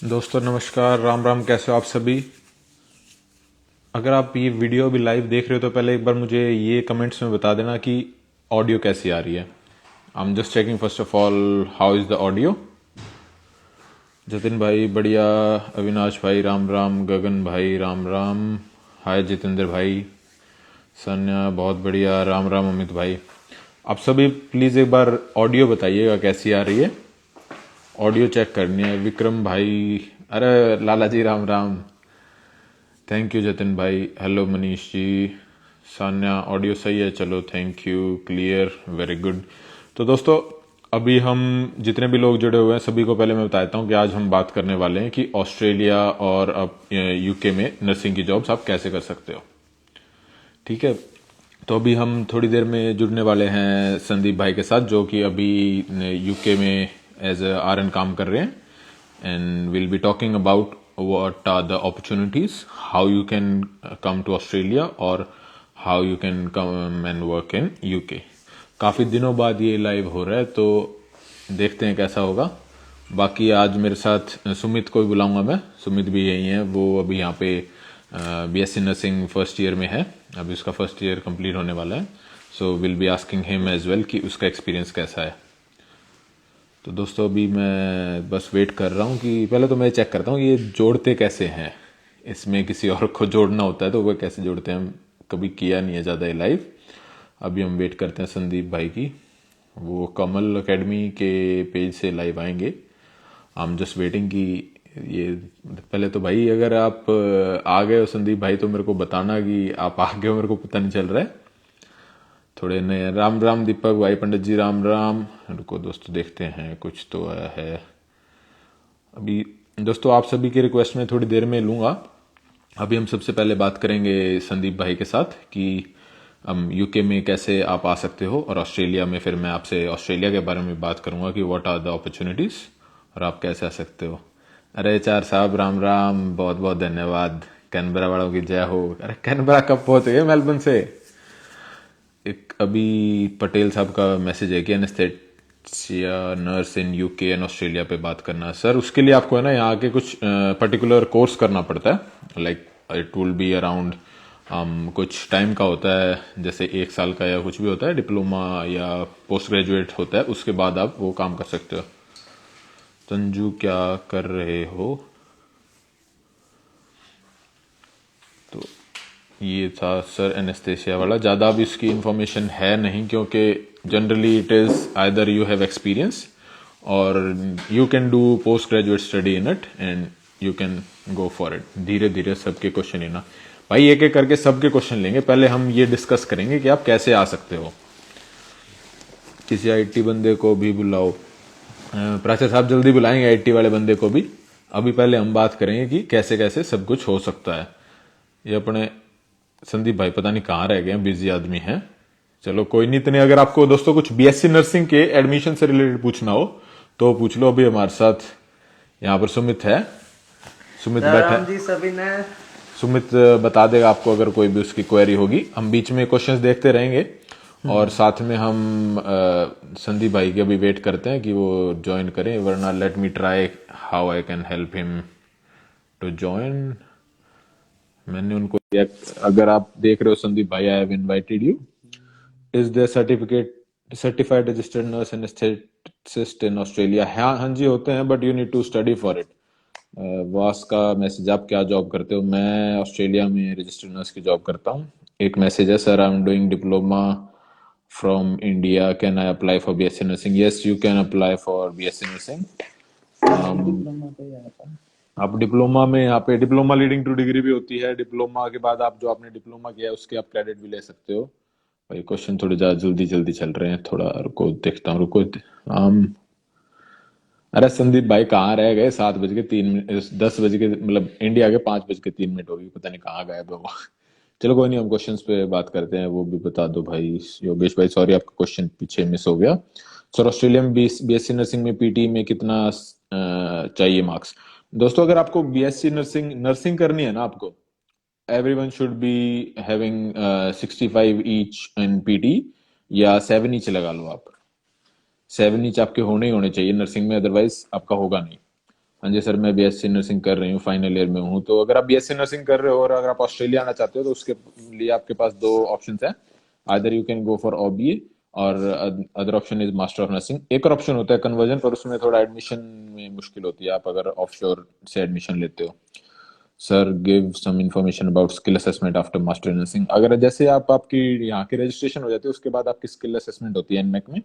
दोस्तों नमस्कार, राम राम। कैसे हो आप सभी? अगर आप ये वीडियो अभी लाइव देख रहे हो तो पहले एक बार मुझे ये कमेंट्स में बता देना कि ऑडियो कैसी आ रही है। I am just checking first of all how is the audio. Jatin भाई बढ़िया, अविनाश भाई राम राम, गगन भाई राम राम, हाय जितेंद्र भाई, सन्या बहुत बढ़िया, राम राम अमित भाई। आप सभी प्लीज़ एक बार ऑडियो बताइएगा कैसी आ रही है। ऑडियो चेक करनी है। विक्रम भाई, अरे लाला जी राम राम, थैंक यू जतिन भाई। हेलो मनीष जी, सान्या ऑडियो सही है, चलो thank you, clear, very good. तो दोस्तों अभी हम जितने भी लोग जुड़े हुए हैं सभी को पहले मैं बताता हूँ कि आज हम बात करने वाले हैं कि ऑस्ट्रेलिया और अब यूके में नर्सिंग की जॉब्स आप कैसे कर सकते हो। ठीक है, तो अभी हम थोड़ी देर में जुड़ने वाले हैं संदीप भाई के साथ, जो कि अभी यूके में एज ए आरएन काम कर रहे हैं। And will be talking about what are the opportunities, how you can come to Australia और how you can come and work in UK। काफ़ी दिनों बाद ये लाइव हो रहा है तो देखते हैं कैसा होगा। बाकी आज मेरे साथ सुमित को भी बुलाऊंगा मैं, सुमित भी यही है, वो अभी यहाँ पे बीएससी नर्सिंग फर्स्ट ईयर में है, अभी उसका फर्स्ट ईयर कंप्लीट होने वाला है। So will be asking him as well कि उसका एक्सपीरियंस कैसा है। तो दोस्तों अभी मैं बस वेट कर रहा हूँ कि पहले तो मैं चेक करता हूँ ये जोड़ते कैसे हैं। इसमें किसी और को जोड़ना होता है तो वो कैसे जोड़ते हैं, हम कभी किया नहीं है ज़्यादा ये लाइव। अभी हम वेट करते हैं संदीप भाई की, वो कमल एकेडमी के पेज से लाइव आएंगे। आई एम जस्ट वेटिंग कि ये पहले तो भाई अगर आप आ गए हो संदीप भाई तो मेरे को बताना कि आप आ गए हो, मेरे को पता नहीं चल रहा है। थोड़े नए राम राम दीपक भाई, पंडित जी राम राम। रुको दोस्तों देखते हैं कुछ तो आया है अभी। दोस्तों आप सभी की रिक्वेस्ट में थोड़ी देर में लूँगा। अभी हम सबसे पहले बात करेंगे संदीप भाई के साथ कि हम यूके में कैसे आप आ सकते हो, और ऑस्ट्रेलिया में फिर मैं आपसे ऑस्ट्रेलिया के बारे में बात करूंगा कि व्हाट आर द अपॉर्चुनिटीज़ और आप कैसे आ सकते हो। अरे चार साहब राम राम, बहुत बहुत धन्यवाद। कैनबरा वालों की जय हो। अरे कैनबरा कब पहुंच गए मेलबर्न से? एक अभी पटेल साहब का मैसेज है कि anaesthesia nurse in UK and Australia पे बात करना। सर उसके लिए आपको है ना यहाँ के कुछ पर्टिकुलर कोर्स करना पड़ता है, like it will be around कुछ टाइम का होता है, जैसे 1 साल का या कुछ भी होता है, डिप्लोमा या पोस्ट ग्रेजुएट होता है, उसके बाद आप वो काम कर सकते हो। संजू क्या कर रहे हो? तो ये था सर एनेस्थेसिया वाला। ज़्यादा अब इसकी इंफॉर्मेशन है नहीं क्योंकि generally it is either you have experience or you can do post graduate study in it and you can go for it. धीरे धीरे सबके क्वेश्चन लेना भाई, एक एक करके सबके क्वेश्चन लेंगे। पहले हम ये डिस्कस करेंगे कि आप कैसे आ सकते हो। किसी आईटी बंदे को भी बुलाओ। प्राचार्य साहब जल्दी बुलाएंगे आईटी वाले बंदे को भी। अभी पहले हम बात करेंगे कि कैसे कैसे सब कुछ हो सकता है। ये अपने संदीप भाई पता नहीं कहाँ रह गए, बिजी आदमी हैं। चलो कोई नहीं, इतने अगर आपको दोस्तों कुछ बीएससी नर्सिंग के एडमिशन से रिलेटेड पूछना हो तो पूछ लो। अभी हमारे साथ यहाँ पर सुमित है, सुमित बैठा राम है। जी सभी ने। सुमित बता देगा आपको अगर कोई भी उसकी क्वेरी होगी। हम बीच में क्वेश्चंस देखते रहेंगे और साथ में हम संदीप भाई के अभी वेट करते हैं कि वो ज्वाइन करें, वरना let me try how I can help him to join. मैंने उनको अगर आप देख रहे हो संदीप भाई, I have invited you. Is there certificate certified registered nurse anaesthetist in Australia? हाँ हाँ जी होते हैं, but you need to study for it. वास का मैसेज, आप क्या जॉब करते हो? मैं ऑस्ट्रेलिया में रजिस्टर्ड नर्स की जॉब करता हूँ। एक मैसेज है, sir I am doing diploma from India, can I apply for BSc nursing? Yes you can apply for BSc nursing. आप डिप्लोमा में, यहाँ पे डिप्लोमा लीडिंग टू डिग्री भी होती है। डिप्लोमा के बाद आप जो आपने डिप्लोमा किया है उसके आप क्रेडिट भी ले सकते हो। भाई क्वेश्चन थोड़े ज्यादा जल्दी जल्दी चल रहे हैं, थोड़ा रुको देखता हूँ, रुको। अरे संदीप भाई कहाँ रह गए? 7 बज के 3 मिनट, 10 बज के मतलब इंडिया के 5 बज के 3 मिनट हो गई, पता नहीं कहाँ गायब है वो। चलो कोई नहीं, हम क्वेश्चंस पे बात करते हैं। वो भी बता दो भाई योगेश भाई, सॉरी आपका क्वेश्चन पीछे मिस हो गया। सर ऑस्ट्रेलिया में बीएससी नर्सिंग में पीटी में कितना चाहिए मार्क्स? दोस्तों अगर आपको बीएससी नर्सिंग नर्सिंग करनी है ना, आपको everyone should be having 65 each in PT, या 7 ईच लगा लो आप। 7 ईच आपके होने ही होने चाहिए नर्सिंग में, अदरवाइज आपका होगा नहीं। हाँ जी सर, मैं बीएससी नर्सिंग कर रही हूँ, फाइनल ईयर में हूँ। तो अगर आप बीएससी नर्सिंग कर रहे हो और अगर आप ऑस्ट्रेलिया आना चाहते हो तो उसके लिए आपके पास दो ऑप्शंस हैं। Either you can go for OBA or other option is master of nursing. एक और ऑप्शन होता है कन्वर्जन, पर उसमें थोड़ा एडमिशन में मुश्किल होती है आप अगर ऑफशोर से एडमिशन लेते हो। Sir give some information about skill assessment after master nursing. अगर जैसे आप आपकी यहाँ की रजिस्ट्रेशन हो जाती है उसके बाद आपकी स्किल असेसमेंट होती है एनमेक में।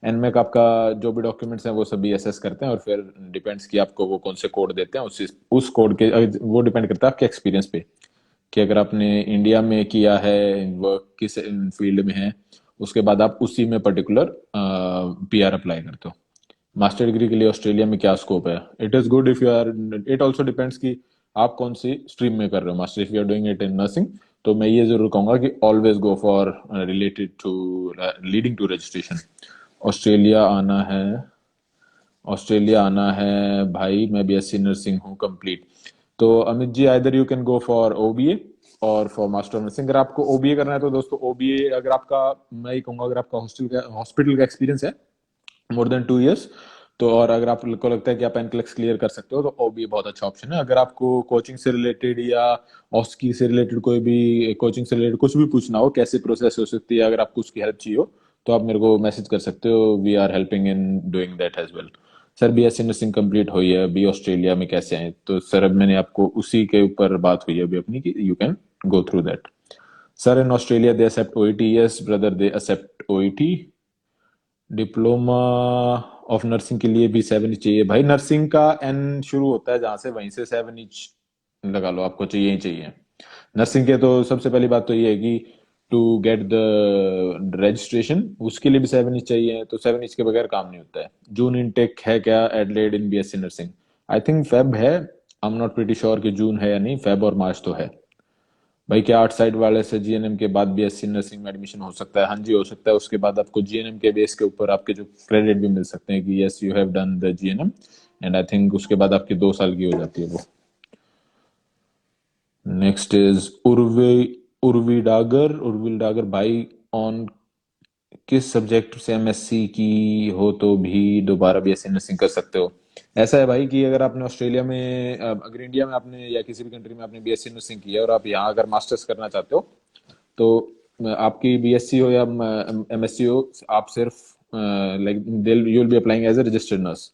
एनमेक आपका जो भी डॉक्यूमेंट्स हैं वो सभी असेस करते हैं और फिर डिपेंड्स कि आपको वो कौन से कोड देते हैं, उस कोड के वो डिपेंड करता है आपके एक्सपीरियंस पे कि अगर आपने इंडिया में किया है, वर्क किस फील्ड में है, उसके बाद आप उसी में पर्टिकुलर पीआर अप्लाई करते हो। मास्टर डिग्री के लिए ऑस्ट्रेलिया में क्या स्कोप है? It is good if you are, it also depends कि आप कौन सी स्ट्रीम में कर रहे हो master. If you are doing it in nursing तो मैं ये जरूर कहूंगा कि always go for related to leading to registration. Australia आना है, ऑस्ट्रेलिया आना है भाई, मैं बीएससी नर्सिंग हूँ कंप्लीट। तो Amit ji either you can go for OBA or for master nursing. अगर आपको ओबीए करना है तो दोस्तों ओबीए, अगर आपका, मैं ये कहूंगा अगर आपका हॉस्पिटल का एक्सपीरियंस है मोर देन 2 इयर्स, तो और अगर आपको लगता है कि आप एनक्लेक्स क्लियर कर सकते हो तो ओबीए बहुत अच्छा ऑप्शन है। अगर आपको कोचिंग से रिलेटेड या ऑस्की से रिलेटेड कोई भी कोचिंग से रिलेटेड कुछ भी पूछना हो, कैसे प्रोसेस हो सकती है, अगर आपको उसकी हेल्प चाहिए हो तो आप मेरे को मैसेज कर सकते हो। We are helping in doing that as well. Sir BSc nursing complete हुई है, अभी ऑस्ट्रेलिया में कैसे आए? तो सर अब मैंने आपको उसी के ऊपर बात हुई है अभी अपनी कि you can go through that. Sir in Australia they accept OET? Yes brother, they accept OET. Diploma of nursing के लिए भी 7 इंच चाहिए भाई। नर्सिंग का एन शुरू होता है जहां से, वहीं से 7 इंच लगा लो, आपको चाहिए ही चाहिए। नर्सिंग के तो सबसे पहली बात तो ये है कि टू गेट द रजिस्ट्रेशन उसके लिए भी 7 इंच चाहिए, तो 7 इंच के बगैर काम नहीं होता है। जून इनटेक है क्या Adelaide in BSc nursing? I think Feb है, I am not pretty sure कि जून है या नहीं, फेब और मार्च तो है। भाई क्या आर्ट साइड वाले से जीएनएम के बाद बीएससी नर्सिंग में एडमिशन हो सकता है? हाँ जी हो सकता है। उसके बाद आपको जीएनएम के बेस के ऊपर आपके जो क्रेडिट भी मिल सकते हैं कि yes you have done the GNM, and I think उसके बाद आपकी 2 साल की हो जाती है वो। नेक्स्ट इज उर्विल डागर भाई, ऑन किस सब्जेक्ट से एमएससी की हो तो भी दोबारा बीएससी नर्सिंग कर सकते हो? ऐसा है भाई कि अगर आपने ऑस्ट्रेलिया में अगर इंडिया में आपने या किसी भी कंट्री में आपने बीएससी नर्सिंग की है और आप यहाँ अगर मास्टर्स करना चाहते हो तो आपकी बीएससी हो या एमएससी हो, आप सिर्फ like you will be applying as a registered nurse.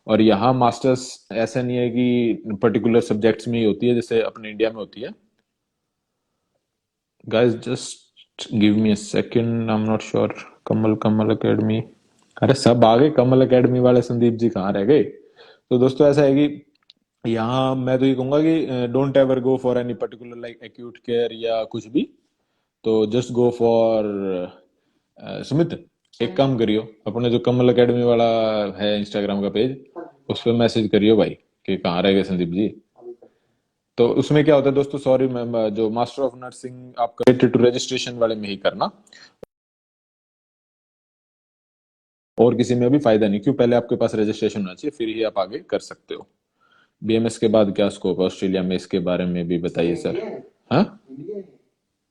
और यहाँ मास्टर्स ऐसा नहीं है कि पर्टिकुलर सब्जेक्ट्स में ही होती है जैसे अपने इंडिया में होती है। Guys just give me a second, I am not sure. Kamal Kamal academy, अरे सब आ गए कमल एकेडमी वाले, संदीप जी कहाँ रह गए? तो दोस्तों ऐसा है कि यहाँ मैं तो ये कहूंगा कि don't ever go for any particular like acute care या कुछ भी। तो जस्ट गो फॉर सुमित, एक काम करियो, अपने जो कमल एकेडमी वाला है इंस्टाग्राम का पेज, उस पर मैसेज करियो भाई कि कहाँ रह गए संदीप जी। तो उसमें क्या होता है दोस्तों, सॉरी मैम, जो मास्टर ऑफ नर्सिंग आप रिलेटेड टू रजिस्ट्रेशन वाले में ही करना, और किसी में भी फायदा नहीं। क्यों? पहले आपके पास रजिस्ट्रेशन होना चाहिए फिर ही आप आगे कर सकते हो। बीएमएस के बाद क्या स्कोप है ऑस्ट्रेलिया में, इसके बारे में भी बताइए सर। हाँ,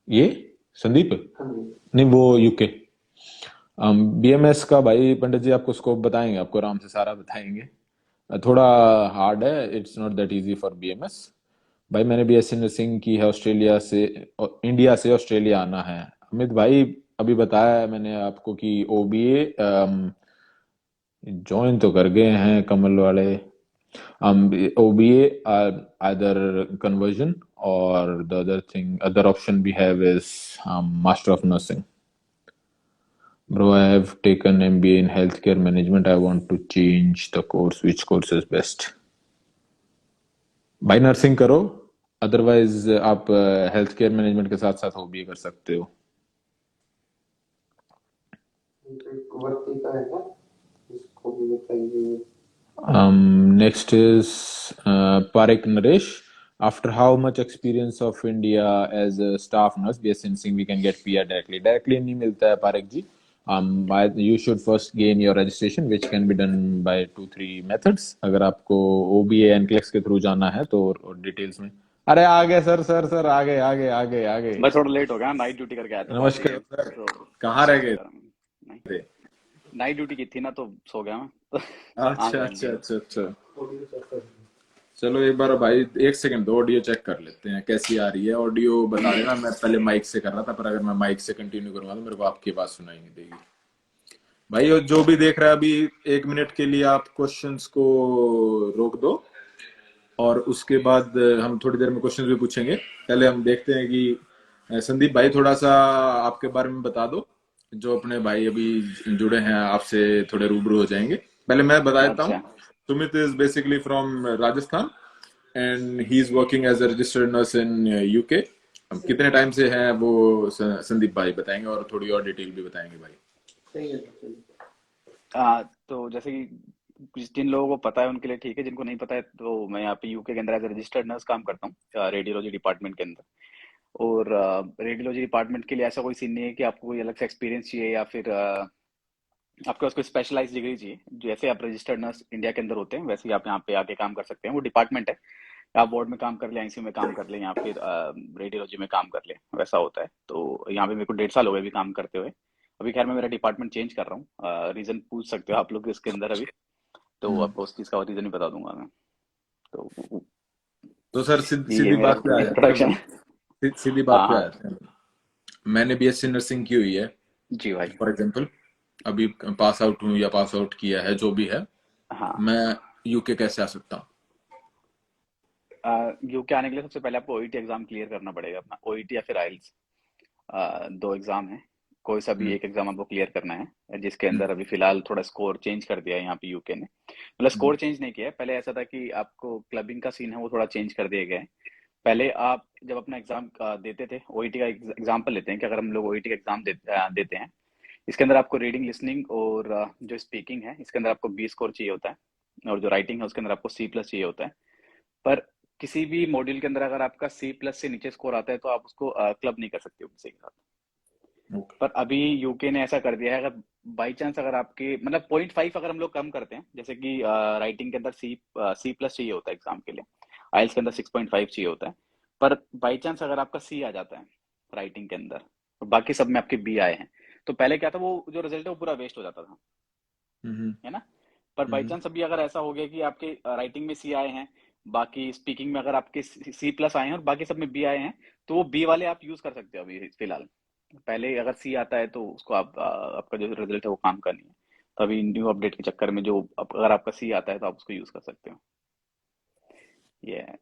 ये संदीप, नहीं वो यूके। बीएमएस का भाई पंडित जी आपको स्कोप बताएंगे, आपको आराम से सारा बताएंगे। थोड़ा हार्ड है, it's not that easy for BMS. भाई मैंने बीएससी नर्सिंग की है ऑस्ट्रेलिया से, इंडिया से ऑस्ट्रेलिया आना है। अमित भाई अभी बताया है मैंने आपको कि ओबीए ज्वाइन तो कर गए हैं कमल वाले। OBA either conversion, or the other option we have is Master of Nursing. Bro, I have taken MBA in Healthcare Management. I want to change the course. Which course is best? भाई nursing करो, otherwise आप health care management के साथ साथ OBA कर सकते हो। Next is Parik Naresh. After how much experience of India as a staff nurse, BS Sensing, we can get PR directly? Directly नहीं मिलता है पारिक जी। You should first gain your registration, which can be done by 2-3 methods. अगर आपको OBA NCLEX के through जाना है तो details में। अरे आ गए सर, सर आ गए आ गए आ गए आ गए। मैं थोड़ा लेट हो गया, नाइट ड्यूटी करके आया था नमस्कार तो सर, तो कहाँ रह गए नहीं, थे? नाइट ड्यूटी की थी ना तो सो गया मैं तो आंख अच्छा लग अच्छा गई। अच्छा अच्छा। चलो एक बार भाई, एक सेकंड दो, ऑडियो चेक कर लेते हैं कैसी आ रही है। ऑडियो बता देना, मैं पहले माइक से कर रहा था, पर अगर मैं माइक से कंटिन्यू करूंगा तो मेरे को आपकी आवाज सुनाई नहीं देगी। भाई और जो भी देख रहा है अभी, 1 मिनट के लिए आप क्वेश्चंस को रोक दो, और उसके बाद हम थोड़ी देर में क्वेश्चंस भी पूछेंगे। पहले हम देखते हैं कि संदीप भाई थोड़ा सा आपके बारे में बता दो, जो अपने भाई अभी जुड़े हैं आपसे थोड़े रूबरू हो जाएंगे। पहले मैं बता देता हूँ। अच्छा। Sumit is basically from Rajasthan and he is working as a registered nurse in UK. अब कितने टाइम से हैं वो संदीप भाई बताएंगे, और थोड़ी और डिटेल भी बताएंगे भाई। तो जैसे कि जिन लोगों को पता है उनके लिए ठीक है, जिनको नहीं पता है तो मैं यहाँ पे यूके के अंदर एज रजिस्टर्ड नर्स काम करता हूँ रेडियोलॉजी डिपार्टमेंट के अंदर। और रेडियोलॉजी डिपार्टमेंट के लिए ऐसा कोई सीन नहीं है कि आपको कोई अलग से एक्सपीरियंस चाहिए या फिर आपके पास कोई स्पेशलाइज डिग्री चाहिए। जैसे आप रजिस्टर्ड नर्स इंडिया के अंदर होते हैं वैसे ही आप यहाँ पे आके काम कर सकते हैं। वो डिपार्टमेंट है, आप वार्ड में काम कर ले, आईसीयू में काम कर ले, या फिर रेडियोलॉजी में काम कर ले, वैसा होता है। तो यहाँ पे मेरे को 1.5 साल हो गए अभी काम करते हुए। अभी खैर मैं मेरा डिपार्टमेंट चेंज कर रहा हूँ, रीजन पूछ सकते हो आप लोग इसके अंदर अभी, तो हम्म। आपको उस चीज़ का रीजन ही बता दूंगा मैं। तो तो सर ये सीधी मेरा बात पे आ जाते हैं। इंट्रोडक्शन है। सीधी बात हाँ पे आ हाँ। जाते हैं। मैंने बीएससी नर्सिंग की हुई है, जी भाई। For example. अभी पास आउट हूँ या पास आउट किया है, जो भी है। हाँ। मैं यूके कैसे आ सकता हूँ? यूके आने के लिए सबसे पहले आपको ओईटी एग्जाम क्लियर करना पड़ेगा अपना, ओईटी या फिर आइल्स। दो एग्जाम है, कोई सा भी हम्म। एक एग्जाम आपको क्लियर करना है, जिसके अंदर अभी फिलहाल थोड़ा स्कोर चेंज कर दिया है यहाँ पे यूके ने। मतलब हम्म। स्कोर चेंज नहीं किया है, पहले ऐसा था कि आपको क्लबिंग का सीन है वो थोड़ा चेंज कर दिया गया है। पहले आप जब अपना एग्जाम देते थे, ओईटी का एग्जाम्पल लेते हैं कि अगर हम लोग ओईटी का एग्जाम देते हैं, इसके अंदर आपको रीडिंग लिसनिंग और जो स्पीकिंग है इसके अंदर आपको 20 स्कोर चाहिए होता है, और जो राइटिंग है उसके अंदर आपको C+ चाहिए होता है। पर किसी भी मॉड्यूल के अंदर अगर आपका C+ से नीचे स्कोर आता है तो आप उसको क्लब नहीं कर सकते हो किसी के साथ। ओके। पर अभी यूके ने ऐसा कर दिया है, अगर बाई चांस अगर आपके मतलब 0.5 अगर हम लोग कम करते हैं, जैसे कि राइटिंग के अंदर C+ चाहिए होता है एग्जाम के लिए, आइल्स के अंदर 6.5 चाहिए होता है। पर बाई चांस अगर आपका C आ जाता है राइटिंग के अंदर और बाकी सब में आपके B आए हैं, तो पहले क्या था, वो जो रिजल्ट है वो पूरा वेस्ट हो जाता था, हम्म। है ना। पर बाई हम्म। चांस अभी अगर ऐसा हो गया कि आपके राइटिंग में C आए हैं, बाकी स्पीकिंग में अगर आपके C+ आए हैं और बाकी सब में B आए हैं, तो वो B वाले आप यूज कर सकते हो अभी फिलहाल। पहले अगर C आता है तो उसको आपका जो रिजल्ट है वो काम का नहीं है। तो अभी न्यू अपडेट के चक्कर में जो अगर आपका C आता है तो आप उसको यूज कर सकते हो। ये है।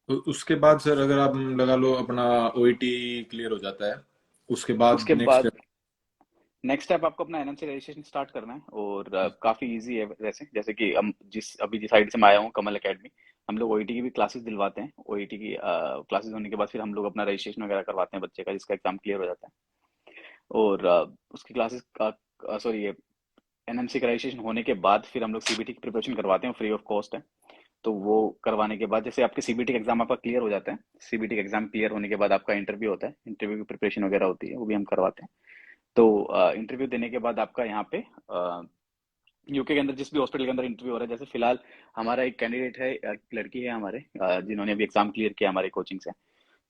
तो उसके बाद सर, अगर आप लगा लो अपना ओईटी क्लियर हो जाता है, उसके बाद उसके नेक्स्ट बाद स्टेप? नेक्स्ट स्टेप आपको अपना एनएमसी रजिस्ट्रेशन स्टार्ट करना है, और काफी इजी है वैसे। जैसे कि हम जिस साइड से मैं आया हूँ, कमल एकेडमी, हम लोग ओईटी की भी क्लासेस दिलवाते हैं। ओईटी की क्लासेस होने के बाद फिर हम लोग अपना रजिस्ट्रेशन वगैरह करवाते हैं बच्चे का, जिसका एग्जाम क्लियर हो जाता है। और उसकी क्लासेस सॉरी, ये एनएमसी का रजिस्ट्रेशन होने के बाद फिर हम लोग सीबीटी की प्रिपरेशन करवाते हैं, फ्री ऑफ कॉस्ट है। तो वो करवाने के बाद जैसे आपके सीबीटी का एग्जाम आपका क्लियर हो जाता है, सीबीटी का एग्जाम क्लियर होने के बाद आपका इंटरव्यू होता है, इंटरव्यू की प्रिपरेशन वगैरह होती है, वो भी हम करवाते हैं। तो इंटरव्यू देने के बाद आपका यहाँ पे यूके के अंदर जिस भी हॉस्पिटल के अंदर इंटरव्यू हो रहा है, जैसे फिलहाल हमारा एक कैंडिडेट है, एक लड़की है हमारे, जिन्होंने अभी एग्जाम क्लियर किया हमारे कोचिंग से।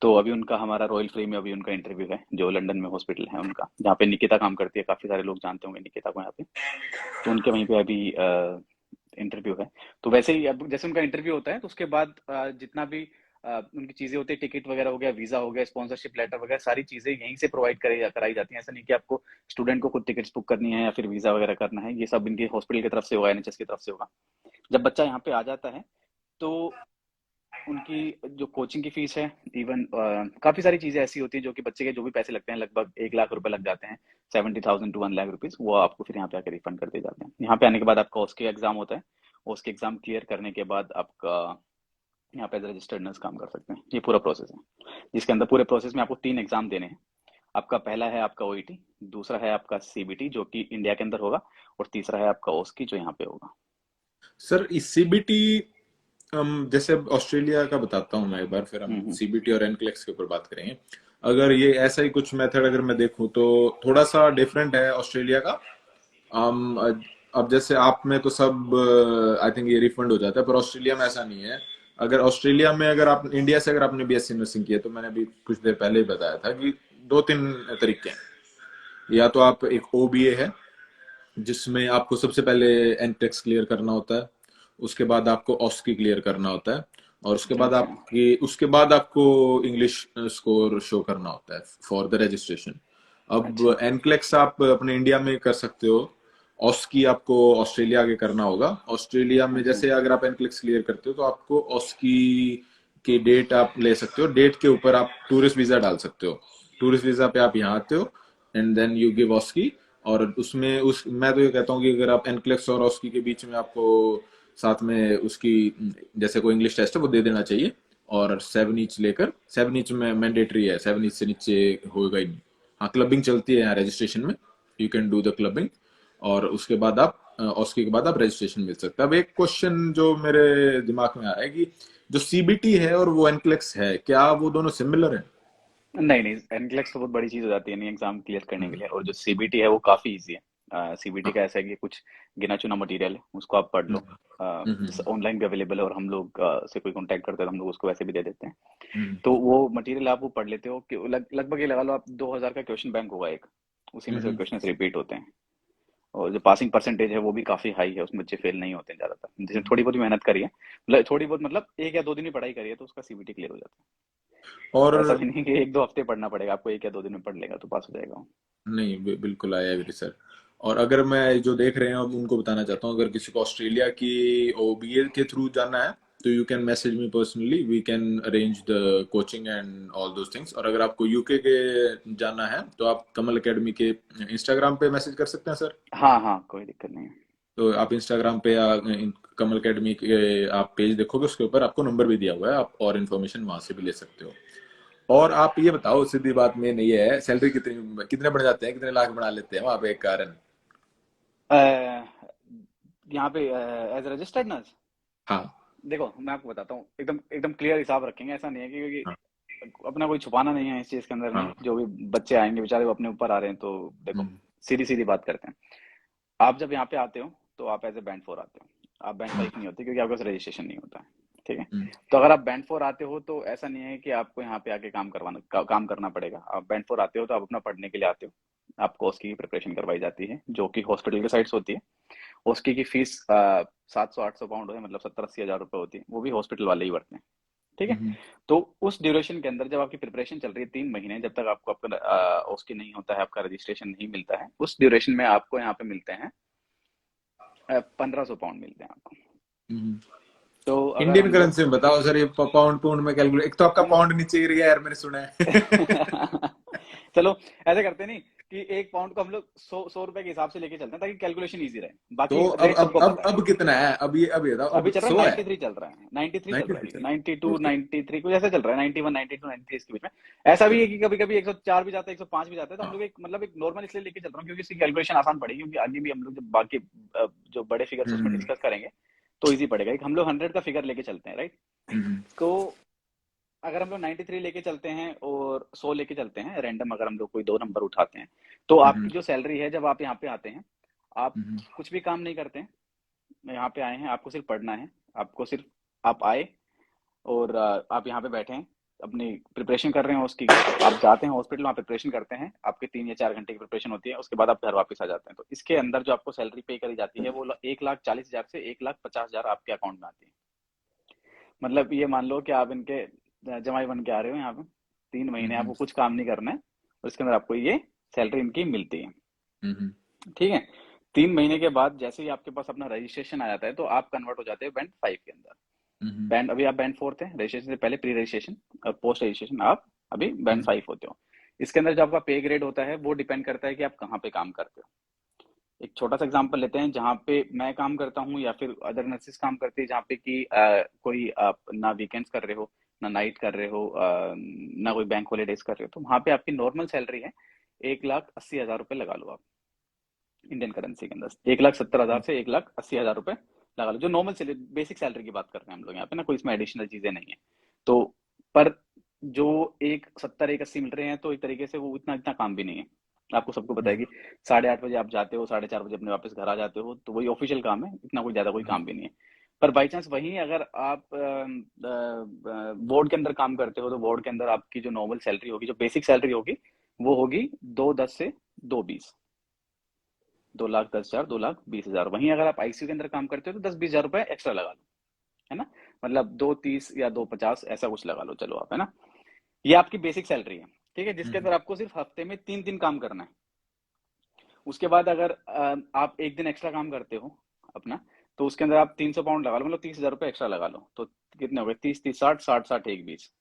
तो अभी उनका हमारा रॉयल फ्री में अभी उनका इंटरव्यू है, जो लंदन में हॉस्पिटल है उनका, जहाँ पे निकिता काम करती है, काफी सारे लोग जानते होंगे निकिता को यहाँ पे। तो उनके वहीं पे अभी इंटरव्यू है। तो वैसे ही अब जैसे उनका इंटरव्यू होता है तो उसके बाद जितना भी उनकी चीजें होती है, टिकट वगैरह हो गया, वीजा हो गया, स्पॉन्सरशिप लेटर वगैरह, सारी चीजें यहीं से प्रोवाइड कराई जाती हैं। ऐसा नहीं कि आपको स्टूडेंट को खुद टिकट्स बुक करनी है या फिर वीजा वगैरह करना है, ये सब इनके हॉस्पिटल की तरफ से होगा, एनएचएस की तरफ से होगा। जब बच्चा यहाँ पे आ जाता है तो उनकी जो कोचिंग की फीस है, इवन काफी सारी चीजें ऐसी होती है जो कि बच्चे के जो भी पैसे लगते हैं, लगभग 1 लाख रुपए लग जाते हैं, 70,000 to 1 लाख रुपीज, वो आपको फिर यहाँ पे आके रिफंड कर दिए जाते हैं। यहाँ पे आने के बाद आपका उसके एग्जाम होता है, उसके एग्जाम क्लियर करने के बाद आपका यहाँ पे रजिस्टर्ड नर्स काम कर सकते हैं। ये पूरा प्रोसेस है, जिसके अंदर पूरे प्रोसेस में आपको 3 एग्जाम देने हैं। आपका पहला है आपका ओईटी, दूसरा है आपका सीबीटी जो कि इंडिया के अंदर होगा, और तीसरा है आपका ओस्की जो यहाँ पे होगा। सर इस सीबीटी, जैसे अब ऑस्ट्रेलिया का बताता हूँ मैं एक बार, फिर हम हम्म। सीबीटी और एनक्लेक्स के ऊपर बात करेंगे। अगर ये ऐसा ही कुछ मेथड अगर मैं देखूं तो थोड़ा सा डिफरेंट है ऑस्ट्रेलिया का। अब जैसे आप में तो सब आई थिंक ये रिफंड हो जाता है, पर ऑस्ट्रेलिया में ऐसा नहीं है। अगर ऑस्ट्रेलिया में, अगर आप इंडिया से अगर आपने बीएससी नर्सिंग किया, तो मैंने अभी कुछ देर पहले ही बताया था कि दो तीन तरीके हैं। या तो आप एक ओबीए है, जिसमें आपको सबसे पहले एनटेक्स क्लियर करना होता है, उसके बाद आपको ऑस्की क्लियर करना होता है, और अच्छा। उसके बाद आपको इंग्लिश स्कोर शो करना होता है फॉर द रजिस्ट्रेशन। अब अच्छा। एनक्लेक्स आप अपने इंडिया में कर सकते हो, ऑस्की आपको ऑस्ट्रेलिया के करना होगा। ऑस्ट्रेलिया में अच्छा। जैसे अगर आप एनक्लेक्स क्लियर करते हो तो आपको ऑस्की की डेट आप ले सकते हो, डेट के ऊपर आप टूरिस्ट वीजा डाल सकते हो। टूरिस्ट वीजा पे आप यहाँ आते हो एंड देन यू गिव ऑस्की। और उसमें उस मैं तो ये कहता हूँ कि अगर आप एनक्लेक्स और ऑस्की के बीच में आपको साथ में उसकी जैसे कोई इंग्लिश टेस्ट है वो दे देना चाहिए। और 7 ईच लेकर, 7 ईच में मैंडेटरी है, 7 ईच से नीचे होगा ही नहीं। हाँ, क्लबिंग चलती है यहाँ रजिस्ट्रेशन में, you can do the clubbing. और उसके बाद आप उसके बाद आप रजिस्ट्रेशन मिल सकता है। अब एक क्वेश्चन जो मेरे दिमाग में आ रहा है कि जो सीबीटी है और वो एनक्लेक्स है, क्या वो दोनों सिमिलर है? नहीं नहीं, एनक्लेक्स तो बहुत बड़ी चीज हो जाती है नहीं एग्जाम क्लियर करने के हम्म। लिए, और जो सीबीटी है वो काफी इजी है। सीबीटी हाँ। का ऐसा है कि कुछ गिना चुना मटेरियल है, उसको आप पढ़ लो। हम्म। हम्म। ऑनलाइन भी अवेलेबल है, और हम लोग से कोई कांटेक्ट करते हैं तो हम लोग उसको वैसे भी दे देते हैं। हम्म। तो वो मटेरियल आप वो पढ़ लेते हो कि लगभग ये लगा लो आप 2000 का क्वेश्चन बैंक होगा एक, उसी में से हम्म। क्वेश्चन रिपीट होते हैं। और जो पासिंग परसेंटेज है वो भी काफी हाई है, उसमें बच्चे फेल नहीं होते हैं ज्यादातर, जिसने थोड़ी बहुत मेहनत करी है, मतलब थोड़ी बहुत मतलब 1 या 2 दिन की पढ़ाई करी है तो उसका सीबीटी क्लियर हो जाता है। ऐसा और भी नहीं कि 1-2 हफ्ते पढ़ना पड़ेगा आपको, 1 या 2 दिन में पढ़ लेगा तो पास हो जाएगा वो। नहीं, बिल्कुल आई एग्री सर। और अगर मैं जो देख रहे हैं अब उनको बताना चाहता हूँ, अगर किसी को ऑस्ट्रेलिया की ओबीए के थ्रू जाना है तो you can message me personally, we can arrange the coaching and all those things. और अगर आपको यूके के जाना है तो आप कमल एकेडमी के इंस्टाग्राम पे मैसेज कर सकते हैं सर। हाँ हाँ, कोई दिक्कत नहीं है। तो आप इंस्टाग्राम पे या कमल एकेडमी के आप पेज देखोगे, उसके ऊपर आपको नंबर भी दिया हुआ है, आप और इन्फॉर्मेशन वहां से भी ले सकते हो। और आप ये बताओ, सीधी बात में नहीं है, सैलरी कितनी कितने बढ़ जाते हैं, कितने लाख बना लेते हैं वहां पे एक कारण? अ, यहाँ पे एज रजिस्टर्ड नर्स, हाँ। देखो मैं आपको बताता हूँ, एकदम एकदम क्लियर हिसाब रखेंगे, ऐसा नहीं है हाँ। क्योंकि अपना कोई छुपाना नहीं है इस चीज के अंदर में। हाँ। जो भी बच्चे आएंगे बेचारे वो अपने ऊपर आ रहे हैं, तो देखो हम्म। सीधी सीधी बात करते हैं। आप जब यहाँ पे आते हो तो आप एज ए बैंड 4 आते हो, आप बैंड 5 नहीं होते क्योंकि आपका रजिस्ट्रेशन नहीं होता है। ठीक है। हम्म। तो अगर आप बैंड 4 आते हो तो ऐसा नहीं है कि आपको यहाँ पे आके काम करना पड़ेगा। आप बैंड 4 आते हो तो आप अपना पढ़ने के लिए आते हो, आपको उसकी प्रिपरेशन करवाई जाती है जो कि हॉस्पिटल के साइड से होती है। उसकी की फीस 700-800 पाउंड है, मतलब 70-80 हज़ार रुपए होती है, वो भी हॉस्पिटल वाले ही भरते हैं। ठीक है। हम्म। तो उस ड्यूरेशन के अंदर जब आपकी प्रिपरेशन चल रही है 3 महीने, जब तक आपको आपका उसकी नहीं होता है, आपका रजिस्ट्रेशन नहीं मिलता है, उस ड्यूरेशन में आपको यहाँ पे मिलते हैं 1500 पाउंड मिलते हैं आपको। हम्म। तो अगर इंडियन हम लोग करेंसी में बताओ सर, ये पाउंड पाउंड में कैलकुलेट, एक तो आपका पाउंड नीचे गिर गया यार, मैंने सुना है। चलो ऐसे करते नहीं कि 1 पाउंड को हम लोग 100 रुपए के हिसाब से लेके चलते हैं ताकि कैलकुलेशन इजी रहे, तो बाकी अब रेट अब सबको अब पता है। अब कितना है? अब ये बताओ, अभी अब चल रहा है 100 है? 93 चल रहा है, 93 चल रहा 93 है अभी, चल? 92 ओके। 93 कुछ ऐसा चल रहा है, 91 92 93 इसके बीच में। ऐसा भी है कि कभी कभी 104 भी जाता है, 105 भी जाता है, तो हम लोग हाँ। एक मतलब एक नॉर्मल इसलिए लेके चल रहा हूँ क्योंकि इसकी कैलकुलेशन आसान पड़ेगी, क्योंकि आगे भी हम लोग जब बाकी जो बड़े फिगर्स उसमें हम्म। डिस्कस करेंगे तो इजी पड़ेगा। एक हम लोग 100 का फिगर लेके चलते हैं, राइट। हम्म। तो अगर हम लोग 93 लेके चलते हैं और 100 लेके चलते हैं रैंडम, अगर हम लोग कोई 2 नंबर उठाते हैं, तो आपकी हम्म। जो सैलरी है जब आप यहाँ पे आते हैं, आप हम्म। कुछ भी काम नहीं करते हैं। यहाँ पे आए हैं, आपको सिर्फ पढ़ना है। आपको सिर्फ आप आए और आप यहाँ पे बैठे हैं, अपनी प्रिपरेशन कर रहे हैं उसकी। आप जाते हैं हॉस्पिटल, वहाँ प्रिपरेशन करते हैं, आपके 3 या 4 घंटे की प्रिपरेशन होती है, उसके बाद आप घर वापस आ जाते हैं। तो इसके अंदर जो आपको सैलरी पे करी जाती है वो 1,40,000 से 1,50,000 आपके अकाउंट में आती है। मतलब ये मान लो कि आप इनके जमाई बन के आ रहे हो यहाँ पे, 3 महीने हम्म। आपको कुछ काम नहीं करना है, और इसके अंदर आपको ये सैलरी इनकी मिलती है। हम्म। ठीक है। 3 महीने के बाद जैसे ही आपके पास अपना रजिस्ट्रेशन आ जाता है तो आप कन्वर्ट हो जाते हैं बैंड 5 के अंदर। हम्म। बैंड अभी आप बैंड 4 थे रजिस्ट्रेशन से पहले, प्री रजिस्ट्रेशन और पोस्ट रजिस्ट्रेशन आप अभी बैंड 5 होते हो। इसके अंदर जो आपका पे ग्रेड होता है वो डिपेंड करता है कि आप कहाँ पे काम करते हो। एक छोटा सा एग्जांपल लेते हैं, जहाँ पे मैं काम करता हूँ या फिर अदर नर्सेस काम करती है, जहाँ पे कि कोई आप ना वीकेंड्स कर रहे हो, ना नाइट कर रहे हो, ना कोई बैंक हॉलीडेज कर रहे हो, तो वहाँ पे आपकी नॉर्मल सैलरी है 1,80,000 रुपये लगा लो आप। इंडियन करेंसी के अंदर 1,70,000 से 1,80,000 रुपये लगा लो, जो नॉर्मल सैलरी बेसिक सैलरी की बात कर रहे हैं हम लोग यहाँ पे ना, कोई इसमें एडिशनल चीजें नहीं है। तो पर जो 1,70 1,80 मिल रहे हैं तो एक तरीके से वो इतना इतना काम भी नहीं है। आपको सबको पता है कि 8:30 बजे आप जाते हो, 4:30 बजे अपने वापस घर आ जाते हो, तो वही ऑफिशियल काम है, इतना कोई ज्यादा कोई काम भी नहीं है। पर बाई चांस वहीं अगर आप बोर्ड के अंदर काम करते हो तो बोर्ड के अंदर आपकी जो नॉर्मल सैलरी होगी, जो बेसिक सैलरी होगी, वो होगी 2,10 से 2,20, 2,10,000 2,20,000। वहीं अगर आप आईसीयू के अंदर काम करते हो तो 10-20 हज़ार रुपए एक्स्ट्रा लगा लो, है ना। मतलब 2.30 या 2.50 ऐसा कुछ लगा लो, चलो आप, है ना। ये आपकी बेसिक सैलरी है, ठीक है, जिसके अंदर आपको सिर्फ हफ्ते में 3 दिन काम करना है। उसके बाद अगर आप एक दिन एक्स्ट्रा काम करते हो अपना, तो उसके अंदर आप 300 पाउंड लगा लो, मतलब 30,000 रुपये एक्स्ट्रा लगा लो, तो कितने हो गए, 30 30 60 60 60 एक 20,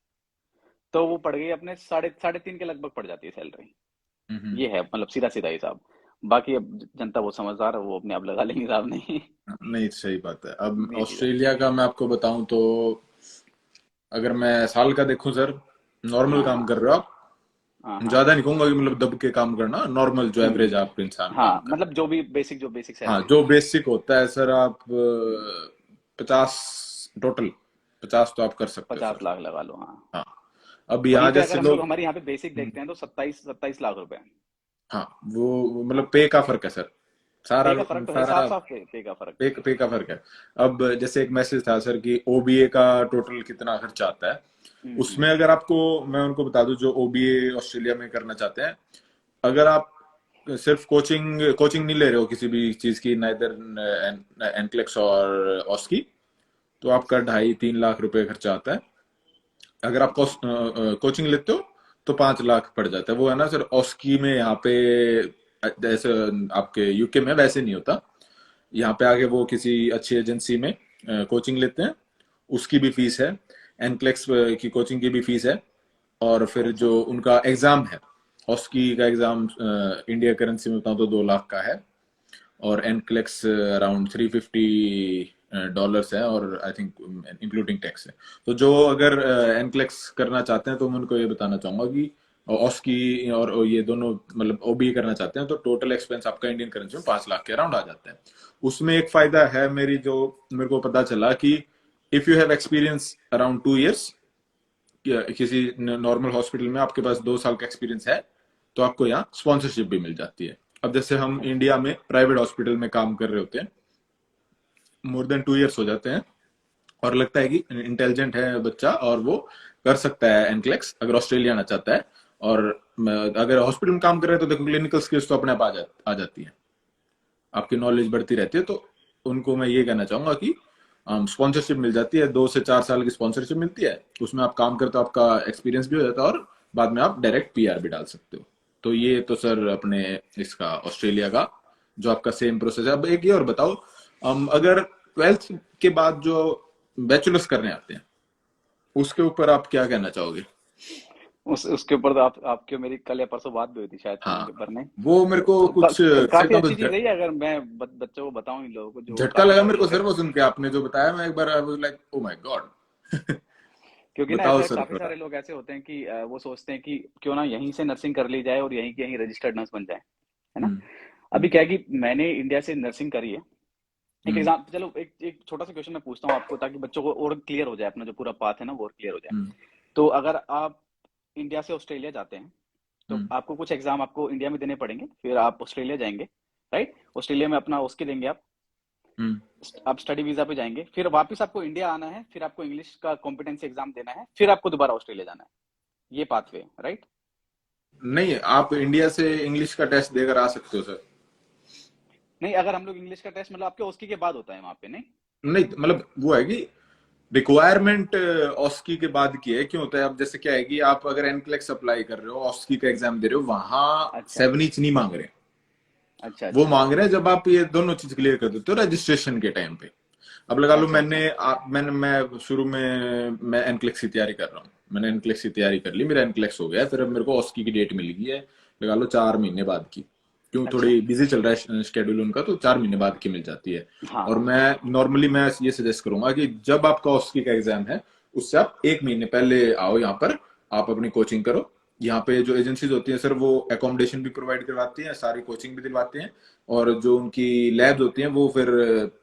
तो वो पड़ गई अपने साढ़े साढ़े तीन के लगभग पड़ जाती है सैलरी। हम्म। ये है मतलब सीधा सीधा हिसाब। बाकी अब जनता बहुत समझदार है, वो अपने आप लगा लेंगे हिसाब, नहीं। नहीं, सही बात है। अब ये चीज है। ऑस्ट्रेलिया का मैं आपको बताऊं तो अगर मैं साल का देखूं सर, नॉर्मल काम हाँ कर रहे हो आप, हाँ हाँ। ज्यादा नहीं कहूंगा कि मतलब दब के काम करना, नॉर्मल जो एवरेज आप इंसान काम हाँ कर मतलब जो बेसिक हाँ, सैलरी जो होती है। बेसिक होता है सर, आप 50 टोटल 50 तो आप कर सकते हो 50 लाख सर। लगा लो, हाँ। हाँ, अब वहीं यहाँ पे अगर जैसे हम लोग लोग हमारे यहाँ पे बेसिक देखते हैं तो 27 27 लाख रुपए। हाँ, वो मतलब हाँ, पे का फर्क है सर, सारा पे का फर्क तो है, सारा साफ साफ पे का फर्क पे, है। पे का फर्क है। अब जैसे एक मैसेज था सर कि ओबीए का टोटल कितना खर्चा आता है, उसमें हम्म। अगर आपको मैं उनको बता दूं जो ओबीए ऑस्ट्रेलिया में करना चाहते हैं, अगर आप सिर्फ कोचिंग कोचिंग नहीं ले रहे हो किसी भी चीज की, नाइदर एनक्लेक्स और ऑस्की, तो आपका 2.5 3 लाख रुपए खर्चा आता है। अगर आप अच्छा। कोचिंग लेते हो तो 5 लाख पड़ जाता है। वो है ना सर, ऑस्की में यहाँ पे जैसे आपके यूके में वैसे नहीं होता। यहाँ पे आके वो किसी अच्छी एजेंसी में कोचिंग लेते हैं, उसकी भी फीस है, एनक्लेक्स की कोचिंग की भी फीस है, और फिर अच्छा। जो उनका एग्जाम है, ऑस्की का एग्जाम इंडिया करेंसी में बताऊं तो 2 लाख का है, और एनक्लेक्स अराउंड $350 है, और आई थिंक इंक्लूडिंग टैक्स है। तो जो अगर एनक्लेक्स करना चाहते हैं तो मैं उनको ये बताना चाहूंगा कि ऑस्की और ये दोनों मतलब ओबी करना चाहते हैं तो टोटल एक्सपेंस आपका इंडियन करेंसी में 5 लाख के अराउंड आ जाता है। उसमें एक फायदा है मेरी, जो मेरे को पता चला कि if you have experience around 2 years किसी नॉर्मल हॉस्पिटल में, आपके पास 2 साल का एक्सपीरियंस है, तो आपको यहाँ स्पॉन्सरशिप भी मिल जाती है। अब जैसे हम अच्छा। इंडिया में प्राइवेट हॉस्पिटल में काम कर रहे होते हैं, मोर देन 2 इयर्स हो जाते हैं, और लगता है कि इंटेलिजेंट है बच्चा और वो कर सकता है एनक्लेक्स, अगर ऑस्ट्रेलिया आना चाहता है। और अगर हॉस्पिटल में काम कर रहे हैं तो देखो क्लिनिकल स्किल्स तो अपने आप आ जाती है, आपकी नॉलेज बढ़ती रहती है। तो उनको मैं ये कहना चाहूंगा कि स्पॉन्सरशिप मिल जाती है, 2 से 4 साल की स्पॉन्सरशिप मिलती है, उसमें आप काम करते हो, आपका एक्सपीरियंस भी हो जाता है, और बाद में आप डायरेक्ट पीआर भी डाल सकते हो। तो ये तो सर अपने इसका ऑस्ट्रेलिया का जो आपका सेम प्रोसेस है। अब एक ये और बताओ, अगर 12th के बाद जो बैचलर्स करने आते हैं, उसके ऊपर आप क्या कहना चाहोगे? उसके ऊपर तो आपके मेरी कल या परसों बात भी हुई थी शायद फोन हाँ, के ऊपर, नहीं। वो मेरे को तो कुछ से काफी कम अच्छी चीज है ये, अगर मैं बच्चों को बताऊं इन लोगों को, जो झटका काफी लगा सारे मेरे को लोग सर हैं। वो सुन के, आपने जो बताया, मैं एक बार I was like oh my God. क्योंकि ना बताओ ऐसा सर काफी थोड़ा। सारे लोग ऐसे होते हैं कि वो सोचते हैं कि क्यों ना यहीं से नर्सिंग कर ली जाए और यहीं की यहीं रजिस्टर्ड नर्स बन जाए, है ना। हम्म। अभी हम्म। क्या है कि मैंने इंडिया से नर्सिंग करी है। एक हम्म। एग्जाम, चलो एक छोटा सा क्वेश्चन मैं पूछता हूँ आपको, ताकि बच्चों को और क्लियर हो जाए, अपना जो पूरा पाथ है ना वो और क्लियर हो जाए। हम्म। तो अगर आप इंडिया से ऑस्ट्रेलिया जाते हैं, तो हम्म। आपको कुछ एग्जाम आपको इंडिया में देने पड़ेंगे, फिर आप ऑस्ट्रेलिया जाएंगे, राइट। ऑस्ट्रेलिया में अपना उसके देंगे हम्म। आप स्टडी वीजा पे जाएंगे, फिर वापस आपको इंडिया आना है, फिर आपको इंग्लिश का कॉम्पिटेंसी एग्जाम देना है, फिर आपको दोबारा ऑस्ट्रेलिया जाना है। ये पाथवे, राइट। नहीं, आप इंडिया से इंग्लिश का टेस्ट देकर आ सकते हो सर। नहीं, अगर हम लोग इंग्लिश का टेस्ट मतलब आपके ओस्की के बाद होता है वहां पे, नहीं। नहीं, मतलब वो है कि रिक्वायरमेंट ऑस्की के बाद की है। क्यों होता है, अब जैसे क्या है कि आप अगर एनक्लेक्स अप्लाई कर रहे हो, ऑस्की का एग्जाम दे रहे हो, वहां अच्छा 7 ईच नहीं मांग रहे। अच्छा वो अच्छा मांग रहे हैं जब आप ये दोनों चीज क्लियर कर देते हो रजिस्ट्रेशन के टाइम पे। अब लगा लो अच्छा अच्छा। मैं शुरू में मैं एनक्लेक्स की तैयारी कर रहा हूँ, मैंने एनक्लेक्स की तैयारी कर ली, मेरा एनक्लेक्स हो गया, फिर अब मेरे को ऑस्की की डेट मिल गई है, लगा लो 4 महीने बाद की। क्यों, अच्छा। थोड़ी बिजी चल रहा है शेड्यूल उनका, तो 4 महीने बाद की मिल जाती है। हाँ और हाँ। मैं ये सजेस्ट करूंगा कि जब आपका ऑस्की का एग्जाम है, उससे आप 1 महीने पहले आओ यहाँ पर, आप अपनी कोचिंग करो। यहाँ पे जो एजेंसीज होती है सर, वो एकोमोडेशन भी प्रोवाइड करवाती हैं, सारी कोचिंग भी दिलवाती हैं, और जो उनकी लैब्स होती हैं वो फिर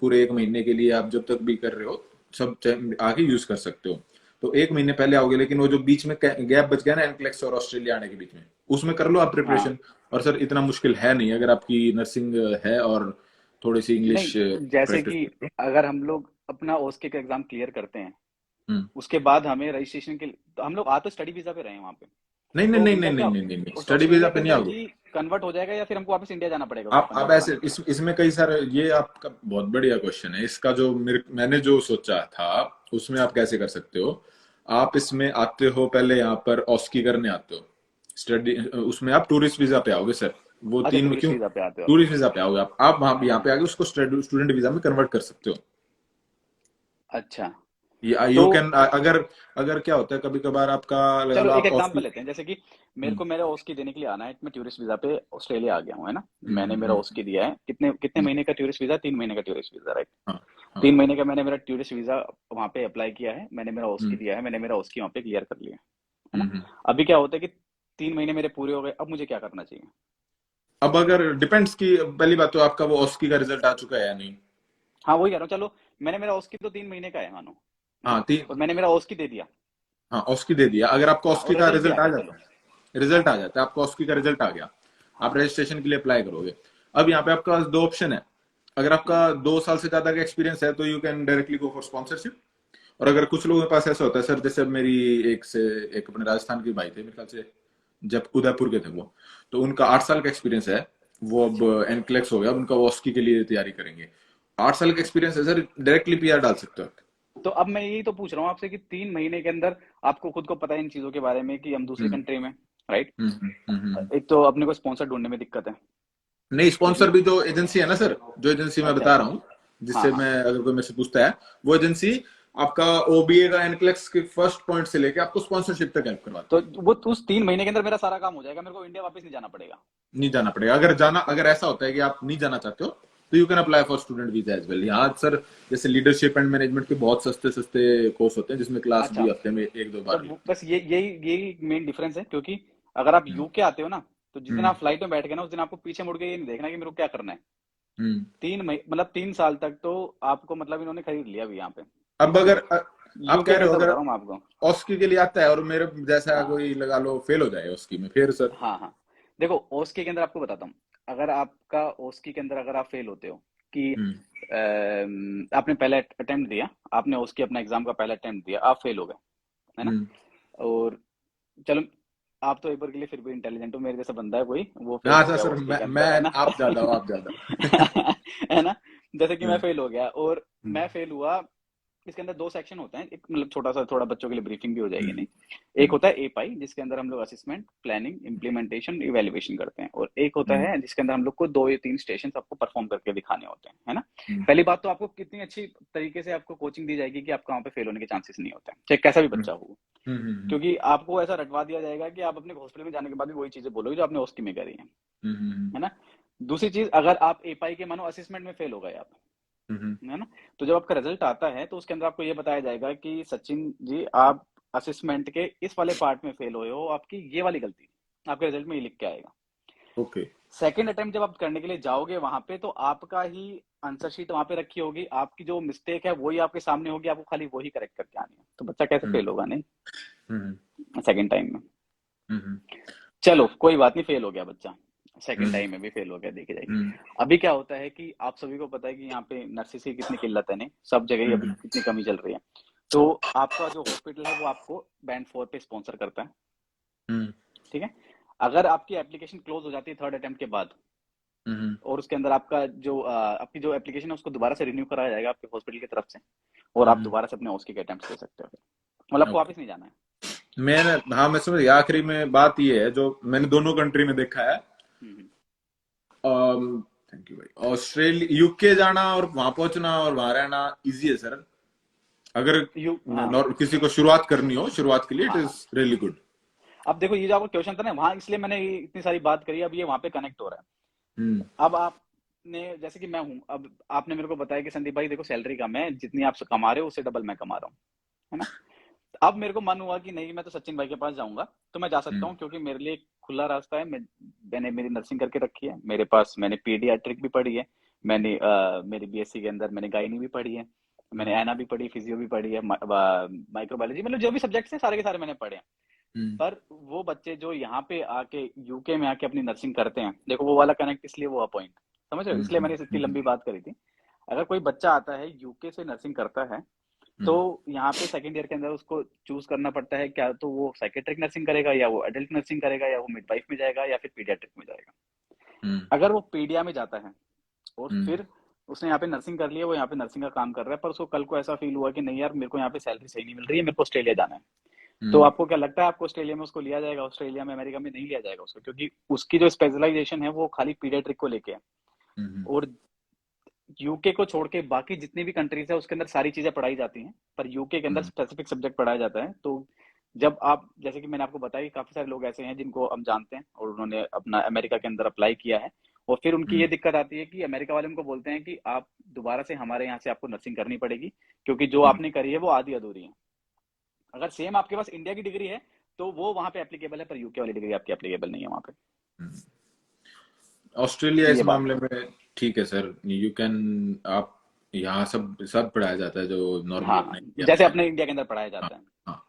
पूरे 1 महीने के लिए आप जब तक भी कर रहे हो सब आके यूज कर सकते हो। तो 1 महीने पहले आओगे, लेकिन वो जो बीच में गैप बच गया ना एनक्लेक्स और ऑस्ट्रेलिया आने के बीच में, उसमें कर लो आप हाँ प्रिपरेशन। और सर इतना मुश्किल है नहीं, अगर आपकी नर्सिंग है और थोड़ी सी इंग्लिश नहीं, जैसे प्रैक्टिस कि करो। अगर हम लोग अपना ओस्के का एग्जाम क्लियर करते हैं, हम्म। उसके बाद हमें रजिस्ट्रेशन के लिए, तो हम लोग आ तो स्टडी वीजा पे रहे हैं वहां पे, नहीं नहीं तो नहीं उनका नहीं क्या नहीं नहीं नहीं नहीं, स्टडी वीजा ऑस्ट्रेलिया पे के नहीं अंदर आओगे ही कन्वर्ट हो जाएगा, या फिर हमको वापस इंडिया जाना पड़ेगा उसको आप। कन्वर्ट ऐसे कराने के लिए। इसमें कई सारे, ये आपका बहुत बढ़िया क्वेश्चन है। इसका जो मैंने जो सोचा था, उसमें आप कैसे कर सकते हो, आप इसमें आते हो पहले यहाँ पर ऑस्की करने आते हो स्टडी, उसमें आप टूरिस्ट वीजा पे आओगे सर। वो अच्छा, तीन, टूरिस्ट क्यों वीजा पे आते हो आप। टूरिस्ट वीजा पे आओगे आप वहां यहाँ पे आगे उसको स्टूडेंट वीजा में कन्वर्ट कर सकते हो। अच्छा, यू तो कैन, अगर अगर क्या होता है कभी कभार आपका लगा चलो लो एक आप एग्जांपल ऑस्की। लेते हैं, जैसे कि मेरे हम्म को मेरा ओस्की देने के लिए आना है, मैं टूरिस्ट वीजा पे ऑस्ट्रेलिया आ गया हूँ, है ना। मैंने मेरा हम्म। ओस्की दिया है, कितने कितने हम्म, महीने का टूरिस्ट वीजा, 3 महीने का टूरिस्ट वीजा, राइट। हाँ हाँ। 3 महीने का मैंने मेरा टूरिस्ट वीजा वहाँ पे अप्लाई किया है, मैंने मेरा ओस्की हम्म दिया है, मैंने मेरा ओस्की वहाँ पे क्लियर कर लिया है ना। हम्म। अभी क्या होता है कि 3 महीने मेरे पूरे हो गए, अब मुझे क्या करना चाहिए। अब अगर डिपेंड्स की, पहली बात तो आपका वो ऑस्की का रिजल्ट आ चुका है या नहीं। हाँ वही कह रहा हूँ, चलो मैंने मेरा ओस्की तो 3 महीने का है मानो, है हाँ ना, तीन। और मैंने मेरा ओस्की दे दिया। हाँ ऑस्की दे दिया, अगर आपको हाँ, ऑस्की और का रिजल्ट भी आ रिजल्ट आ गया, जाता चलो। है, हाँ रिजल्ट आ जाता है, आपको ऑस्की का रिजल्ट आ गया, आप हाँ। रजिस्ट्रेशन के लिए अप्लाई करोगे। अब यहाँ पे आपके पास दो ऑप्शन है। अगर आपका हम्म, 2 साल से ज्यादा का एक्सपीरियंस है तो you can directly go for sponsorship. और अगर कुछ लोगों के पास ऐसा होता है सर, जैसे अब मेरी एक से एक अपने राजस्थान के भाई थे मेरे ख्याल से, जब उदयपुर के थे वो, तो उनका 8 साल का एक्सपीरियंस है, वो अब अच्छा, एनक्लेक्स हो गया, अब उनका वो ऑस्की के लिए तैयारी करेंगे। 8 साल का एक्सपीरियंस है सर, डायरेक्टली पीआर डाल सकते हो आप। तो अब मैं यही तो पूछ रहा हूँ आपसे कि 3 महीने के अंदर आपको खुद को पता है इन चीजों के बारे में कि हम दूसरी हम्म कंट्री में, राइट। हम्म। एक तो अपने को स्पॉन्सर ढूंढने में दिक्कत है, नहीं, स्पॉन्सर क्योंकि भी जो एजेंसी है ना सर, जो एजेंसी मैं अच्छा बता अच्छा, रहा हूँ, हाँ जिससे हाँ। मैं, अगर कोई मेरे से पूछता है, वो एजेंसी आपका ओबीए का एनक्लेक्स के फर्स्ट पॉइंट से लेके आपको स्पॉन्सरशिप तक हेल्प करवाती तो है। वो उस 3 महीने के अंदर मेरा सारा काम हो जाएगा, मेरे को इंडिया वापस नहीं जाना पड़ेगा। नहीं जाना पड़ेगा, अगर ऐसा होता है कि आप नहीं जाना चाहते हो तो you can apply for student visa as well. यहाँ सर जैसे लीडरशिप एंड मैनेजमेंट के बहुत सस्ते सस्ते कोर्स होते हैं जिसमें क्लास अच्छा, भी हफ्ते में एक दो तो बार लेते बस ये यही यही मेन डिफरेंस है, क्योंकि अगर आप हैं। यूके आते हो ना, तो जिस दिन हम्म आप फ्लाइट में बैठ गए ना, उस दिन आपको पीछे मुड़ के ये नहीं देखना कि मेरे को क्या करना है। हम्म। 3 महीने मतलब 3 साल तक तो आपको मतलब इन्होंने खरीद लिया अभी यहाँ पे, अब समझ रहे अगर हो। आप कह यूके रहे में हो तो बता अगर रहा हूँ मैं आपको। ऑस्की के लिए आता है और मेरे जैसा हाँ कोई लगा लो फेल हो जाए ऑस्की में, फिर सर। हाँ हाँ। देखो ओस्की के अंदर आपको बताता हूँ, अगर आपका ओस्की के अंदर अगर आप फेल होते हो कि आपने पहला अटेम्प्ट दिया, आपने ओस्की अपना एग्जाम का पहला अटेम्प्ट दिया, आप फेल हो गए, है ना। हम्म। और चलो, आप तो एक बार के लिए फिर भी इंटेलिजेंट हो, मेरे जैसा बंदा है कोई, वो फेल हाँ हो सर गया सर, ओस्की मैं के अंदर, है मैं ना। आप ज्यादा हो, आप ज्यादा हो। है ना, जैसे कि मैं हाँ, फेल हो गया, और हम्म मैं फेल हुआ। इसके अंदर 2 सेक्शन होते हैं, एक मतलब छोटा सा, थोड़ा बच्चों के लिए ब्रीफिंग भी हो जाएगी, हम्म नहीं। एक हम्म होता है एपाई, जिसके अंदर हम लोग असेसमेंट, प्लानिंग, इम्प्लीमेंटेशन, इवेल्युएशन करते हैं, और एक होता हम्म है जिसके अंदर हम लोग को 2 या 3 स्टेशन आपको परफॉर्म करके दिखाने होते हैं, है ना। हम्म पहली बात तो आपको कितनी अच्छी तरीके से आपको कोचिंग दी जाएगी कि आपका वहाँ पे फेल होने के चांसेस नहीं होते हैं, चाहे कैसा भी हम्म बच्चा हो। हम्म क्योंकि आपको ऐसा रटवा दिया जाएगा कि आप अपने हॉस्पिटल में जाने के बाद भी वही चीजें बोलोगे जो आपने ओस्की में करी है ना। दूसरी चीज, अगर आप एपाई के मानो असेसमेंट में फेल हो गए आप, हम्म है ना, तो जब आपका रिजल्ट आता है तो उसके अंदर आपको ये बताया जाएगा कि सचिन जी आप असेसमेंट के इस वाले पार्ट में फेल हुए हो, आपकी ये वाली गलती आपके रिजल्ट में ये लिख के आएगा। ओके। सेकंड अटेम्प्ट जब आप करने के लिए जाओगे वहां पे, तो आपका ही आंसर शीट वहां पे रखी होगी, आपकी जो मिस्टेक है वही आपके सामने होगी, आपको खाली वही करेक्ट करके आनी है, तो बच्चा कैसे हम्म फेल होगा, नहीं, हम्म सेकंड टाइम में। हम्म चलो कोई बात नहीं, फेल हो गया बच्चा, सेकंड हम्म टाइम में भी फेल हो गया, देखी जाएगी। हम्म अभी क्या होता है कि आप सभी को पता है कि यहाँ पे नर्सिस की कितनी किल्लत है, नहीं, सब जगह ही अभी हम्म कितनी कमी चल रही है। तो आपका जो हॉस्पिटल है वो आपको बैंड 4 पे स्पॉन्सर करता है, हम्म ठीक है। अगर आपकी एप्लीकेशन क्लोज हो जाती है थर्ड अटेम्प्ट के बाद, और उसके अंदर आपका जो आपकी जो एप्लीकेशन है उसको दोबारा से रिन्यू कराया जाएगा आपके हॉस्पिटल की तरफ से, और आप दोबारा से अपने ओस्की के अटेम्प्ट दे सकते हो फिर, मतलब आपको ओके। वापस नहीं जाना है। मैंने, हाँ मैं समझ गया, आखिरी में बात ये है जो मैंने दोनों कंट्री में देखा है। हम्म, थैंक यू भाई। ऑस्ट्रेलिया, यूके जाना और वहां पहुंचना और वहां रहना इजी है सर, अगर हाँ किसी को शुरुआत करनी हो, शुरुआत के लिए इट हाँ हाँ। Is really good. अब देखो ये जो आपका क्वेश्चन था ना वहां, इसलिए मैंने ये इतनी सारी बात करी, अब ये वहां पे कनेक्ट हो रहा हम्म है। अब आपने, जैसे कि मैं हूं, अब आपने मेरे को बताया कि संदीप भाई देखो सैलरी कम है, जितनी आप कमा रहे हो उससे डबल मैं कमा रहा हूँ, है ना। अब मेरे को मन हुआ कि नहीं, मैं तो सचिन भाई के पास जाऊंगा, तो मैं जा सकता हम्म हूँ, क्योंकि मेरे लिए एक खुला रास्ता है। मैंने मेरी नर्सिंग करके रखी है, मेरे पास मैंने पीडियाट्रिक भी पढ़ी है, मैंने मेरी बीएससी के अंदर मैंने गायनी भी पढ़ी है, मैंने एना भी पढ़ी, फिजियो भी पढ़ी है, माइक्रोबायोलॉजी, मतलब जो भी सब्जेक्ट्स हैं सारे के सारे मैंने पढ़े हैं। हम्म पर वो बच्चे जो यहाँ पे आके यूके में आके अपनी नर्सिंग करते हैं, देखो वो वाला कनेक्ट इसलिए हुआ पॉइंट, समझ रहे हो, इसलिए मैंने इतनी हम्म लंबी बात करी थी। अगर कोई बच्चा आता है यूके से नर्सिंग करता है, तो हम्म यहाँ पे सेकंड ईयर के अंदर उसको चूज करना पड़ता है, क्या तो वो साइकेट्रिक नर्सिंग करेगा, या वो एडल्ट नर्सिंग करेगा, या वो मिडवाइफ में जाएगा, या फिर पीडियाट्रिक में जाएगा। हम्म अगर वो पीडिया में जाता है और हम्म फिर उसने यहाँ पे नर्सिंग कर लिया, वो यहाँ पे नर्सिंग का काम कर रहा है, पर उसको कल को ऐसा फील हुआ कि नहीं यार मेरे को यहाँ पे सैलरी सही नहीं मिल रही है, मेरे को ऑस्ट्रेलिया जाना है। तो हम्म आपको क्या लगता है, आपको ऑस्ट्रेलिया में उसको लिया जाएगा? ऑस्ट्रेलिया में, अमेरिका में नहीं लिया जाएगा उसको, क्योंकि उसकी जो स्पेशलाइजेशन है वो खाली पीडियाट्रिक को लेके है। हम्म और यूके को छोड़ के बाकी जितनी भी कंट्रीज है उसके अंदर सारी चीजें पढ़ाई जाती हैं, पर यूके के अंदर हम्म स्पेसिफिक सब्जेक्ट पढ़ाया जाता है। तो जब आप, जैसे कि मैंने आपको बताया कि काफी सारे लोग ऐसे हैं जिनको हम जानते हैं और उन्होंने अपना अमेरिका के अंदर अप्लाई किया है, और फिर उनकी ये हम्म दिक्कत आती है कि अमेरिका वाले उनको बोलते हैं कि आप दोबारा से हमारे यहाँ से आपको नर्सिंग करनी पड़ेगी, क्योंकि जो हम्म आपने करी है वो आधी अधूरी है। अगर सेम आपके पास इंडिया की डिग्री है तो वो वहां पे एप्लीकेबल है, पर यूके वाली डिग्री आपकी एप्लीकेबल नहीं है वहां पे। हम्म। ऑस्ट्रेलिया इस ये बात मामले है। में ठीक है सर, यू कैन, आप यहाँ सब सब पढ़ाया जाता है जो नॉर्मली हाँ, अपने इंडिया में जैसे है। अपने इंडिया के अंदर पढ़ाया हाँ जाता है। हाँ,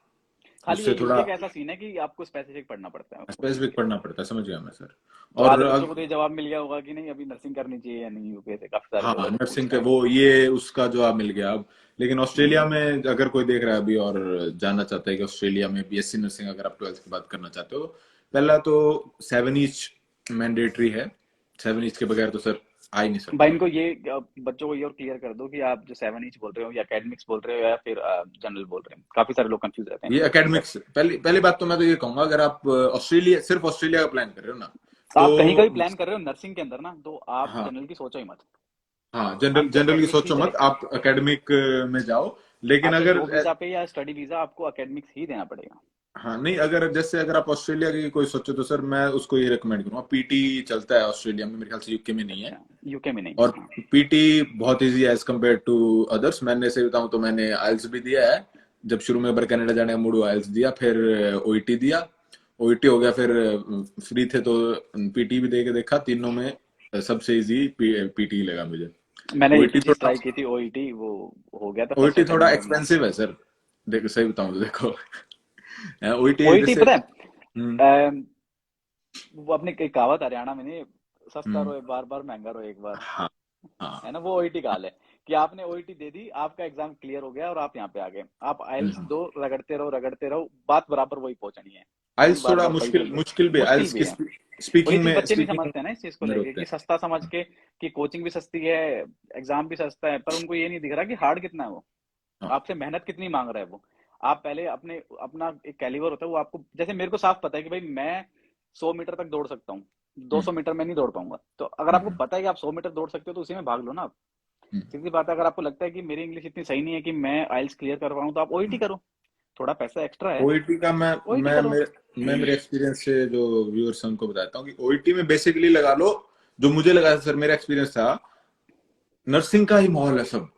खाली ये उससे थोड़ा यूके का ऐसा सीन है कि आपको स्पेसिफिक पढ़ना पड़ता है उस चीज स्पेसिफिक के लिए। पढ़ना पड़ता है, समझ गया मैं सर। तो और आधे बच्चों को तो ये जवाब मिल गया होगा कि नहीं अभी नर्सिंग करनी चाहिए या नहीं, यूके से काफी सारे हाँ, लोग ऐसे नर्सिंग पूछते का हैं। वो ये उसका जवाब मिल गया अब। लेकिन ऑस्ट्रेलिया हम्म। में अगर कोई देख रहा है अभी और जानना चाहता है कि ऑस्ट्रेलिया में बीएससी नर्सिंग अगर आप 12th के बाद करना चाहते हो, पहला तो 7 ईच मैंडेटरी है। 7 ईच के बगैर तो सर आ ही नहीं भाई सकते हो। इनको ये बच्चों को ये और क्लियर कर दो कि आप जो 7 इंच बोल रहे हो या एकेडमिक्स बोल रहे हो या फिर जनरल बोल रहे हो, काफी सारे लोग कंफ्यूज रहते हैं इन ये चीजों के अंदर। एकेडमिक्स, पहली पहली बात तो मैं तो ये कहूंगा, अगर आप ऑस्ट्रेलिया, सिर्फ ऑस्ट्रेलिया का प्लान कर रहे हो ना, आप कहीं का भी तो प्लान कर रहे हो नर्सिंग के अंदर ना, तो आप हाँ जनरल की सोचो ही मत। हाँ, जनरल आपको जनरल की एकेडमिक्स ही सोचो मत, चलेगा। आप एकेडमिक में जाओ। लेकिन आपको अगर जॉब वीजा पे या स्टडी वीजा आपको एकेडमिक्स ही देना पड़ेगा। हाँ नहीं, अगर जैसे अगर आप ऑस्ट्रेलिया की कोई सोचो तो सर मैं उसको ये रिकमेंड करूंगा, पीटी चलता है ऑस्ट्रेलिया में, मेरे ख्याल से यूके में नहीं है। अच्छा, यूके में नहीं है, और हाँ। पीटी बहुत इजी है एज कम्पेयर टू अदर्स। मैंने सही बताऊं तो मैंने आइल्स भी दिया है। जब शुरू में एक बार कनाडा जाने का मूड हुआ, आइल्स दिया, फिर ओईटी दिया, ओईटी हो गया, फिर फ्री थे तो पीटी भी दे के देखा। तीनों में सबसे इजी पीटी लगा मुझे। मैंने एक ओईटी ही चीज थोड़ा ट्राई की थी, ओईटी, वो हो गया था फर्स्ट ओईटी अटेम्प्ट थोड़ा में अपना। एक्सपेंसिव है सर, देखो सही बताऊं तो देखो ओईटी ओईटी जैसे पता है, हम्म वो अपने एक कहावत हरियाणा में नहीं, सस्ता हम्म रोए बार बार, महंगा रोए एक बार। हाँ है हाँ ना, वो ओईटी का हाल है कि आपने ओईटी दे दी, आपका एग्जाम क्लियर हो गया और आप यहाँ पे आ गए, आप आइल्स हाँ। दो, रगड़ते रहो, बात बराबर वही पहुंचनी है। वही आइल्स बार थोड़ा बार वही मुश्किल बोल रहे मुश्किल भी हो, है, मुश्किल आइल्स भी की है। वही स्पीकिंग चीज में बच्चे नहीं स्पीकिंग समझते हैं ना इस चीज को में लेके, रोकते कि हैं। सस्ता समझ के कि कोचिंग भी सस्ती है, एग्जाम भी सस्ता है, पर उनको ये नहीं दिख रहा कि हार्ड कितना है वो, हाँ आपसे मेहनत कितनी मांग रहा है वो। आप पहले अपने अपना एक कैलिबर होता है वो आपको, जैसे मेरे को साफ पता है कि भाई मैं 100 मीटर तक दौड़ सकता हूँ, हम्म 200 मीटर में नहीं दौड़ पाऊंगा। तो अगर आपको हम्म पता है कि आप 100 मीटर दौड़ सकते हो तो उसी में भाग लो ना आप। हम्म सीधी बात है, अगर आपको लगता है कि मेरी इंग्लिश इतनी सही नहीं है कि मैं आइल्स क्लियर कर पाऊँ, तो आप ओईटी करो, थोड़ा पैसा एक्स्ट्रा है, ओईटी का ओईटी करो। मैं मेरे एक्सपीरियंस से जो व्यूअर्स हैं उनको बताता हूँ कि ओईटी में बेसिकली लगा लो, जो मुझे लगा था सर, मेरा एक्सपीरियंस था, नर्सिंग का ही माहौल है सब,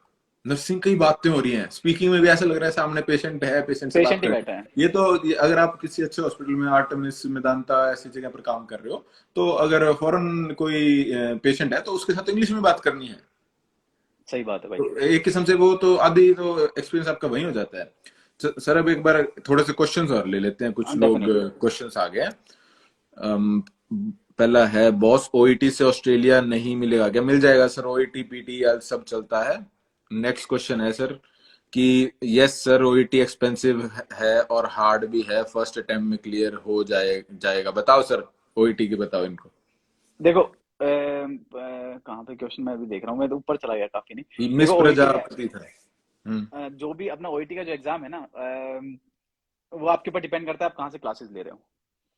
नर्सिंग की ही बातें हो रही हैं, स्पीकिंग में भी ऐसा लग रहा है सामने पेशेंट है, पेशेंट से बात पेशेंट ही कर रहे बैठा है। हैं। ये तो अगर आप किसी अच्छे हॉस्पिटल में, आर्टेमिस, मेदांता ऐसी जगह पर काम कर रहे हो, तो अगर फॉरेन कोई पेशेंट है तो उसके साथ इंग्लिश में बात करनी है। सही बात है भाई। तो एक किस्म से वो तो आधी तो एक्सपीरियंस आपका वही हो जाता है। सर अब एक बार थोड़े से क्वेश्चंस और ले लेते हैं, कुछ लोग डेफिनेटली। क्वेश्चंस आ गए हैं। पहला है, बॉस ओईटी से ऑस्ट्रेलिया नहीं मिलेगा क्या? मिल जाएगा सर, ओईटी पीटी सब चलता है। नेक्स्ट क्वेश्चन है सर कि यस सर, ओईटी एक्सपेंसिव है और हार्ड भी है, फर्स्ट अटेम्प्ट में क्लियर हो जाएगा? बताओ सर, ओईटी की बताओ इनको। देखो कहाँ पे क्वेश्चन मैं अभी देख रहा हूँ, मैं तो ऊपर चला गया काफी, नहीं। मिस देखो ओईटी, प्रजापति था। हम्म जो भी अपना ओईटी का जो एग्जाम है ना, वो आपके ऊपर डिपेंड करता है आप कहाँ से क्लासेस ले रहे हो।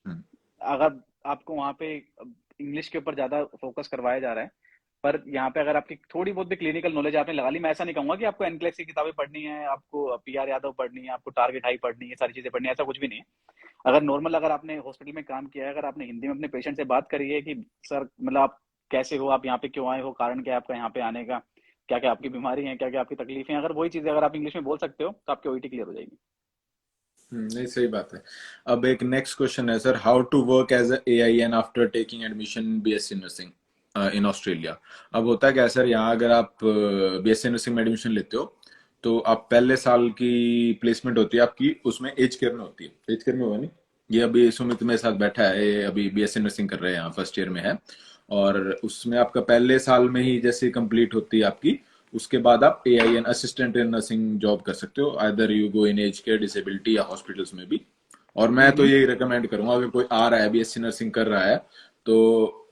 हम्म अगर आपको वहाँ पे इंग्लिश के ऊपर ज्यादा फोकस करवाया जा रहा है, पर यहाँ पे अगर आपकी थोड़ी बहुत भी क्लिनिकल नॉलेज आपने लगा ली, मैं ऐसा नहीं कहूंगा कि आपको एनक्लेक्स की किताबें पढ़नी है, आपको पीआर यादव पढ़नी है, आपको टारगेट हाई पढ़नी है, ये सारी चीजें पढ़नी है, ऐसा कुछ भी नहीं है। अगर नॉर्मल, अगर आपने हॉस्पिटल में काम किया है, अगर आपने हिंदी में अपने पेशेंट से बात करी है कि सर मतलब आप कैसे हो, आप यहाँ पे क्यों आए हो, कारण क्या है आपका यहाँ पे आने का, क्या क्या आपकी बीमारी है, क्या क्या आपकी तकलीफें हैं, अगर वही चीजें अगर आप इंग्लिश में बोल सकते हो तो आपकी ओईटी क्लियर हो जाएगी। नहीं, सही बात है। अब एक नेक्स्ट क्वेश्चन है sir, how to work as a I N after taking admission BSc nursing in Australia? अब होता क्या है सर, यहाँ अगर आप बीएससी नर्सिंग में एडमिशन लेते हो तो आप पहले साल की प्लेसमेंट होती है आपकी, उसमें एज केयर में होती है। एज केयर में होगा नहीं, ये अभी सुमित मेरे साथ बैठा है, ये अभी बीएससी नर्सिंग कर रहे हैं, यहाँ फर्स्ट ईयर में है। और उसमें आपका पहले साल में ही जैसे कंप्लीट होती है आपकी, उसके बाद आप AIN, assistant in nursing job कर सकते हो, either you go in aged care, disability या हॉस्पिटल्स में भी। और मैं तो हम्म। ये रिकमेंड करूंगा, अगर कोई आ रहा है बीएससी नर्सिंग कर रहा है तो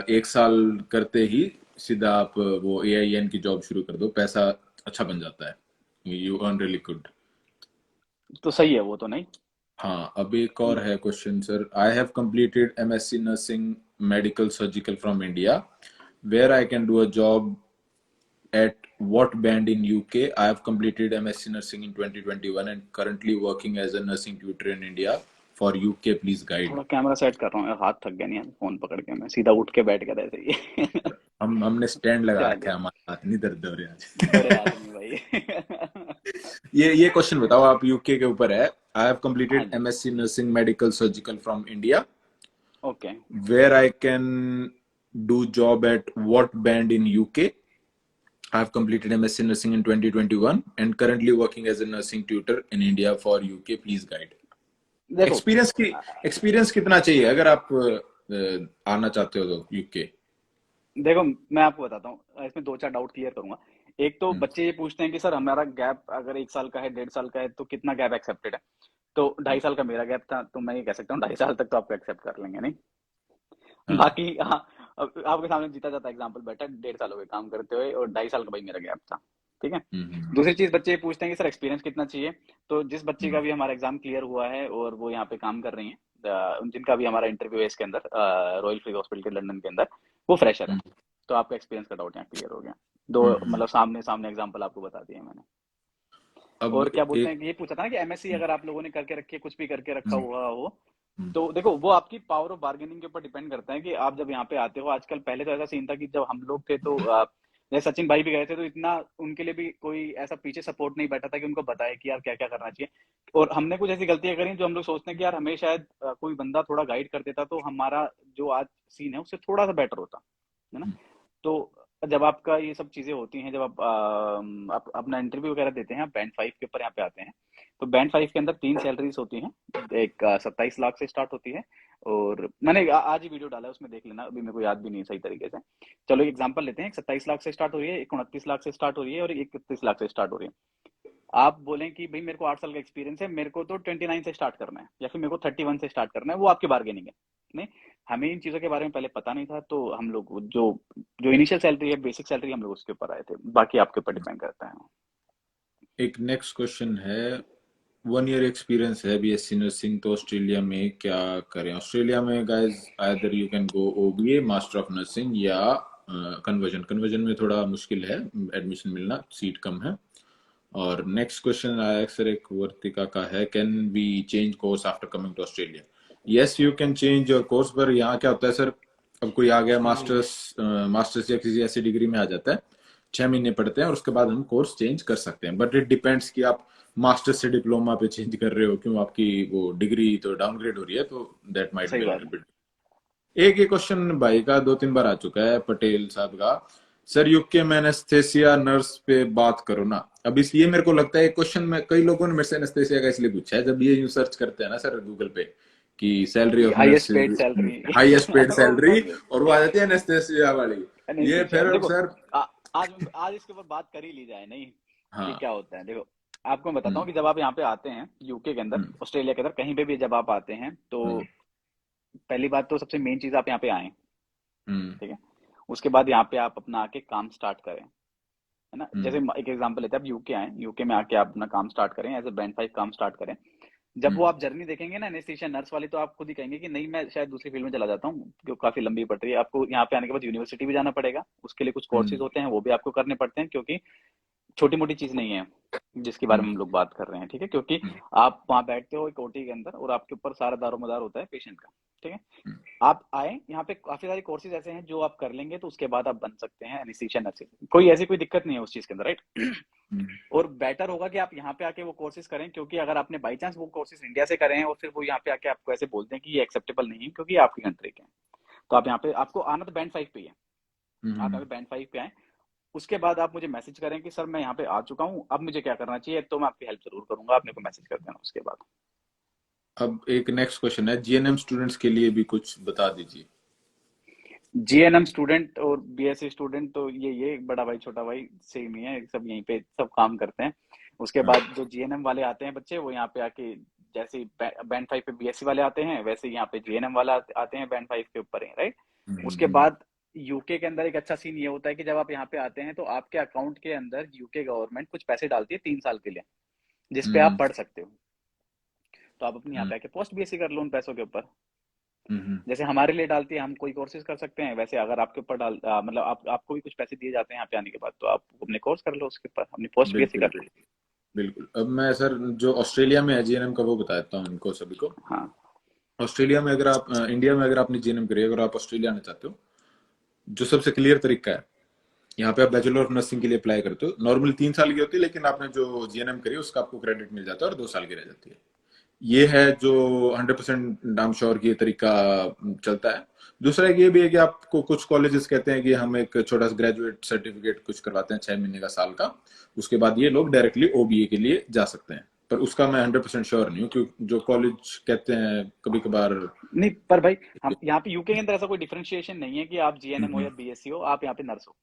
1 साल करते ही सीधा आप वो AIN की जॉब शुरू कर दो, पैसा अच्छा बन जाता है, यू अर्न रियली गुड। तो सही है वो तो नहीं। हाँ, अब एक और है question sir. I have completed MSc nursing medical surgical from India, where I can do a job at what band in UK? I have completed MSc nursing in 2021 and currently working as a nursing tutor in India for UK. Please guide. थोड़ा camera set कर रहा हूँ, हाथ थक गया नहीं phone पकड़ के, मैं सीधा उठ के बैठ गया था ऐसे ही। हमने स्टैंड लगा रखा चलिए, है, हमारे हाथ नहीं दर्द हो रहे बड़े आज। आदमी भाई। ये क्वेश्चन बताओ आप, यूके के ऊपर है। आई हैव हाँ कंप्लीटेड जी। MSc nursing medical surgical from India, okay. Where I can do job at what band in UK? I have completed MSc nursing in 2021 and currently working as a nursing tutor in India for UK. Please guide. देखो, experience कितना चाहिए अगर आप आना चाहते हो तो UK? देखो मैं आपको बताता हूँ, इसमें दो चार डाउट क्लियर करूंगा। एक तो बच्चे ये पूछते हैं कि सर हमारा गैप अगर 1 साल का है, 1.5 साल का है, तो कितना गैप एक्सेप्टेड है? तो 2.5 साल का मेरा गैप था, तो मैं ये कह सकता हूँ 2.5 साल तक तो आपको एक्सेप्ट कर लेंगे नहीं। हाँ। बाकी हाँ, अब आपके सामने जीता जाता एग्जाम्पल बैठा, 1.5 साल हो गए काम करते हुए और 2.5 साल का भाई मेरा गैप था। ठीक है। हम्म। दूसरी चीज, बच्चे ये पूछते हैं कि सर एक्सपीरियंस कितना चाहिए? तो जिस बच्चे का हम्म। भी हमारा एग्जाम क्लियर हुआ है और वो यहाँ पे काम कर रही हैं, जिनका भी हमारा इंटरव्यू है इसके अंदर, रॉयल फ्री हॉस्पिटल के लंदन के अंदर, वो फ्रेशर है। हम्म। तो आपका एक्सपीरियंस का डाउट यहाँ क्लियर हो गया। दो हम्म। मतलब सामने सामने एग्जाम्पल आपको बता दिए मैंने। अब और क्या बोलते एक। हैं कि ये पूछा था ना कि एमएससी अगर आप लोगों ने करके रखी है, कुछ भी करके रखा हम्म। हुआ हो, हम्म। तो देखो वो आपकी पावर ऑफ बार्गेनिंग के ऊपर डिपेंड करता है कि आप जब यहाँ पे आते हो। आजकल, पहले तो ऐसा सीन था कि जब हम लोग थे तो जैसे सचिन भाई भी गए थे, तो इतना उनके लिए भी कोई ऐसा पीछे सपोर्ट नहीं बैठा था कि उनको बताए कि यार क्या क्या करना चाहिए। और हमने कुछ ऐसी गलतियां करी जो हम लोग सोचते हैं कि यार हमें शायद कोई बंदा थोड़ा गाइड कर देता तो हमारा जो आज सीन है उससे थोड़ा सा बेटर होता, है ना। तो जब आपका ये सब चीजें होती हैं, जब आप अपना इंटरव्यू वगैरह देते हैं, आप बैंड 5 के ऊपर यहाँ पे आते हैं, तो बैंड 5 के अंदर 3 सैलरीज होती हैं। एक 27 लाख से स्टार्ट होती है, और मैंने आज ही वीडियो डाला है, उसमें देख लेना, अभी मेरे को याद भी नहीं है सही तरीके से। चलो एक एग्जांपल लेते हैं, एक 27 लाख से स्टार्ट हो रही है, एक 29 लाख से स्टार्ट हो रही है, और एक 31 लाख से स्टार्ट हो रही है। आप बोलें कि भाई मेरे को 8 साल का एक्सपीरियंस है, मेरे को तो 29 से स्टार्ट करना है, या फिर मेरे को 31 से स्टार्ट करना है, वो आपकी बार्गेनिंग है। नहीं, हमें इन चीजों के बारे में पहले पता नहीं था, तो हम लोग जो जो इनिशियल सैलरी है, बेसिक सैलरी, हम लोग उसके ऊपर आए थे। बाकी आपके ऊपर डिपेंड करता है। एक नेक्स्ट क्वेश्चन है। 1 ईयर एक्सपीरियंस है BSc नर्सिंग, तो ऑस्ट्रेलिया में क्या करें? ऑस्ट्रेलिया में guys either you can go OBA master of nursing या कन्वर्जन में थोड़ा मुश्किल है एडमिशन मिलना, सीट कम है। और नेक्स्ट क्वेश्चन आया सर, एक वर्तिका का है, can we change course after coming to Australia? Yes you can change your course, पर यहाँ क्या होता है सर, अब कोई आ गया मास्टर्स या किसी ऐसी डिग्री में आ जाता है, 6 महीने पढ़ते हैं और उसके बाद हम कोर्स चेंज कर सकते हैं, बट इट डिपेंड्स कि आप मास्टर्स से डिप्लोमा पे चेंज कर रहे हो, क्यों आपकी वो डिग्री तो डाउनग्रेड हो रही है, तो दैट माइट सही बी बात लिटिल है। बिट। एक ये क्वेश्चन भाई का 2-3 बार आ चुका है, पटेल साहब का, सर यूके में एनेस्थेसिया नर्स पे बात करो ना। अब इसलिए मेरे को लगता है क्वेश्चन में कई लोगों ने मेरे से एनेस्थेसिया का इसलिए पूछा है, जब ये यूं सर्च करते हैं ना सर गूगल पे कि salary of highest paid nurses, salary. Highest paid salary, बस और वो आ जाती है एनेस्थेसिया वाली। ये एनेस्थीसिया, फिर देखो सर। आज आज इसके ऊपर बात कर ही ली जाए नहीं, कि हाँ। क्या होता है। देखो आपको मैं बताता हम्म। हूँ कि जब आप यहाँ पे आते हैं यूके के अंदर, हम्म। ऑस्ट्रेलिया के अंदर, कहीं पे भी जब आप आते हैं, तो हम्म। पहली बात तो सबसे मेन चीज, आप यहाँ पे आए, हम्म। ठीक है। उसके बाद यहाँ पे आप अपना आके काम स्टार्ट करें, है ना। जैसे हम्म। एक एग्जांपल लेते हैं, आप यूके आए, यूके में आके आप अपना काम स्टार्ट करें, एज ए बैंड 5 काम स्टार्ट करें। जब वो हम्म। आप जर्नी देखेंगे ना एनेस्थीसिया नर्स वाली, तो आप खुद ही कहेंगे कि नहीं, मैं शायद दूसरी फील्ड में चला जाता हूँ, जो काफी लंबी पड़ रही है। आपको यहाँ पे आने के बाद यूनिवर्सिटी भी जाना पड़ेगा, उसके लिए कुछ कोर्सेज हम्म। होते हैं, वो भी आपको करने पड़ते हैं, क्योंकि छोटी मोटी चीज नहीं है जिसके बारे में हम्म। हम लोग बात कर रहे हैं, ठीक है। क्योंकि हम्म। आप वहां बैठते हो एक ओटी के अंदर, और आपके ऊपर सारा दारोमदार होता है पेशेंट का, ठीक है। हम्म। आप आए यहाँ पे, काफी सारे कोर्सेज ऐसे हैं जो आप कर लेंगे, तो उसके बाद आप बन सकते हैं एनेस्थीसिया नर्सिंग। कोई ऐसी कोई दिक्कत नहीं है उस चीज के अंदर, राइट। हम्म। और बेटर होगा कि आप यहाँ पे आके वो कोर्सेज करें, क्योंकि अगर आपने बाई चांस वो कोर्सेज इंडिया से करें हैं और फिर वो यहाँ पे आके आपको ऐसे बोलते हैं कि ये एक्सेप्टेबल नहीं है क्योंकि ये आपकी कंट्री के हैं, तो आप यहाँ पे, आपको आना तो बैंड 5 पे ही है। आप यहाँ पे बैंड 5 पे आए, उसके बाद आप मुझे मैसेज करें कि सर मैं यहाँ पे आ चुका हूँ, अब मुझे क्या करना चाहिए, तो मैं आपकी हेल्प जरूर करूंगा, आप मेरे को मैसेज कर देना उसके बाद। अब एक नेक्स्ट क्वेश्चन है, GNM स्टूडेंट्स के लिए भी कुछ बता दीजिए। जीएनएम स्टूडेंट और बीएससी स्टूडेंट तो ये बड़ा भाई छोटा भाई सेम ही है, सब यहीं पे सब काम करते हैं। उसके हाँ। बाद जो जीएनएम वाले आते हैं बच्चे, वो यहाँ पे आके, जैसे बैंड 5 पे बीएससी वाले आते हैं, वैसे यहाँ पे जीएनएम वाला आते हैं बैंड 5 के ऊपर ही, राइट। उसके हम्म। बाद यूके के अंदर एक अच्छा सीन ये होता है कि जब आप यहाँ पे आते हैं तो आपके अकाउंट के अंदर यूके गवर्नमेंट कुछ पैसे डालती है 3 साल के लिए, जिस पे आप हम्म पढ़ सकते हो। तो आप अपने यहाँ हम्म पे आके पोस्ट बीएससी कर लो उन पैसों के ऊपर। हम्म जैसे हमारे लिए डालती है, हम कोई कोर्सेज कर सकते हैं, वैसे अगर आपके ऊपर मतलब आपको भी कुछ पैसे दिए जाते हैं यहाँ पे आने के बाद, तो आप अपने कोर्स कर लो, उसके ऊपर अपनी पोस्ट बीएससी बिल्कुल कर लो। बिल्कुल। अब मैं सर जो ऑस्ट्रेलिया में है जीएनएम का वो बता देता हूँ इनको सभी को। हाँ ऑस्ट्रेलिया में अगर आप इंडिया में अगर आपने जीएनएम करी, अगर आप ऑस्ट्रेलिया आना चाहते हो, जो सबसे क्लियर तरीका है, यहाँ पे आप बैचलर ऑफ नर्सिंग के लिए अप्लाई करते हो। नॉर्मली 3 साल की होती है, लेकिन आपने जो जीएनएम करी है उसका आपको क्रेडिट मिल जाता है और 2 साल की रह जाती है। ये है जो 100% आई एम श्योर कि ये तरीका चलता है। दूसरा एक ये भी है कि आपको कुछ कॉलेजेस कहते हैं कि हम एक छोटा सा ग्रेजुएट सर्टिफिकेट कुछ करवाते हैं 6 महीने का, साल का, उसके बाद ये लोग डायरेक्टली ओबीए के लिए जा सकते हैं। पर उसका मैं 100% श्योर नहीं हूँ, क्योंकि जो कॉलेज कहते हैं कभी कभार। नहीं, पर भाई हम यहाँ पे यूके के अंदर ऐसा कोई डिफरेंशिएशन नहीं है कि आप जीएनएम हो हम्म, या बीएससी हो, आप यहाँ पे नर्स हो।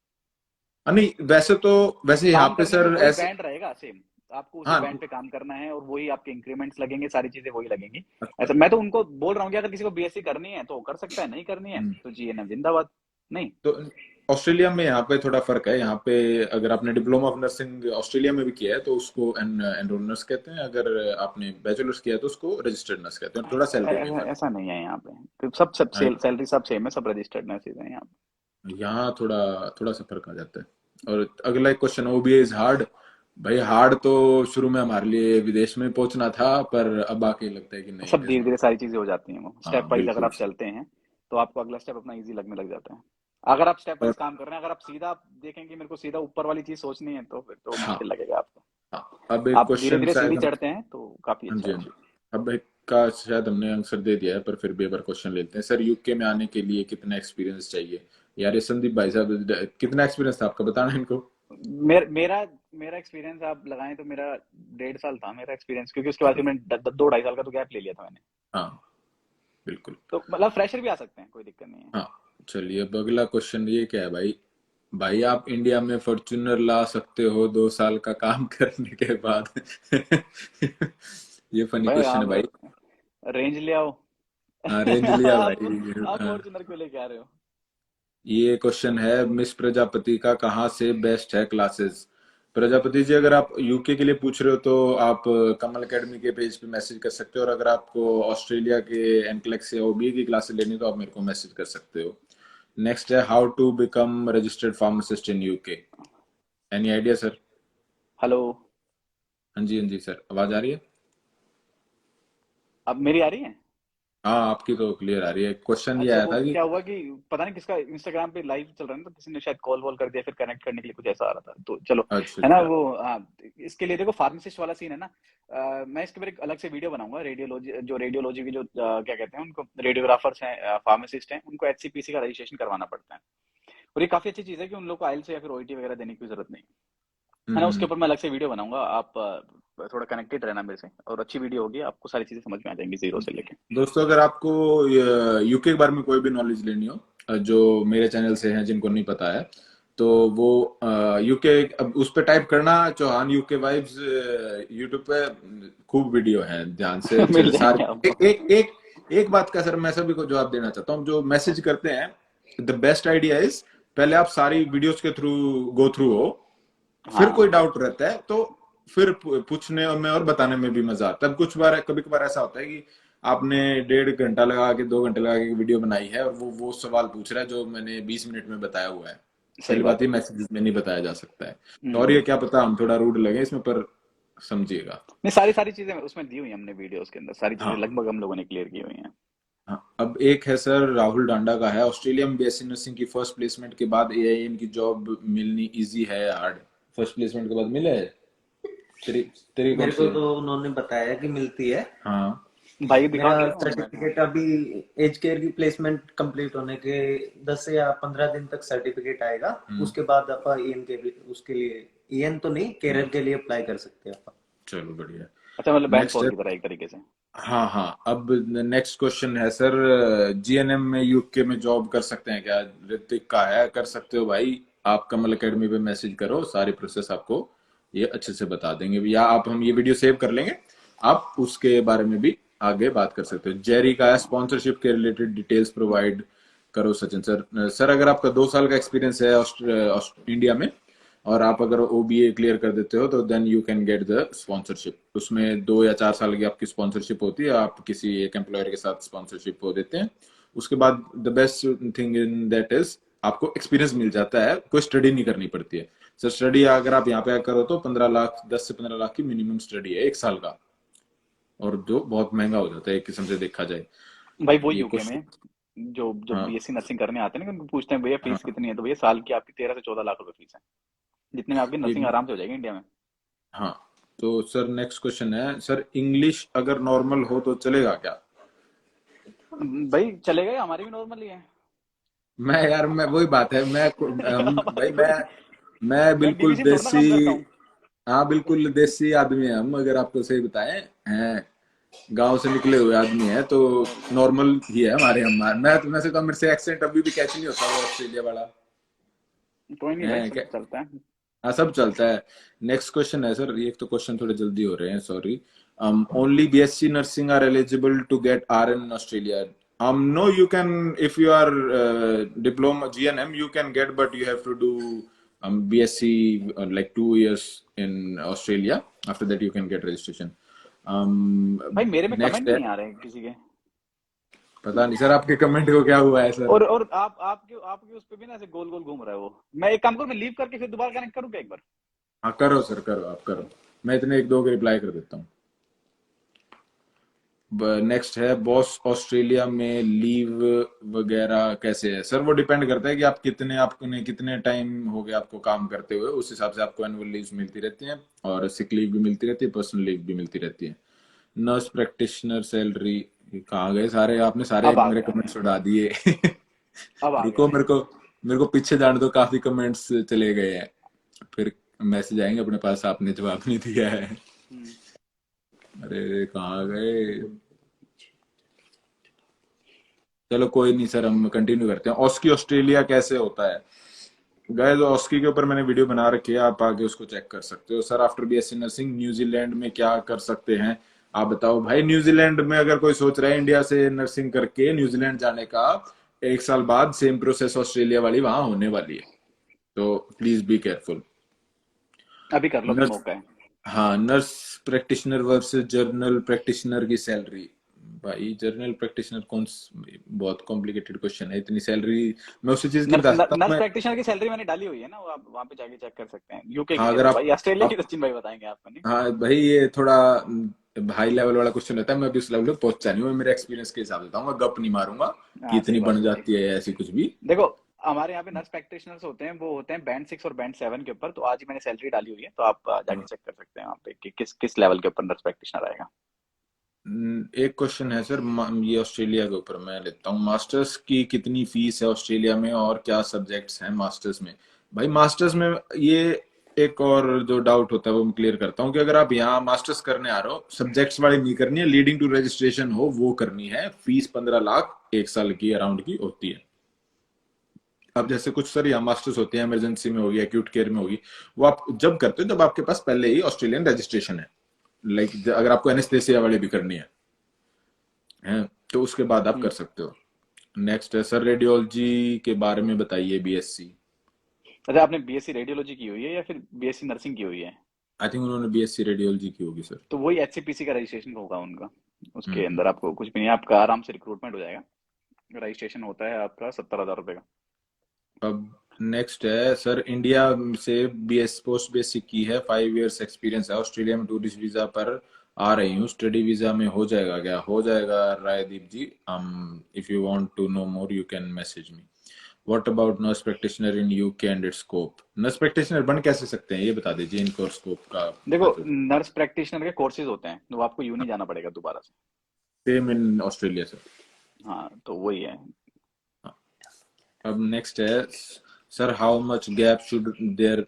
नहीं वैसे तो, वैसे यहाँ काम पे करने में सर वही ऐसे। बैंड रहेगा सेम, आपको उसी हाँ बैंड पे काम करना है और वही आपके इंक्रीमेंट्स लगेंगे, सारी चीजें वही लगेंगी। ऐसा मैं तो उनको बोल रहा हूँ कि अगर किसी को बीएससी करनी है तो कर सकता है, नहीं करनी है हम्म, तो जीएनएम जिंदाबाद। नहीं, तो ऑस्ट्रेलिया में यहाँ पे थोड़ा फर्क है। यहाँ पे अगर आपने डिप्लोमा ऑफ नर्सिंग ऑस्ट्रेलिया में भी किया है तो उसको एनरोल नर्स कहते हैं, अगर आपने बैचलर्स किया है तो उसको रजिस्टर्ड नर्स कहते हैं। थोड़ा सैलरी में फर्क ऐसा नहीं है यहाँ पे, तो सब है। सैलरी सब सेम है, सब रजिस्टर्ड नर्सेज हैं यहाँ यहाँ थोड़ा थोड़ा सा फर्क आ जाता है। और अगला एक क्वेश्चन, ओबीए इज हार्ड। भाई हार्ड तो शुरू में हमारे लिए विदेश में पहुंचना था, पर अब आके लगता है कि पे। नहीं सब इट इज धीरे धीरे नॉट। सारी चीजें हो जाती हैं, वो हाँ स्टेप वाइज अगर बिल्कुल। आप चलते हैं तो आपको अगला स्टेप अपना इजी लगने लग जाता है। अगर आप स्टेप और वाइज काम कर रहे हैं, अगर आप सीधा देखें कि मेरे को सीधा ऊपर वाली चीज सोचनी है, तो फिर तो हाँ मुश्किल लगेगा आपको। हाँ, अब एक आप धीरे क्वेश्चन धीरे सीढ़ी शायद हम। चढ़ते हैं तो काफी हाँ अच्छा जी है। हाँ जी। अब एक का शायद हमने आंसर दे दिया है, पर फिर भी एक बार क्वेश्चन लेते हैं। सर यूके में आने के लिए कितना एक्सपीरियंस चाहिए? यार ये संदीप भाई साहब, कितना एक्सपीरियंस था आपका, बताना इनको। मेरा मेरा एक्सपीरियंस आप लगाएं तो मेरा 1.5 साल था मेरा एक्सपीरियंस, क्योंकि उसके बाद फिर मैंने 2 ढाई साल का तो गैप ले लिया था मैंने। हाँ बिल्कुल। तो मतलब फ्रेशर भी आ सकते हैं, कोई दिक्कत नहीं है। हाँ चलिए, अब अगला क्वेश्चन ये क्या है भाई। भाई आप इंडिया में फॉर्च्यूनर ला सकते हो 2 साल का काम करने के बाद। ये फनी भाई क्वेश्चन है भाई। आप रेंज ले आओ। हाँ रेंज लिया आप भाई। आप हाँ, फॉर्च्यूनर क्यों लेके आ रहे हो? ये क्वेश्चन है मिस प्रजापति का, कहाँ से बेस्ट है क्लासेस? प्रजापति जी, अगर आप यूके के लिए पूछ रहे हो तो आप कमल एकेडमी के पेज पे मैसेज कर सकते हो, और अगर आपको ऑस्ट्रेलिया के एनक्लेक्स या ओबीए की क्लासेस लेनी तो आप मेरे को मैसेज कर सकते हो। नेक्स्ट है how to become registered pharmacist in UK. Any idea sir? Hello, हाँ जी सर, आवाज आ रही है? अब मेरी आ रही है? हाँ आपकी तो क्लियर आ रही है। क्वेश्चन ये अच्छा, आया वो था कि। क्या हुआ कि पता नहीं किसका इंस्टाग्राम पे लाइव चल रहा है ना, तो किसी ने शायद कॉल वॉल कर दिया, फिर कनेक्ट करने के लिए कुछ ऐसा आ रहा था, तो चलो। अच्छा है ना अच्छा। वो, हाँ। इसके लिए देखो, फार्मासिस्ट वाला सीन है ना। मैं इसके ऊपर एक अलग से वीडियो बनाऊंगा। रेडियोलॉजी की जो क्या कहते हैं उनको, रेडियोग्राफर्स हैं, फार्मासिस्ट हैं, उनको एचसीपीसी का रजिस्ट्रेशन करवाना पड़ता है। और ये काफी अच्छी चीज है कि उन लोग को आइएलटीएस या फिर ओईटी वगैरह देने की जरूरत नहीं है ना। उसके हम्म। ऊपर मैं अलग से वीडियो बनाऊंगा, आप थोड़ा कनेक्टेड रहना मेरे से, और अच्छी वीडियो होगी, आपको सारी चीजें समझ में आ जाएंगी जीरो से लेके। दोस्तों अगर आपको यूके के बारे में कोई भी नॉलेज लेनी हो, जो मेरे चैनल से हैं जिनको नहीं पता है, तो वो यूके, अब उस पे टाइप करना चौहान यूके वाइब्स यूट्यूब पे, खूब वीडियो है, ध्यान से मिल जाएंगे सारे। आपको। एक बात का सर मैं सभी को जवाब देना चाहता हूँ, जो मैसेज करते हैं, द बेस्ट आइडिया इज पहले आप सारी वीडियोस के थ्रू गो थ्रू हो, फिर कोई हाँ, डाउट रहता है तो फिर पूछने में और बताने में भी मजा आता है। अब कुछ बार कभी कभार ऐसा होता है कि आपने 1.5 घंटा लगा के 2 घंटे लगा के वीडियो बनाई है, और वो सवाल पूछ रहा है जो मैंने 20 मिनट में बताया हुआ है। सही पहली बात बात ये है। मैसेज में नहीं बताया जा सकता है। और ये हम्म। क्या पता हम थोड़ा रूड लगे इसमें, पर समझिएगा। नहीं, सारी सारी चीजें उसमें दी हुई हैं हमने, वीडियोस के अंदर सारी चीजें हाँ लगभग हम लोगों ने क्लियर की हुई हैं। हाँ। अब एक है सर राहुल डांडा का है, ऑस्ट्रेलिया में बीएससी नर्सिंग की फर्स्ट प्लेसमेंट के बाद एआईएन की जॉब मिलनी इजी है या हार्ड? फर्स्ट प्लेसमेंट के बाद मिले है? तेरी तेरी कौन मेरे सी को है? तो उन्होंने बताया कि मिलती है। हाँ। भाई दिखा मेरा के रहा हूँ मैं। सर्टिफिकेट अभी एज केयर की प्लेसमेंट कंप्लीट होने के 10 या 15 दिन तक सर्टिफिकेट आएगा। उसके बाद आप ईएन के उसके लिए, ईएन तो नहीं, केरल के लिए अप्लाई कर सकते हैं आप। चलो बढ़िया। अच्छा, मतलब बैंक नेक्स्ट फॉर है। की तरह एक तरीके से। हाँ हाँ, अब नेक्स्ट क्वेश्चन है सर, जीएनएम में यूके में जॉब कर सकते हैं क्या? ऋतिक का है, कर सकते हो भाई। आप कमल एकेडमी पे मैसेज करो, सारी प्रोसेस आपको ये अच्छे से बता देंगे, या आप, हम ये वीडियो सेव कर लेंगे, आप उसके बारे में भी आगे बात कर सकते हो। जेरी का है, स्पॉन्सरशिप के रिलेटेड डिटेल्स प्रोवाइड करो सचिन सर। सर अगर आपका 2 साल का एक्सपीरियंस है इंडिया में और आप अगर ओबीए क्लियर कर देते हो तो then you can get the sponsorship. उसमें 2 या 4 साल की आपकी स्पॉन्सरशिप होती है, आप किसी एक एम्प्लॉयर के साथ स्पॉन्सरशिप हो देते हैं। उसके बाद the best thing in that is आपको एक्सपीरियंस मिल जाता है, कोई स्टडी नहीं करनी पड़ती है। सर स्टडी अगर आप यहाँ पे करो तो 15 लाख, 10 से 15 लाख की मिनिमम स्टडी है 1 साल का, और जो बहुत महंगा हो जाता है एक किस्म से देखा जाए। भाई वो ये यूके क्वेश्चन। में जो जो हाँ बीएससी नर्सिंग करने आते हैं ना, उनको पूछते हैं भैया हाँ फीस कितनी है, तो भैया साल की आपकी 13 से 14 लाख रुपए फीस है, जितने में आपकी ये नर्सिंग आराम से हो जाएगी इंडिया में। हाँ। तो सर नेक्स्ट क्वेश्चन है, सर इंग्लिश अगर नॉर्मल हो तो चलेगा क्या? भाई चलेगा ही, हमारी भी नॉर्मल ही है। मैं यार, मैं वही बात है, भाई हमारी कोई, मैं मैं बिल्कुल डीवीसी में थोड़ा ना देसी। काम करता हूँ। हाँ बिल्कुल देसी आदमी है हम, अगर आपको सही बताएं हैं, गांव से निकले हुए आदमी है तो नॉर्मल ही है हमारे। हम मैं तो वैसे तो मेरे से एक्सेंट अभी भी कैच नहीं होता वो ऑस्ट्रेलिया वाला कोई नहीं भाई, है सब क्या। चलता है। हाँ सब चलता है। नेक्स्ट क्वेश्चन है सर, ये तो क्वेश्चन थोड़े जल्दी हो रहे हैं, sorry. Only BSc nursing are eligible to get RN in Australia? no, you can, if you are diploma GNM you can get, but you have to do BSc like 2 years in Australia. After that you can get registration. भाई मेरे में Next comment है, नहीं आ रहे हैं किसी के। पता नहीं सर आपके कमेंट को क्या हुआ है सर। और आपके आपके उस पे भी ना ऐसे गोल गोल घूम रहा है वो। मैं एक काम करूँ, मैं लीव करके फिर दोबारा कनेक्ट करूँ क्या एक बार? हाँ करो सर, करो आप करो, मैं इतने एक दो के रिप्लाई कर देता हूँ। नेक्स्ट है, बॉस ऑस्ट्रेलिया में लीव वगैरह कैसे है? सर वो डिपेंड करता है कि आपने कितने टाइम हो गया आपको काम करते हुए, उस हिसाब से आपको एनुअल लीव मिलती रहती हैं, और सिक लीव भी मिलती रहती है, पर्सनल लीव भी मिलती रहती है। नर्स प्रैक्टिशनर सैलरी, कहाँ गए सारे, आपने सारे अब आ मेरे गया, कमेंट्स उड़ा दिए। अब आ गया रुको, भाई। मेरे को पीछे जाने दो, काफी कमेंट्स चले गए हैं, फिर मैसेज आएंगे अपने पास, आपने जवाब नहीं दिया है। हम्म। अरे कहाँ गए, चलो कोई नहीं सर, हम कंटिन्यू करते हैं। ऑस्की ऑस्ट्रेलिया कैसे होता है? गाइस ऑस्की के ऊपर मैंने वीडियो बना रखी है, आप आगे उसको चेक कर सकते हो। Sir after BSc nursing New Zealand में क्या कर सकते हैं, आप बताओ। भाई न्यूजीलैंड में अगर कोई सोच रहा है इंडिया से नर्सिंग करके न्यूजीलैंड जाने का, 1 साल बाद सेम प्रोसेस ऑस्ट्रेलिया वाली वहां होने वाली है, तो प्लीज बी केयरफुल। अभी कर लो, अभी नर्स, मौका है। हाँ nurse practitioner versus journal practitioner की सैलरी। भाई जर्नल प्रैक्टिशनर बहुत कॉम्प्लिकेटेड क्वेश्चन है, इतनी सैलरी मैं उसी चीज की नर्स बता सकता हूँ नर्स मैं। प्रैक्टिशनर की सैलरी मैंने डाली हुई है ना, वो आप वहां पे जाके चेक कर सकते हैं। यूके की हाँ है अगर वो भाई, ऑस्ट्रेलिया की आप सचिन भाई बताएंगे आपको, नहीं। हाँ भाई ये थोड़ा हाई लेवल वाला क्वेश्चन रहता है, मैं अभी उस लेवल पे पहुंचा नहीं हूँ, मैं मेरे एक्सपीरियंस के हिसाब से बताऊंगा, गप नहीं मारूंगा कि हाँ इतनी सही बात बन है भाई। जाती है ऐसी कुछ भी। देखो, हमारे यहाँ पे नर्स प्रैक्टिशनर्स होते हैं, वो होते हैं बैंड 6 और बैंड 7 के ऊपर। तो आज ही मैंने सैलरी डाली हुई है, तो आप जाके चेक कर सकते हैं वहाँ पे कि किस किस लेवल के ऊपर नर्स प्रैक्टिशनर आएगा। एक क्वेश्चन है सर, ये ऑस्ट्रेलिया के ऊपर मैं लेता हूँ, मास्टर्स की कितनी फीस है ऑस्ट्रेलिया में और क्या सब्जेक्ट्स हैं मास्टर्स में? भाई मास्टर्स में ये एक और जो डाउट होता है वो मैं क्लियर करता हूँ, कि अगर आप यहाँ मास्टर्स करने आ रहे हो, सब्जेक्ट्स वाली नहीं करनी है, लीडिंग टू रजिस्ट्रेशन हो वो करनी है। फीस 15 लाख 1 साल की अराउंड की होती है। अब जैसे कुछ सर यहाँ मास्टर्स होते हैं, इमरजेंसी में होगी, एक्यूट केयर में होगी, वो आप जब करते हो जब आपके पास पहले ही ऑस्ट्रेलियन रजिस्ट्रेशन है, लाइक अगर आपको एनेस्थेसिया वाली भी करनी है तो उसके बाद आप कर हम्म। सकते हो। नेक्स्ट है सर, रेडियोलॉजी के बारे में बताइए, बीएससी। अच्छा, आपने बीएससी रेडियोलॉजी की हुई है या फिर बीएससी नर्सिंग की हुई है? आई थिंक उन्होंने बीएससी रेडियोलॉजी की होगी सर। तो वही एचसीपीसी का रजिस्ट्रेशन होगा उनका। उसके हम्म। अंदर आपको कुछ भी नहीं, आपका आराम से रिक्रूटमेंट हो जाएगा। रजिस्ट्रेशन होता है आपका 70,000 रुपये का। अब नेक्स्ट है सर, इंडिया से बीएस पोस्ट बेसिक की है, 5 इयर्स एक्सपीरियंस है, ऑस्ट्रेलिया में टूरिस्ट वीजा पर आ रही हूँ, स्टडी वीजा में हो जाएगा क्या? हो जाएगा Raideep ji. If you want to know more you can message me. What about nurse practitioner in UK and its scope? Nurse practitioner बन कैसे सकते हैं ये बता दीजिए, इनको स्कोप का देखो, बता दीजिए। नर्स प्रैक्टिशनर के कोर्सेज होते हैं, तो आपको यूं नहीं जाना पड़ेगा दोबारा से। Same in Australia sir. हाँ तो वही है। अब नेक्स्ट है sir, how much gap should there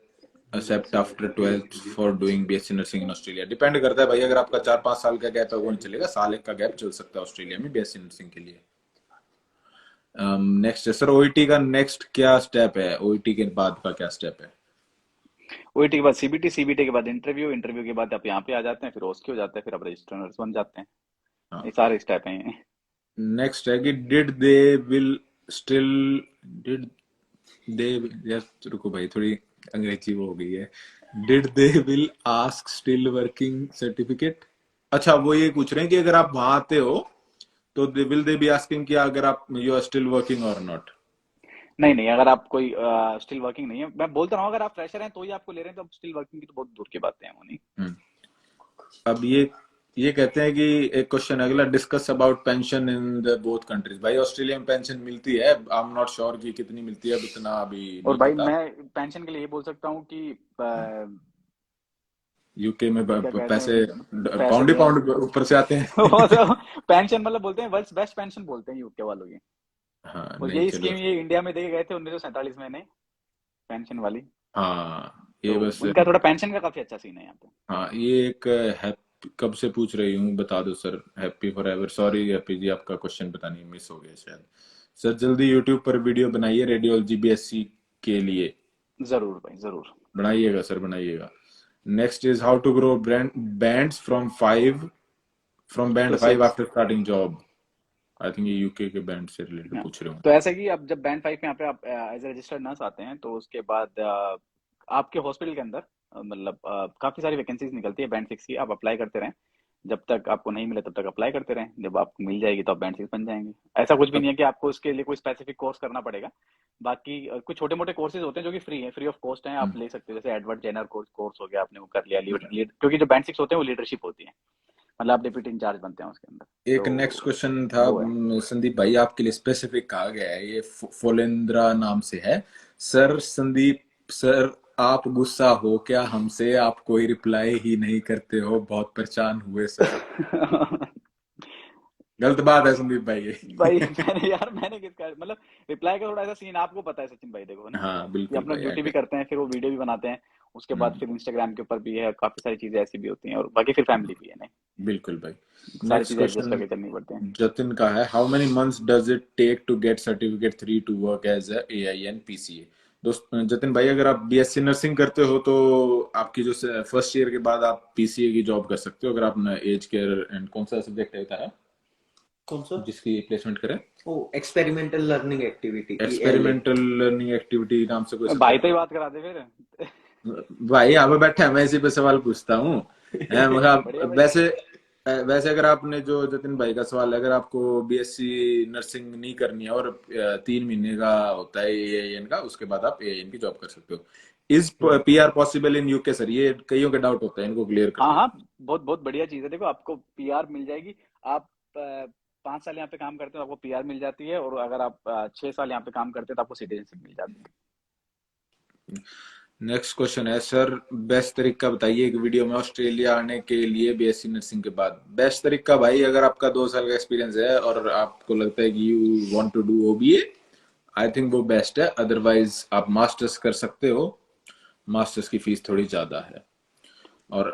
accept after 12th for doing BSc nursing in Australia? Depend करता है भाई, अगर आपका 4-5 साल का गैप है वो नहीं चलेगा, साल एक का गैप चल सकता है ऑस्ट्रेलिया में बीएससी नर्सिंग के लिए। नेक्स्ट है सर, ओईटी का नेक्स्ट क्या स्टेप है, ओईटी के बाद का क्या स्टेप है? ओईटी के बाद सीबीटी, सीबीटी के बाद इंटरव्यू, इंटरव्यू के बाद आप यहाँ पे आ जाते हैं, फिर ओस्की हो जाते हैं, फिर आप रजिस्टर नर्स बन जाते हैं। हाँ। ये सारे स्टेप हैं ये। नेक्स्ट है कि did they will still did they, यार रुको भाई, थोड़ी अंग्रेजी वो हो गई है। Did they will ask still working certificate. अच्छा, वो ये पूछ रहे हैं कि अगर आप वहां आते हो तो विल दे बी आस्किंग कि अगर आप यू आर स्टिल वर्किंग और नॉट। नहीं नहीं, अगर आप कोई स्टिल वर्किंग नहीं है, मैं बोलता रहा हूँ, अगर आप फ्रेशर हैं तो ही आपको ले रहे हैं, तो अब स्टिल वर्किंग की तो बहुत दूर की बातें हैं वो नहीं। अब ये कहते हैं कि एक क्वेश्चन अगला, discuss about pension in the both countries. भाई ऑस्ट्रेलिया में पेंशन मिलती है, आई एम नॉट श्योर कि कितनी मिलती है, अब इतना अभी और नहीं भाई पता। मैं पेंशन के लिए ये बोल सकता हूँ कि यूके में क्या कहते पैसे हैं, पैसे पाउंड ही जो है पाउंड ऊपर से आते हैं। वो तो पेंशन मतलब बोलते हैं, वर्ल्ड्स बेस्ट पेंशन बोलते हैं यूके वालों की। हाँ और नहीं यही चलो। स्कीम ये इंडिया में दे के गए थे 1947 में, नहीं, पेंशन वाली। हाँ तो ये बस, उनका थोड़ा पेंशन का काफी अच्छा सीन है यहाँ पे। हाँ ये एक कब से पूछ रही हूँ, बता दो sir. Happy forever, sorry Happy ji, आपका क्वेश्चन पता नहीं मिस हो गया शायद। सर जल्दी यूट्यूब पर वीडियो बनाइए रेडियोलॉजी बीएससी के लिए। जरूर भाई जरूर। बनाइएगा सर, बनाइएगा। Next is how to grow bands from band to 5 six. After starting job. I think ये यूके के बैंड से रिलेटेड हाँ, पूछ रहे हूँ। तो ऐसा कि अब जब बैंड 5 में यहाँ पे आप एज ए रजिस्टर्ड नर्स आते हैं, तो उसके बाद आपके हॉस्पिटल के अंदर मतलब काफी सारी वैकेंसीज निकलती है बैंड 6 की, आप अप्लाई करते रहें। जब तक आपको नहीं मिले तब तक अप्लाई करते रहें, जब आपको मिल जाएगी तो आप बैंड 6 बन जाएंगे। ऐसा कुछ भी नहीं है कि आपको उसके लिए कोई स्पेसिफिक कोर्स करना पड़ेगा। बाकी कुछ छोटे मोटे कोर्सेज होते हैं जो कि फ्री है, फ्री ऑफ कॉस्ट हैं, आप ले सकते हो। जैसे एडवर्ड जेनर कोर्स हो गया, आपने वो कर लिया, लीड, क्योंकि जो बैंड 6 होते हैं वो लीडरशिप होती है, मतलब आप डिप्यूटी इंचार्ज बनते हैं उसके अंदर। एक नेक्स्ट तो क्वेश्चन था वो है। संदीप भाई आपके लिए, स्पेसिफिक कहा गया है, ये फोलेंद्रा नाम से है। सर संदीप सर, आप गुस्सा हो क्या हमसे, आप कोई रिप्लाई ही नहीं करते हो, बहुत परेशान हुए सर। गलत बात है संदीप भाई भाई ये। मैंने किसका मतलब रिप्लाई का थोड़ा ऐसा सीन आपको पता है सचिन भाई, देखो ना, हाँ कि बिल्कुल अपना भाई ड्यूटी भी करते हैं, फिर वो वीडियो भी बनाते हैं, उसके बाद फिर इंस्टाग्राम के ऊपर भी है, काफी सारी चीजें ऐसी भी होती हैं, और बाकी फिर फैमिली भी है, नहीं, बिल्कुल भाई। सारी नेक्स्ट चीजें एडजस्ट क्वेश्चन करके चलनी पड़ती हैं। जतिन का है, how many months does it take to get certificate 3 to work as a AI and PCA. दोस्त जतिन भाई, अगर आप बीएससी नर्सिंग करते हो तो आपकी जो फर्स्ट ईयर के बाद आप पीसीए की जॉब कर सकते हो, अगर आप एज केयर एंड कौन सा सब्जेक्ट है था कौन सा? जिसकी प्लेसमेंट करें। Oh, experimental learning activity, ELA। Experimental learning activity नाम से कोई भाई तो सब्जेक्ट ही है। बात करा दे फिर। भाई यहाँ पे बैठा है, मैं इसी पे सवाल पूछता हूँ। बढ़िया मतलब भाई। वैसे वैसे अगर आपने जो जतिन भाई का सवाल है, अगर आपको बीएससी नर्सिंग नहीं करनी है और 3 महीने का होता है एआईएन का, उसके बाद आप एआईएन की जॉब कर सकते हो। Is PR possible in UK sir, ये कईयों के डाउट होता है, इनको क्लियर कर हाँ दो। हाँ, बहुत बहुत बढ़िया चीज है, देखो आपको पीआर मिल जाएगी। आप 5 साल यहाँ पे काम करते हो आपको पीआर मिल जाती है, और अगर आप 6 साल यहाँ पे काम करते हो तो आपको सिटीजनशिप मिल जाती है। नेक्स्ट क्वेश्चन है, सर बेस्ट तरीका बताइए एक वीडियो में ऑस्ट्रेलिया आने के लिए बीएससी नर्सिंग के बाद। बेस्ट तरीका भाई, अगर आपका 2 साल का एक्सपीरियंस है और आपको लगता है कि you want to do OBA, I think वो बेस्ट है। अदरवाइज आप मास्टर्स कर सकते हो, मास्टर्स की फीस थोड़ी ज्यादा है, और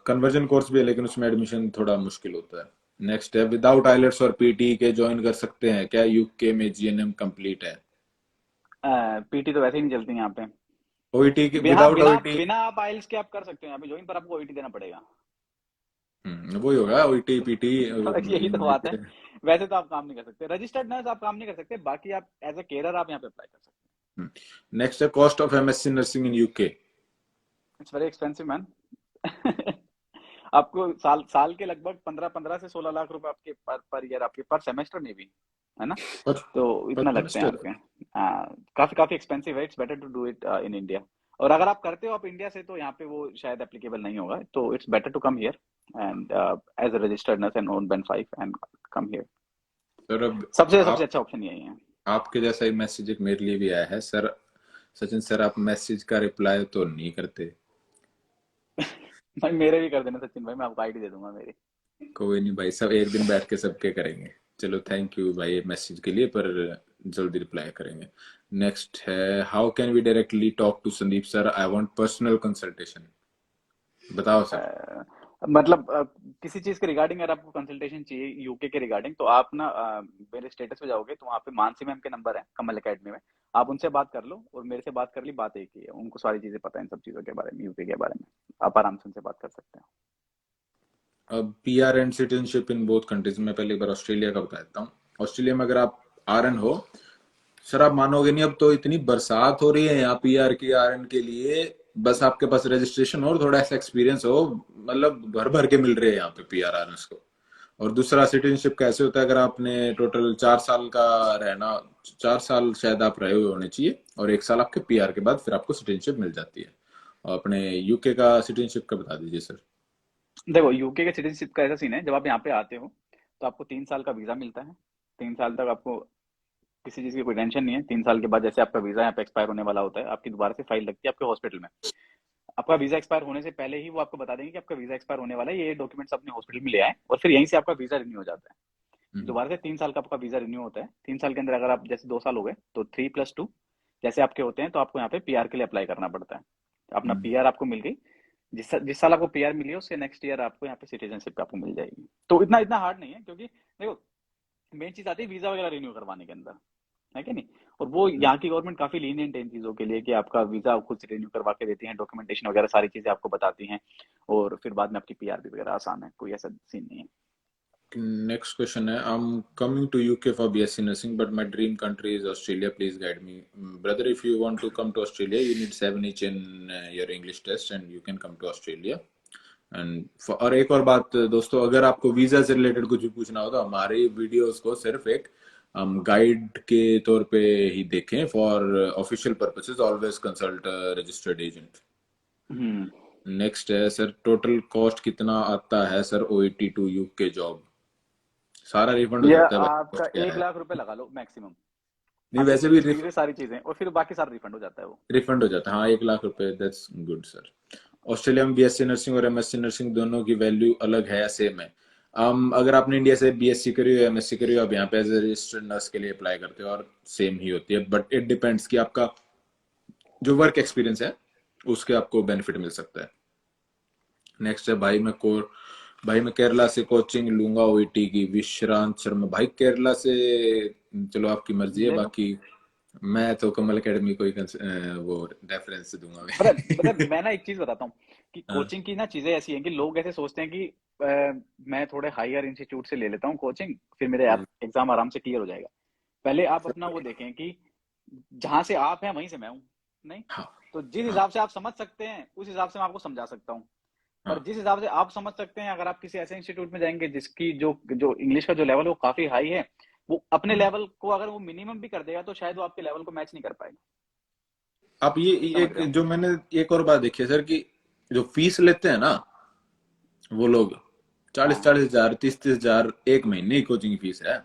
कन्वर्जन कोर्स भी है लेकिन उसमें एडमिशन थोड़ा मुश्किल होता है। नेक्स्ट है, विदाउट आइलेट्स और पीटी के ज्वाइन कर सकते हैं क्या, यूके में जीएनएम कंप्लीट है। पीटी तो वैसे ही नहीं चलती यहाँ पे। ओईटी के बिना विदाउट बिना ओईटी। बिना आप आइल्स के आप कर सकते हो यहाँ पे ज्वाइन, पर आपको ओईटी देना पड़ेगा। वही होगा ओईटी पीटी। यही तो बात है। वैसे तो आप काम नहीं कर सकते, रजिस्टर्ड नर्स आप काम नहीं कर सकते, बाकी आप एज अ केयरर आप यहाँ पे अप्लाई कर सकते नेक्स्ट है, cost of MSc nursing in UK. हैं। It's very expensive man. आपको साल साल के लगभग 15 से 16 लाख रुपए आपके पर ईयर, आपके पर सेमेस्टर में भी, है ना, पर तो पर इतना लगते हैं सेमेस्टर। आपके। काफी काफी एक्सपेंसिव है, it's better to do it in India. और अगर आप करते हो आप इंडिया से, तो यहाँ पे वो शायद एप्लीकेबल नहीं होगा, तो it's better to come here and as a registered nurse and on band 5 and come here. Sir अब सबसे सबसे आप अच्छा ऑप्शन यही है। आपके जैसा ही मैसेज एक मेरे लिए भी आया है सर। सचिन सर, आप मैसेज का रिप्लाई तो नहीं करते। भाई मेरे भी कर देना सचिन भाई, मैं आपको आईडी दे दूंगा मेरी। कोई नहीं भाई, सब एक दिन बैठ के सबके करेंगे। चलो थैंक यू भाई मैसेज के लिए, पर जल्दी रिप्लाई करेंगे। नेक्स्ट है, how can we directly talk to Sandeep sir, I want personal consultation. बताओ सर। मतलब किसी चीज के रिगार्डिंग अगर आपको कंसल्टेशन चाहिए यूके के रिगार्डिंग, तो आप ना मेरे स्टेटस पे जाओगे तो वहाँ पे मानसी मैम के नंबर है कमल एकेडमी में, आप उनसे बात कर लो, और मेरे से बात कर ली, बात एक ही है, उनको सारी चीजें पता है इन सब चीजों के बारे में, यूके के बारे में, आप आराम से उनसे बात कर सकते हो। अब PR and citizenship in both countries में, पहले एक बार ऑस्ट्रेलिया का बता देता हूँ। ऑस्ट्रेलिया में अगर आप आरएन हो सर आप मानोगे नहीं, अब तो इतनी बरसात हो रही है यहाँ पीआर की आरएन के लिए, बस आपके पास रजिस्ट्रेशन हो और थोड़ा ऐसा एक्सपीरियंस हो, मतलब भर भर के मिल रहे हैं यहाँ पे पीआर आरएन को। और दूसरा सिटीजनशिप कैसे होता है, अगर आपने टोटल 4 साल का रहना, 4 साल शायद आप रहे हुए होने चाहिए, और 1 साल आपके पीआर के बाद फिर आपको सिटीजनशिप मिल जाती है। और अपने यूके का सिटीजनशिप का बता दीजिए सर। देखो यूके के सिटीजनशिप का ऐसा सीन है, जब आप यहाँ पे आते हो तो आपको 3 साल का वीजा मिलता है। 3 साल तक आपको किसी चीज की कोई टेंशन नहीं है। 3 साल के बाद जैसे आपका वीजा यहाँ पे एक्सपायर होने वाला होता है, आपकी दोबारा से फाइल लगती है आपके हॉस्पिटल में। आपका वीजा एक्सपायर होने से पहले ही वो आपको बता देंगे कि आपका वीजा एक्सपायर होने वाला है, ये डॉक्यूमेंट्स अपने हॉस्पिटल में ले आए, और फिर यहीं से आपका वीजा रिन्यू हो जाता है। हम्म, दोबारा से 3 साल का आपका वीजा रिन्यू होता है। 3 साल के अंदर अगर आप जैसे 2 साल हो गए तो 3+2 जैसे आपके होते हैं, तो आपको यहाँ पे पीआर के लिए अप्लाई करना पड़ता है। अपना हम्म। पीआर आपको मिल गई, जिस साल आपको पीआर मिली है उसके नेक्स्ट ईयर आपको यहाँ पे सिटीजनशिप आपको मिल जाएगी। तो इतना इतना हार्ड नहीं है, क्योंकि देखो मेन चीज आती है वीजा वगैरह रिन्यू करवाने के अंदर, है कि नहीं। और वो यहाँ की गवर्नमेंट काफी लीनियंट है इन चीजों के लिए कि आपका वीजा खुद से रिन्यू करवा के देती है, डॉक्यूमेंटेशन वगैरह सारी चीजें आपको बताती हैं, और फिर बाद में आपकी पीआर भी वगैरह आसान है, कोई ऐसा सीन नहीं है। Next question है, I'm coming to UK for BSc nursing, but my dream country is Australia. Please guide me. Brother, if you want to come to Australia, you need 7 each in your English test, and you can come to Australia. और एक और बात दोस्तों, अगर आपको visa से related कुछ भी पूछना हो तो हमारे वीडियोस को सिर्फ एक गाइड के तौर पे ही देखें। For official purposes always consult registered agent. Next है सर, टोटल कॉस्ट कितना आता है sir OET to UK job? सारा रिफंड हो ये जाता है भाई, आपका cost क्या 1 लाख रुपए लगा लो मैक्सिमम। नहीं आपकी वैसे भी फीस वीस सारी चीजें, और फिर बाकी सारा रिफंड हो जाता है वो। रिफंड हो जाता है, हाँ 1 लाख रुपए, दैट्स गुड सर। ऑस्ट्रेलिया में बीएससी नर्सिंग और एमएससी नर्सिंग दोनों की वैल्यू अलग है या सेम है? अगर आपने इंडिया से बीएससी करी हो, एमएससी करी हो, आप यहाँ पे एज ए रजिस्टर्ड नर्स के लिए अप्लाई करते हो, और सेम ही होती है, बट इट डिपेंड्स कि आपका जो वर्क एक्सपीरियंस है उसके आपको बेनिफिट मिल सकता है। नेक्स्ट है, भाई मैं केरला से कोचिंग लूंगा ओईटी की, विश्रांत शर्मा। भाई केरला से चलो आपकी मर्जी है, ले लो। बाकी मैं तो कमल एकेडमी को ही वो रेफरेंस दूंगा पता मैं। मैं ना एक चीज बताता हूँ कि हाँ, कोचिंग की ना चीजें ऐसी हैं कि लोग ऐसे सोचते हैं कि मैं थोड़े हायर इंस्टीट्यूट से ले लेता हूँ कोचिंग, फिर मेरे एग्जाम आराम से क्लियर हो जाएगा। पहले आप अपना वो देखें कि जहां से आप हैं वहीं से मैं हूँ, नहीं। हाँ, तो जिस हाँ, हिसाब से आप समझ सकते हैं उस हिसाब से मैं आपको समझा सकता हूँ। पर हाँ। जिस हिसाब से आप समझ सकते हैं, अगर आप किसी ऐसे इंस्टीट्यूट में जाएंगे जिसकी जो जो इंग्लिश का जो लेवल है वो काफी हाई है, वो अपने लेवल को अगर वो मिनिमम भी कर देगा तो शायद वो आपके लेवल को मैच नहीं कर पाएगा। आप ये समझ एक रहे हो। जो मैंने एक और बात देखी है सर, कि जो फीस लेते हैं ना वो लोग, 40-40 हजार, 30-30 हजार एक महीने की कोचिंग फीस है।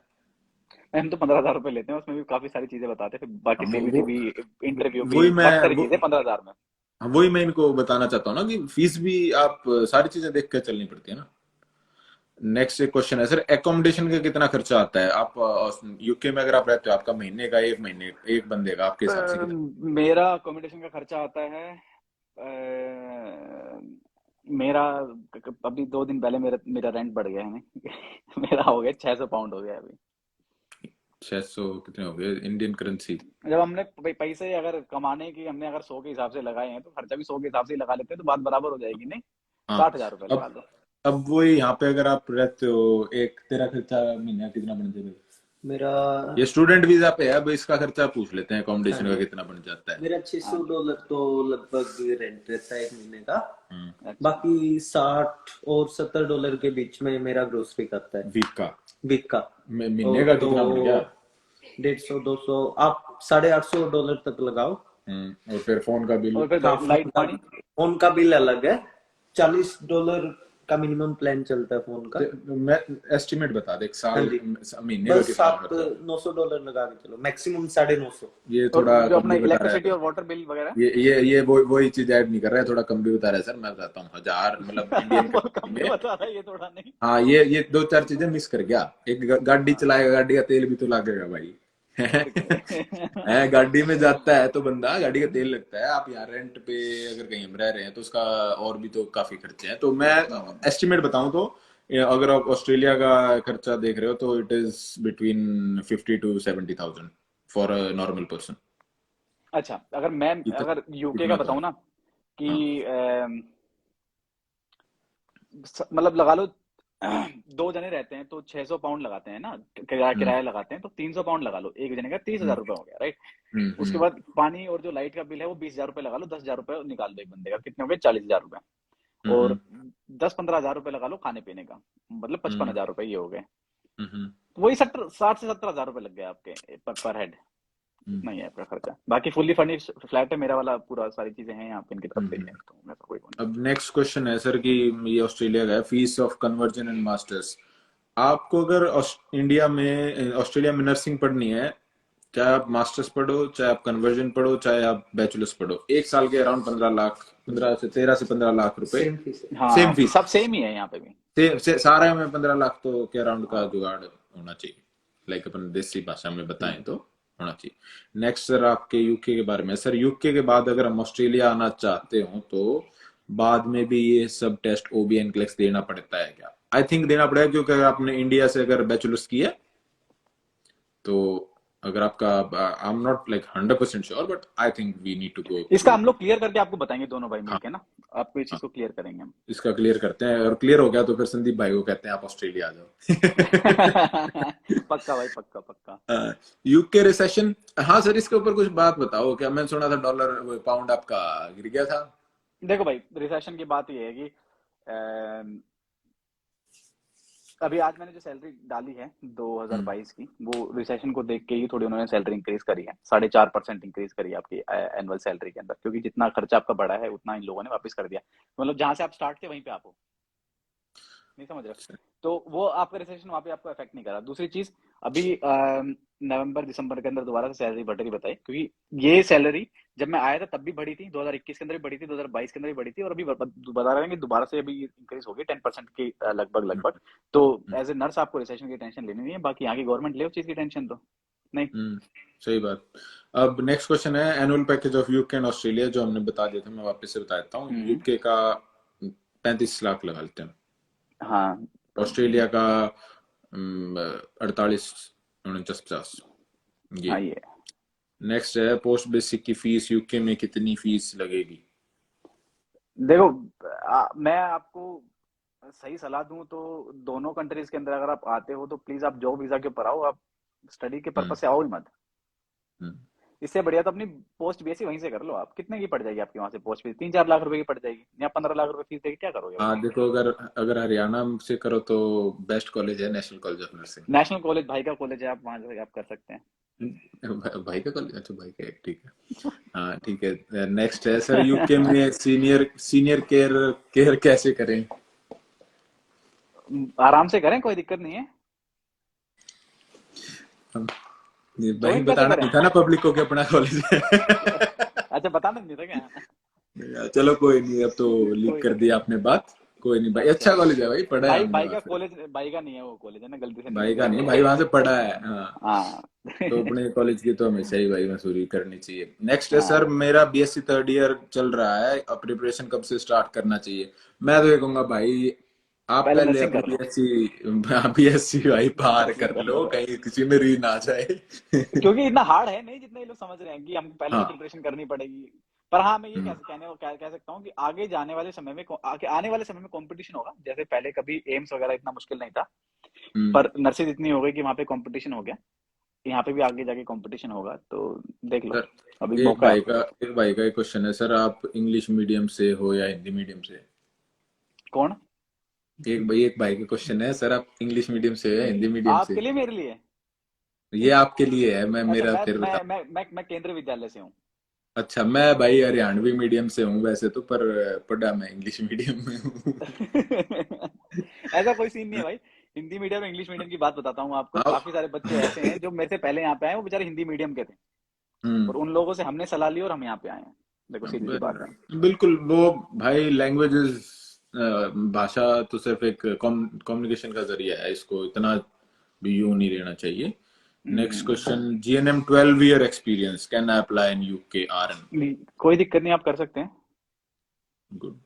हम तो 15,000 रुपए लेते हैं, उसमें भी काफी सारी चीजें बताते हैं, फिर बाकी हम सीबीटी वो भी, इंटरव्यू भी, वही मैं काफी सारी वो चीजें 15,000 में। वही मैं इनको बताना चाहता हूँ ना, कि फीस भी आप सारी चीजें देख कर चलनी पड़ती है ना। नेक्स्ट एक क्वेश्चन है सर, एकोमोडेशन का कितना खर्चा आता है? आप यूके में अगर आप रहते हो, आपका महीने का, एक महीने एक बंदे का आपके हिसाब से कितना? मेरा अकोमोडेशन का खर्चा आता है, अ, मेरा अभी 2 दिन पहले मेरा मेरा रेंट बढ़ गया है नहीं मेरा हो गया 600 पाउंड हो गया है अभी। 600 कितने हो गए इंडियन करेंसी? जब हमने पैसे अगर कमाने की हमने अगर 100 के हिसाब से लगाए हैं, तो खर्चा भी 100 के हिसाब से ही लगा लेते हैं, तो बात बराबर हो जाएगी नहीं। हाँ। 60,000 रुपए लगा अब लो। अब वही यहाँ पे अगर आप रहते हो, एक तेरा खर्चा महीने का कितना बन जाएगा? मेरा ये स्टूडेंट वीजा पे है, अब इसका खर्चा पूछ लेते हैं, हाँ अकोमोडेशन का जी, कितना बन जाता है? मेरा हाँ जी। $600 तो लगभग रेंट रहता है एक महीने का। अच्छा। बाकी 60 और $70 के बीच में मेरा ग्रोसरी करता है वीक का? वीक का। महीने और का तो कितना बन गया? 150-200, आप $850 तक लगाओ। और फिर फोन का बिल? और फिर हाँ, लाइट पानी। फोन का बिल अलग है। $40 का मिनिमम प्लान चलता है फोन का। तो मैं एस्टिमेट बता दे, एक हाँ साल जी, महीने का बस कितना आप खर्चा? $900 लगा के चलो, मैक्सिमम 950। ये और थोड़ा जो कम अपना भी बता रहा इलेक्ट्रिसिटी है। और वाटर बिल वगैरह ये वही चीज ऐड नहीं कर रहा है, थोड़ा कम भी बता रहा है सर। मैं बताता हूँ, 1000 मतलब इंडियन वो करेंसी कम भी में। बता रहा है ये थोड़ा नहीं। हाँ, ये 2-4 चीजें मिस कर गया। एक गाड़ी हाँ। चलाएगा, गाड़ी का तेल भी तो लगेगा भाई। और क्या। है, गाड़ी में जाता है तो बंदा, गाड़ी का तेल लगता है। आप यहाँ रेंट पे अगर कहीं हम रह रहे हैं तो उसका और भी तो काफी खर्चे हैं। तो मैं एस्टिमेट बताऊं तो, अगर आप ऑस्ट्रेलिया का खर्चा देख रहे हो तो it is between 50 to 70,000 for a normal person. अच्छा, अगर यूके का इतना तो है। बताऊं ना कि हाँ। मतलब लगा लो दो जने रहते हैं तो 600 पाउंड लगाते हैं ना, हम्म किराया लगाते हैं, तो 300 पाउंड लगा लो, एक जने का 30,000 रुपये हो गया, राइट। उसके हम्म बाद पानी और जो लाइट का बिल है वो 20,000 रुपये लगा लो, 10,000 रुपये निकाल दो एक बंदे का, कितने हो गए, 40,000 रुपये। और हम्म 10-15,000 रुपये लगा लो खाने पीने का, मतलब हम्म 55,000 रुपये ये हो गए। हम्म तो वही 60 से 70,000 रुपये लग गए आपके पर हेड। हम्म इतना ही है आपका खर्चा। बाकी फुल्ली फर्निश्ड फ्लैट है मेरा वाला, पूरा सारी चीजें हैं यहाँ पे इनकी तरफ से ही है, हम्म। तो ऐसा कोई वो नहीं। अब नेक्स्ट क्वेश्चन है सर कि ये ऑस्ट्रेलिया का है, fees of conversion and masters. आपको अगर इंडिया में ऑस्ट्रेलिया में नर्सिंग पढ़नी है, चाहे आप मास्टर्स पढ़ो, चाहे आप कन्वर्जन पढ़ो, चाहे आप बैचलर्स पढ़ो, एक साल के अराउंड 15 लाख, 13 से 15 लाख रुपए सेम फीस है। सेम हाँ फीस। सब सेम ही है यहाँ पे भी। सारा में 15 लाख तो के अराउंड का हाँ जुगाड़ होना चाहिए, लाइक अपन देसी भाषा में बताएं तो होना चाहिए। नेक्स्ट सर आपके यूके के बारे में। सर यूके के बाद अगर हम ऑस्ट्रेलिया आना चाहते हो तो बाद में भी ये सब टेस्ट ओबीएन क्लेक्स देना पड़ता है क्या? आई थिंक देना पड़ेगा, क्योंकि अगर आपने इंडिया से अगर बैचलर्स किया है तो अगर आपका, I am not like 100% sure, but I think we need to go इसका थ्रू। हम लोग क्लियर करके आपको बताएंगे दोनों भाई हाँ मिलके ना, आपको इस हाँ, चीज को क्लियर करेंगे हम। इसका क्लियर करते हैं, और क्लियर हो गया तो फिर संदीप भाई को कहते हैं आप ऑस्ट्रेलिया आ जाओ। पक्का भाई, पक्का पक्का। यूके रिसेशन, हाँ सर इसके ऊपर कुछ बात बताओ। क्या मैंने सुना था डॉलर पाउंड आपका गिर गया था? देखो भाई, रिसेशन की बात ये है कि अम, अभी आज मैंने जो सैलरी डाली है 2022 की, वो रिसेशन को देख के ही थोड़ी उन्होंने सैलरी इंक्रीज करी है, 4.5% इंक्रीज करी है आपकी एनुअल सैलरी के अंदर, क्योंकि जितना खर्चा आपका बढ़ा है उतना इन लोगों ने वापस कर दिया। मतलब जहां से आप स्टार्ट थे वहीं पे आप हो, नहीं समझ रहे, तो वो आपका रिसेशन वहां पे आपको इफेक्ट नहीं करा। दूसरी चीज, अभी नवंबर दिसंबर के अंदर दोबारा से सैलरी बढ़ रही बताई, क्योंकि ये सैलरी जब मैं आया था तब भी बढ़ी थी, 2021 के अंदर भी बढ़ी थी, 2022 के अंदर भी बढ़ी थी, और अभी बता रहे हैं कि दोबारा से अभी इंक्रीज होगी 10% की लगभग लगभग। तो एज ए नर्स आपको रिसेशन की टेंशन लेनी नहीं है, बाकी यहाँ की गवर्नमेंट ले उस चीज की टेंशन तो नहीं। सही बात। अब नेक्स्ट क्वेश्चन है annual package of UK and Australia, जो हमने बता दिया था, मैं वापस से बता देता हूँ। यूके का 35 लाख लगा लेते हैं, हाँ ऑस्ट्रेलिया का 48, 49, 50 ये। हाँ ये नेक्स्ट है पोस्ट बेसिक की फीस यूके में कितनी फीस लगेगी? देखो, मैं आपको सही सलाह दूं तो दोनों कंट्रीज के अंदर अगर आप आते हो तो प्लीज आप जॉब वीजा के ऊपर आओ, आप स्टडी के पर्पज से आओ ही मत। हम्म। इससे बढ़िया तो अपनी पोस्ट बेसी वहीं से कर लो आप। कितने की पड़ जाएगी आपकी वहां से पोस्ट फीस? 3-4 लाख रुपए की पड़ जाएगी, या 15 लाख रुपए फीस देके क्या करोगे भाई? हाँ देखो, अगर अगर हरियाणा से करो तो बेस्ट कॉलेज है national college of nursing. National college भाई का कॉलेज है, आप वहां से आप कर सकते हैं। भाई का कॉलेज, अच्छा भाई का, ठीक है। हाँ ठीक है। नेक्स्ट है सर यूके में सीनियर सीनियर केयर केयर कैसे करें? आराम से करें, कोई दिक्कत नहीं है। ये भाई ज्वाइन कैसे बताना करें? नहीं था ना पब्लिक को कि अपना कॉलेज है। अच्छा, बताना नहीं था क्या? चलो कोई नहीं, अब तो लीक कोई कर नहीं, दिया आपने बात। कोई नहीं भाई, अच्छा अच्छा कॉलेज है भाई, पढ़ा है भाई, हमने भाई वहाँ का से। कॉलेज, भाई का नहीं है वो कॉलेज, है ना, गलती से भाई निकल का गया नहीं, वो। भाई वहां से पढ़ा है। हाँ हाँ तो अपने कॉलेज की तो हमेशा ही भाई मसूरी करनी चाहिए। नेक्स्ट है सर, हाँ, मेरा बीएससी थर्ड ईयर चल रहा है, अब प्रिपरेशन कब से स्टार्ट करना चाहिए? मैं तो ये कहूंगा भाई आप पहले पहले नर्सिंग अपनी कर लो। बीएससी भाई बाहर नर्सिंग कर कर लो, लो, कहीं किसी में री ना जाए। क्योंकि इतना हार्ड है नहीं जितना ये लोग समझ रहे हैं कि हमको पहले से हाँ। प्रिपरेशन करनी पड़ेगी। पर हाँ, मैं ये हम्म कह सकता हूँ कि आगे जाने वाले समय में आने वाले समय में कंपटीशन होगा, जैसे पहले कभी एम्स वगैरह इतना मुश्किल नहीं था, हम्म। पर नर्सेज इतनी हो गई कि वहां पे कंपटीशन हो गया। यहाँ पे भी आगे जाके कंपटीशन होगा, तो देख लो, सर अभी एक मौका है भाई आपके का पास। एक भाई का एक क्वेश्चन है सर, आप इंग्लिश मीडियम से हो या हिंदी मीडियम से? कौन? एक भाई का क्वेश्चन है सर, आप इंग्लिश मीडियम से हो या हिंदी मीडियम आपके से? लिए, मेरे लिए? ये आपके लिए है, मैं अच्छा, मेरा फिर बता। मैं केंद्रीय विद्यालय से हूँ। अच्छा, मैं भाई हरियाणवी मीडियम से हूँ वैसे तो, पर पढ़ा मैं इंग्लिश मीडियम में हूँ। ऐसा कोई सीन नहीं है भाई। हिंदी मीडियम इंग्लिश मीडियम की बात बताता हूँ आपको, हाँ। काफी सारे बच्चे ऐसे हैं जो मेरे से पहले यहाँ पे आए, वो बेचारे हिंदी मीडियम के थे, हम्म। और उन लोगों से हमने सलाह ली और हम यहाँ पे आए हैं। देखो, सीधी सी बात है। बिल्कुल वो भाई, लैंग्वेजेस भाषा तो सिर्फ एक कम्युनिकेशन का जरिया है, इसको इतना भी यूं नहीं लेना चाहिए। Next hmm, question, GNM 12 year experience can I apply in UK RN? कोई दिक्कत नहीं, आप कर सकते हैं। Good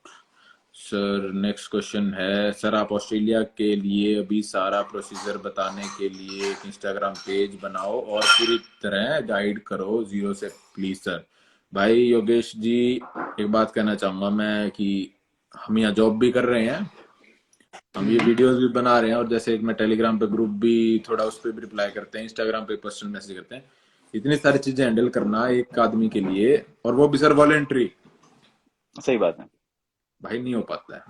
sir. नेक्स्ट क्वेश्चन है सर, आप ऑस्ट्रेलिया के लिए अभी सारा प्रोसीजर बताने के लिए एक इंस्टाग्राम पेज बनाओ और पूरी तरह गाइड करो जीरो से, प्लीज सर। भाई योगेश जी, एक बात कहना चाहूंगा मैं कि हम यहाँ जॉब भी कर रहे हैं हम ये वीडियोस भी बना रहे हैं, और जैसे एक मैं टेलीग्राम पे ग्रुप भी थोड़ा उस पर भी रिप्लाई करते हैं, इंस्टाग्राम पे पर्सनल मैसेज करते हैं। इतनी सारी चीजें हैंडल करना एक आदमी के लिए, और वो भी सर वॉलेंट्री, सही बात है। भाई नहीं हो पाता है।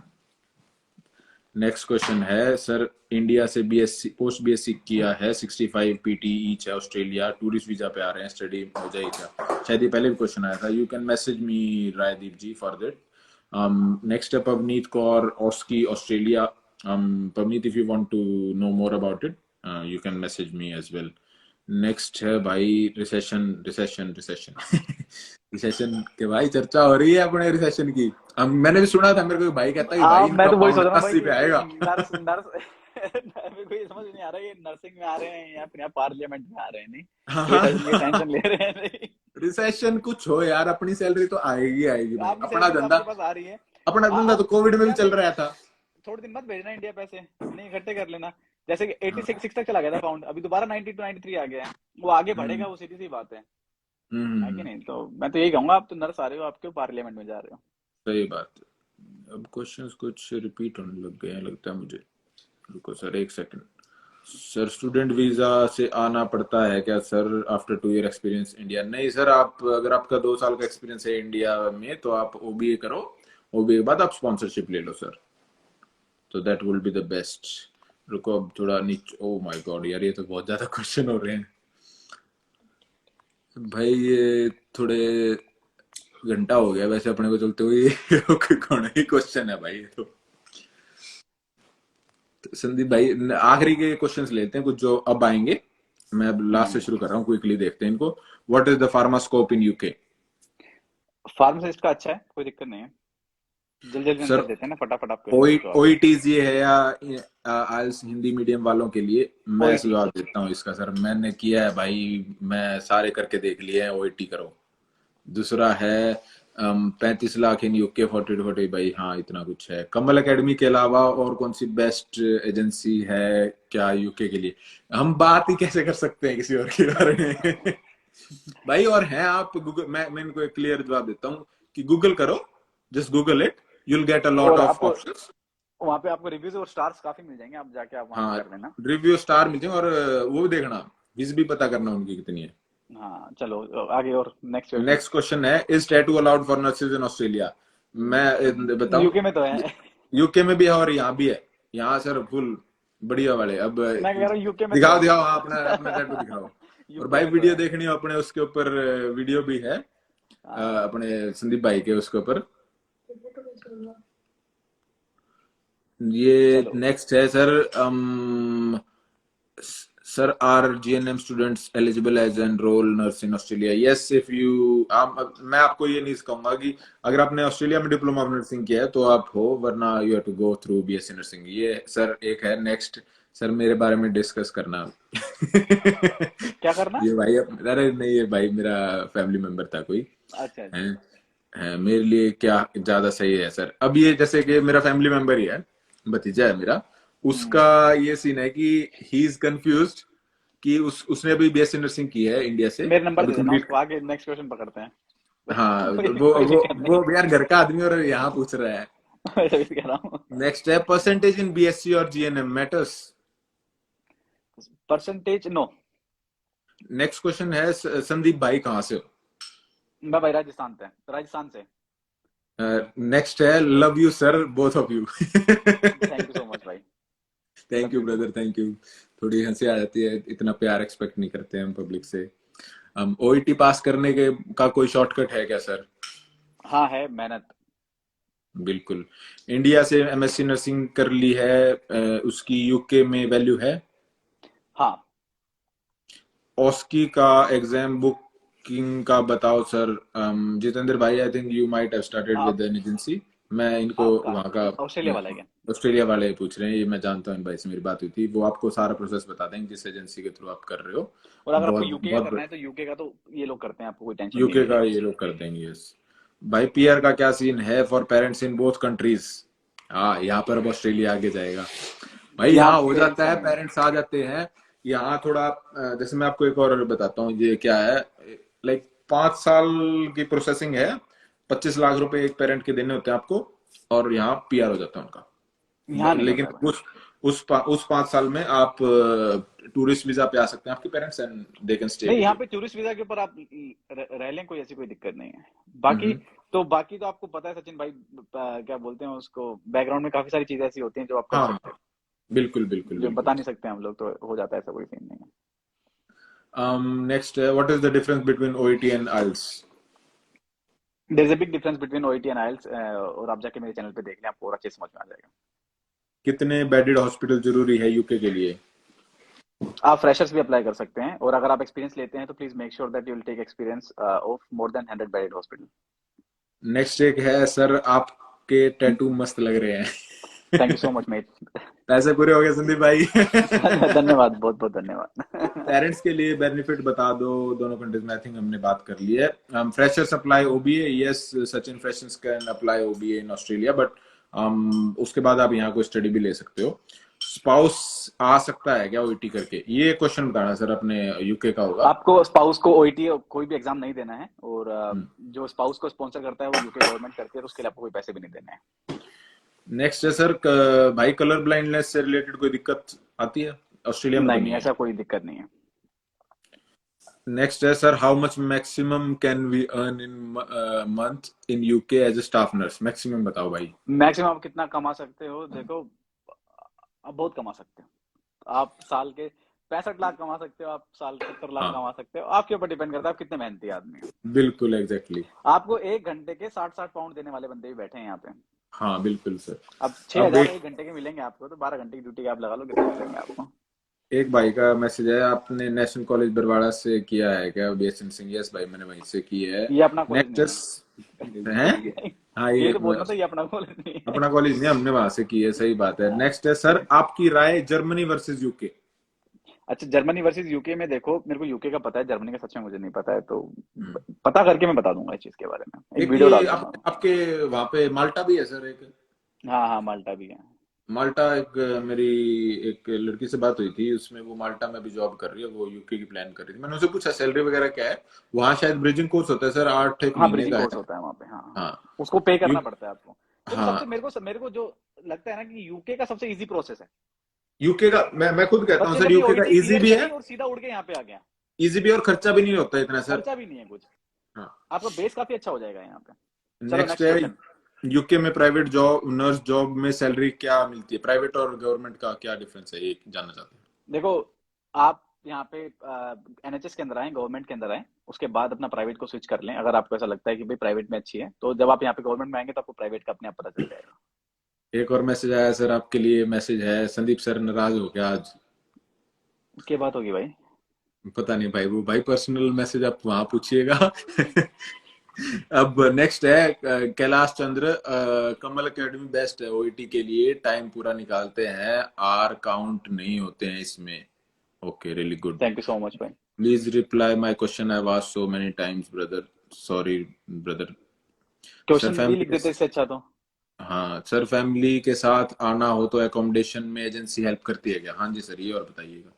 नेक्स्ट क्वेश्चन है सर, इंडिया से बीएससी पोस्ट बीएससी किया है, 65 पीटी ईच है, ऑस्ट्रेलिया टूरिस्ट वीजा पे आ रहे हैं, स्टडी हो जाएगी क्या? शायद ये पहले भी क्वेश्चन आया था। You can message me Raideep ji for that. Next है पवनीत कौर, ऑस्की Australia. Pavneet, if you want to know more about it, you can message me as well. Next है भाई रिसेशन रिसेशन रिसेशन रिसेशन के भाई चर्चा हो रही है अपने रिसेशन की। मैंने भी सुना था, मेरे को भाई कहता है कि भाई मैं इनका तो वही सोच पाउंड रहा हूँ भाई 80 पे आएगा। नर्स नर्स मेरे को ये समझ नहीं आ रहा है, ये नर्सिंग में आ रहे हैं या फिर यहाँ पार्लियामेंट में आ रहे हैं। नहीं ये टेंशन ले रहे हैं। नहीं रिसेशन कुछ हो यार, अपनी सैलरी तो आएगी आएगी भाई। आपकी अपना सैलरी तो धंधा, आपके पास आ रही है। अपना धंधा तो कोविड में भी इंडिया चल में रहा था। थोड़े दिन मत भेजना इंडिया पैसे, नहीं इकट्ठे कर लेना। जैसे कि 86 तक चला गया था पाउंड, अभी दोबारा 90 to 93 आ गया है। वो आगे बढ़ेगा, वो सीधी सी बात है कि हम्म, नहीं? तो मैं तो यही कहूंगा, आप तो नर्स आ रहे हो, आप क्यों पार्लियामेंट में जा रहे हो? सही बात है। अब क्वेश्चंस कुछ रिपीट होने लग गए हैं लगता है मुझे। रुको सर एक सेकंड। सर स्टूडेंट वीजा से आना पड़ता है क्या sir after 2 year experience India? नहीं सर, आप अगर आपका 2 साल का एक्सपीरियंस है इंडिया में तो आप ओबीए करो, ओबीए के बाद आप स्पॉन्सरशिप ले लो सर, तो that will be the best. रुको अब थोड़ा नीचे, ओ माय गॉड यार, ये तो बहुत ज्यादा क्वेश्चन हो रहे हैं भाई, ये थोड़े घंटा हो गया वैसे अपने को चलते हुए। कौन ही क्वेश्चन है भाई ये तो संदीप भाई आखिरी के क्वेश्चंस लेते हैं कुछ जो अब आएंगे। मैं अब लास्ट से शुरू कर रहा हूँ, क्विकली देखते हैं इनको। What is the pharma scope in UK? Pharmacist का अच्छा है, कोई दिक्कत नहीं है, जल्दी जल्दी सर आंसर देते हैं ना फटाफट आपके। ओईटीज ये है या आइल्स हिंदी मीडियम वालों के लिए? मैं ओईटी जवाब देता हूँ इसका सर, मैंने किया है भाई, मैं सारे करके देख लिए हैं, ओईटी करो। दूसरा है 35 लाख इन यूके 40 भाई, हाँ इतना कुछ है। कमल एकेडमी के अलावा और कौन सी बेस्ट एजेंसी है क्या यूके के लिए? हम बात ही कैसे कर सकते हैं किसी और के बारे में? भाई और हैं आप गूगल, मैं इनको एक क्लियर जवाब देता हूँ कि गूगल करो, just Google it, you'll get a lot और ऑफ आपको ऑप्शंस। वहाँ पे आपको रिव्यूज और स्टार्स काफी मिल जाएंगे, आप जाके आप वहाँ हाँ, कर लेना। रिव्यू स्टार मिल जाएंगे, और वो भी देखना, फीस भी पता करना उनकी कितनी है। हाँ चलो आगे, और नेक्स्ट क्वेश्चन। नेक्स्ट क्वेश्चन है, is tattoo allowed for nurses in Australia? मैं बताऊं, यूके में तो है। यूके में भी है और यहाँ भी है। यहाँ सर फुल बढ़िया वाले। अब मैं कह रहा हूँ यूके में तो दिखाओ है। दिखाओ, हाँ, अपना अपना टैटू दिखाओ। और यूके भाई में तो वीडियो है। देखनी हो अपने उसके ऊपर, वीडियो भी है अपने संदीप भाई के उसके ऊपर। ये चलो नेक्स्ट है sir, sir are GNM students eligible as enrol nurse in Australia? Yes if you, मैं आपको ये नहीं कहूंगा कि अगर आपने ऑस्ट्रेलिया में डिप्लोमा ऑफ नर्सिंग किया है तो आप हो, वरना you have to go through BSc nursing. ये सर एक है। नेक्स्ट सर, मेरे बारे में डिस्कस करना। क्या करना? ये भाई अरे नहीं, ये भाई मेरा फैमिली मेंबर था कोई, अच्छा अच्छा। है मेरे लिए क्या ज्यादा सही है सर? अब ये जैसे कि मेरा फैमिली मेंबर ही है, भतीजा है मेरा, उसका ये सीन है कि ही इज कंफ्यूज्ड कि उसने अभी बीएससी नर्सिंग की है इंडिया से, मेरे नंबर अभी दे देना कंप्लीट। उसको, आगे नेक्स्ट क्वेश्चन पकड़ते हैं। हाँ, कोई दिक्कत नहीं। वो यार घर का आदमी और यहाँ पूछ रहा है। मैं तभी कह रहा हूँ। नेक्स्ट है, परसेंटेज इन बीएससी और GNM matters? Percentage no. Next question है, संदीप भाई कहाँ से हो? मैं भाई राजस्थान से। नेक्स्ट है, love you sir both of you. Thank you so much भाई। Thank you brother, thank you. थोड़ी हंसी आ जाती है, इतना प्यार एक्सपेक्ट नहीं करते हम पब्लिक से। ओईटी पास करने के का कोई शॉर्टकट है क्या सर? हाँ है, मेहनत। बिल्कुल। इंडिया से एमएससी नर्सिंग कर ली है, उसकी यूके में वैल्यू है? हाँ ऑस्की का एग्जाम बुकिंग का बताओ सर। जितेंद्र भाई, I think you might have started with an agency. मैं इनको वहाँ का, ऑस्ट्रेलिया वाला है क्या? ऑस्ट्रेलिया वाले पूछ रहे हैं, ये मैं जानता हूँ, इन भाई से मेरी बात हुई थी, वो आपको सारा प्रोसेस बता देंगे जिस एजेंसी के थ्रू आप कर रहे हो। और अगर आपको बहुत यूके का करना बहुत है तो यूके का तो ये लोग करते हैं, आपको कोई टेंशन यूके नहीं का है। ये लोग कर देंगे। यस भाई, पीआर का क्या सीन है for parents in both countries? हाँ, यहाँ पर अब ऑस्ट्रेलिया आगे जाएगा भाई, यहाँ हो जाता है, पेरेंट्स आ जाते हैं यहाँ थोड़ा। जैसे मैं आपको एक और बताता हूँ, ये क्या है, लाइक 5 साल की प्रोसेसिंग है, 25 लाख रुपए एक पेरेंट के देने होते हैं आपको, और यहाँ पीआर हो जाता है उनका। यहाँ नहीं होता लेकिन है भाई। उस 5 साल में आप टूरिस्ट वीजा पे आ सकते हैं आपके parents and they can stay नहीं, विद यहाँ यू। पे टूरिस्ट वीजा के ऊपर आप रह लें, कोई ऐसी कोई दिक्कत नहीं है। बाकी तो आपको पता है सचिन भाई, क्या बोलते हैं उसको, बैकग्राउंड में काफी सारी चीजें ऐसी होती हैं जो आप कर हाँ सकते हाँ, हो, बिल्कुल बिल्कुल जो बिल्कुल। बता नहीं सकते हम लोग, तो हो जाता है, ऐसा कोई सीन नहीं है। Next, what is the difference between OET and IELTS? There is a big difference between OET and IELTS, और आप जाके मेरे चैनल पे देख लें, आपको और अच्छे से समझ में आ जाएगा। कितने बेडेड हॉस्पिटल जरूरी है यूके के लिए? आप फ्रेशर्स भी अप्लाई कर सकते हैं, और अगर आप एक्सपीरियंस लेते हैं तो please make sure that you will take experience of more than 100 bedded hospital. Next एक है, सर आपके टैटू मस्त लग रहे हैं। Thank you so much mate. पैसे पूरे हो गए संदीप भाई। धन्यवाद, बहुत बहुत धन्यवाद। पेरेंट्स के लिए बेनिफिट बता दो दोनों कंट्रीज में। आई थिंक हमने बात कर ली है। Freshers apply OBA, yes Sachin, freshers can apply OBA in Australia, but उसके बाद आप यहाँ को स्टडी भी ले सकते हो। स्पाउस आ सकता है क्या ओईटी करके? ये क्वेश्चन बताना सर, अपने यूके का होगा। आपको स्पाउस को ओईटी कोई भी एग्जाम नहीं देना है, और हम्म। जो स्पाउस को स्पॉन्सर करता है वो यूके गवर्नमेंट करती है, तो उसके लिए आपको कोई पैसे भी नहीं देने हैं। नेक्स्ट है सर, भाई कलर ब्लाइंडनेस से रिलेटेड कोई दिक्कत आती है? ऑस्ट्रेलिया में तो नहीं नहीं नहीं, है। ऐसा कोई दिक्कत नहीं है। नेक्स्ट है sir, how much maximum can we earn in month in UK as a staff nurse? Maximum बताओ भाई। मैक्सिमम आप कितना कमा सकते हो, देखो, आप बहुत कमा सकते हो। आप साल के 65 लाख कमा सकते हो, आप साल के 70 लाख हाँ कमा सकते हो, आपके ऊपर डिपेंड करता है आप कितने मेहनती आदमी हो। बिल्कुल, एग्जैक्टली। आपको 1 घंटे के 60-60 पाउंड देने वाले बंदे भी बैठे हैं यहाँ पे। हाँ बिल्कुल सर। अब अब 6,000 1 घंटे के मिलेंगे आपको, तो 12 घंटे की ड्यूटी आप लगा लो, कितने मिलेंगे आपको। एक भाई का मैसेज है, आपने नेशनल कॉलेज बरवाड़ा से किया है क्या बीएस नर्सिंग? यस भाई, मैंने वहीं से की है। ये अपना कॉलेज नहीं नेक्स्ट है, है। हाँ ये ये तो बोलना था, ये अपना कॉलेज नहीं है। अपना कॉलेज नहीं, हमने वहां से की है, सही बात है। नेक्स्ट है सर, आपकी राय जर्मनी वर्सेस यूके? अच्छा, जर्मनी वर्सेस यूके में देखो, मेरे को यूके का पता है, जर्मनी का सच में मुझे नहीं पता है, तो पता करके मैं बता दूंगा इस चीज के बारे में, एक एक वीडियो ये डाल दूंगा। आपके वहां पे माल्टा भी है सर एक? हाँ हाँ, माल्टा भी है। माल्टा, एक मेरी एक लड़की से बात हुई थी, उसमें वो माल्टा में भी जॉब कर रही है, वो यूके की प्लान कर रही थी। मैंने उसे पूछा सैलरी वगैरह क्या है। वहां शायद ब्रिजिंग कोर्स होता है सर, 8 एक हाँ, महीने ब्रिजिंग का कोर्स है। होता है वहाँ पे, हाँ हाँ। हाँ उसको पे यू करना पड़ता है आपको। देखो, हाँ, सबसे मेरे को जो लगता है ना कि यूके का सबसे इजी प्रोसेस है। यूके का मैं खुद कहता हूँ बंदे सर, ने भी यूके का ओईटी इजी क्लियर भी है। करी और सीधा उड़ के यहाँ पे आ गया। इजी भी है और खर्चा भी नहीं होता इतना सर। खर्चा भी नहीं है कुछ, हाँ। आपका बेस काफी अच्छा हो जाएगा यहाँ पे। चलो नेक्स्ट नेक्स्ट है, क्वेश्चन। यूके में प्राइवेट जॉब, नर्स जॉब में सैलरी क्या मिलती है? प्राइवेट और गवर्नमेंट का क्या डिफरेंस है, ये जानना चाहते हैं। देखो, आप यहाँ पे एनएचएस के अंदर आए, गवर्नमेंट के अंदर आए, उसके बाद अपना प्राइवेट को स्विच कर लें। अगर आपको ऐसा लगता है कि भाई प्राइवेट में अच्छी है, तो जब आप यहाँ पे गवर्नमेंट में आएंगे तो आपको प्राइवेट का अपने आप पता चल जाएगा। एक और मैसेज आया सर आपके लिए, मैसेज है, संदीप सर नाराज हो गया आज? क्या बात होगी भाई? पता नहीं भाई, वो भाई पर्सनल मैसेज आप वहां पूछिएगा। अब नेक्स्ट है, कैलाश चंद्र, कमल एकेडमी बेस्ट है ओईटी के लिए, टाइम पूरा निकालते हैं, आर काउंट नहीं होते हैं इसमें। Okay, really good. Thank you so much भाई। Please reply my question, I was so many times brother, sorry brother. Sir question भी लिख फैमिली, देते इससे अच्छा तो। हाँ सर, फैमिली के साथ आना हो तो एकोमोडेशन में एजेंसी हेल्प करती है क्या? हाँ जी सर, ये और बताइएगा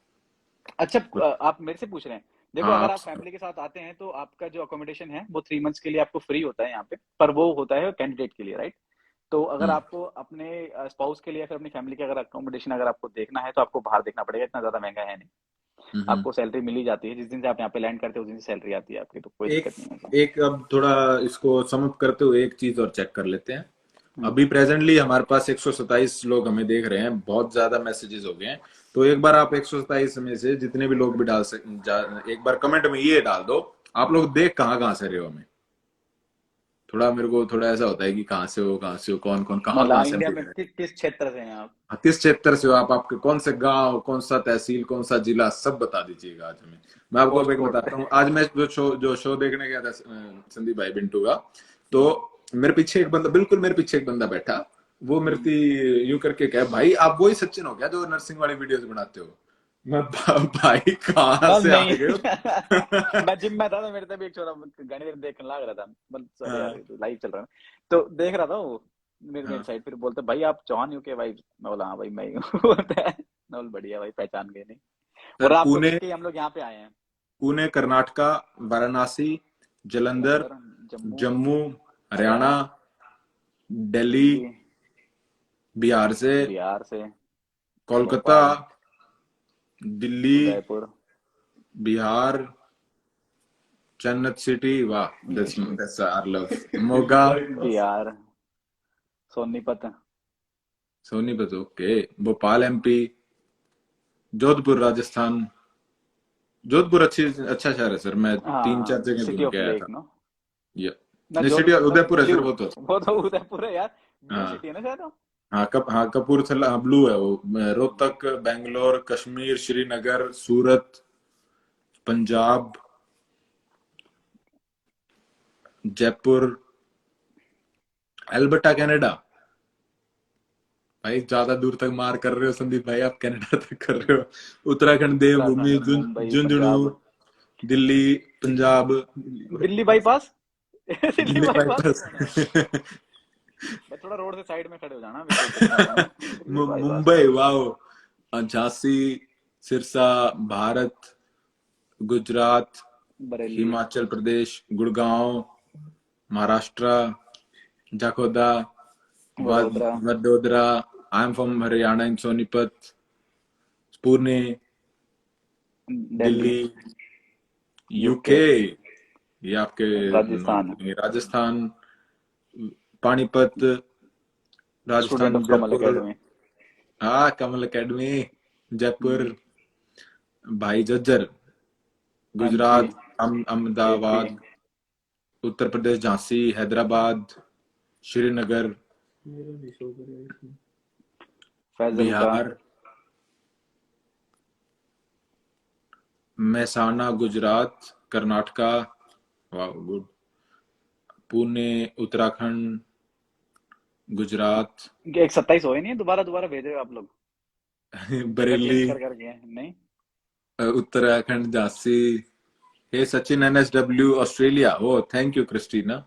अच्छा, कुछ। आप मेरे से पूछ रहे हैं। देखो, हाँ अगर आप। आप फैमिली के साथ आते हैं तो आपका जो अकोमोडेशन है वो 3 मंथ्स के लिए आपको फ्री होता है यहाँ पे, पर वो होता है कैंडिडेट के लिए, राइट? तो अगर हम्म आपको अपने स्पाउस के लिए या फिर अपनी फैमिली के अगर अकोमोडेशन अगर आपको देखना है, तो आपको बाहर देखना पड़ेगा, इतना ज्यादा महंगा है नहीं। हम्म। आपको सैलरी मिल ही जाती है, जिस दिन से आप यहाँ पे लैंड करते हो उस दिन से सैलरी आती है आपकी, तो कोई एक दिक्कत नहीं है उसमें। एक अब थोड़ा इसको समअप करते हुए एक चीज और चेक कर लेते हैं। हम्म। अभी प्रेजेंटली हमारे पास 127 लोग हमें देख रहे हैं, बहुत ज्यादा मैसेजेस हो गए हैं। तो एक बार आप 127 में से जितने भी लोग भी एक बार कमेंट में ये डाल दो, आप लोग देख कहाँ से रहे हो हमें। थोड़ा मेरे को थोड़ा ऐसा होता है कि कहाँ से हो, कौन कौन कहाँ मतलब से इंडिया देख में रहे किस क्षेत्र से हैं आप? हैं, किस क्षेत्र से हो आप, आपके कौन से गांव, कौन सा तहसील, कौन सा जिला, सब बता दीजिएगा आज हमें। मैं आपको अब पोस्ट एक कोड। बताता हूँ। आज मैं जो शो देखने गया था संदीप भाई बिंटू का, तो मेरे पीछे एक बंदा, बिल्कुल मेरे पीछे एक बंदा बैठा, वो मेरे यूं करके कहा, भाई आप वही सचिन हो क्या जो नर्सिंग वाली वीडियोस बनाते हो? मैं भाई कहाँ बस से आ नहीं। गए हो? मैं जिम में था तो मेरे से भी एक छोरा गाने देखने लग रहा था, सॉरी यार, हाँ, लाइव चल रहा है, तो देख रहा था वो मेरे हाँ। साइड, फिर बोलते भाई आप चौहान यू के भाई। मैं बोला हाँ भाई मैं ही हूँ। बोलता है, मैं बोला बढ़िया भाई, पहचान गए नहीं। सर और आपको पुणे, देख के ही हम लोग यहाँ पे आए हैं। पुणे कर्नाटका, वाराणसी, जलंधर, जम्मू, जम्मू, हरियाणा, हरियाणा, दिल्ली, दिल्ली, बिहार से, बिहार से, कोलकाता, भोपाल, दिल्ली, उदयपुर, बिहार, चन्नत सिटी, वाह, that's our love. Moga, Bihar, Sonipat, Sonipat, okay, Bhopal MP, Jodhpur Rajasthan. Jodhpur अच्छा शहर है सर, मैं तीन चार हाँ जगह सिटी घूम ऑफ के आया लेक था। नो। ये ना नहीं, सिटी जोधपुर उदयपुर है ब्लू, सर वो तो। वो तो उदयपुर है यार, ब्लू हाँ सिटी है ना शायद वो। हाँ, हाँ कपूरथला, हाँ ब्लू है वो। रोहतक, बेंगलोर, कश्मीर, श्रीनगर, सूरत, पंजाब, जयपुर, एल्बर्टा कनाडा। भाई ज्यादा दूर तक मार कर रहे हो संदीप भाई, आप कनाडा तक कर रहे हो। उत्तराखंड, देवभूमि, उत्तराखंड, मुंबई, झुंझुनू, पंजाब, दिल्ली, पंजाब, दिल्ली बाईपास। दिल्ली दिल्ली बाईपास पे बाईपास। कौन है? भाई थोड़ा रोड से साइड में खड़े हो जाना, अभी कोई दिख ना पाना। दिल्ली बाईपास। मुंबई, वाह, Jhansi, Sirsa, Bharat, Gujarat, Bareilly, Himachal Pradesh, Gurgaon, Maharashtra, Jakhoda, Vadodara, Vadodara. I am from Haryana in Sonipat, Pune, Delhi, Delhi, UK, UK, ये आपके Rajasthan, Rajasthan, Panipat, student Rajasthan, of Kamal Jaipur, academy, हाँ कमल एकेडमी, जयपुर, भाई जज्जर, एमपी, गुजरात, एपी, अहमदाबाद, उत्तर प्रदेश, झांसी, हैदराबाद, श्रीनगर, फैजलका, बिहार, मेहसाना, गुजरात, कर्नाटका, वाह गुड, पुणे, उत्तराखंड, गुजरात, एक 27 हो ही नहीं है, दोबारा दोबारा भेज रहे हो आप लोग, जगह बरेली, चेंज कर करके नहीं। Uttarakhand, Jhansi. Hey Sachin NSW Australia, oh thank you Christina.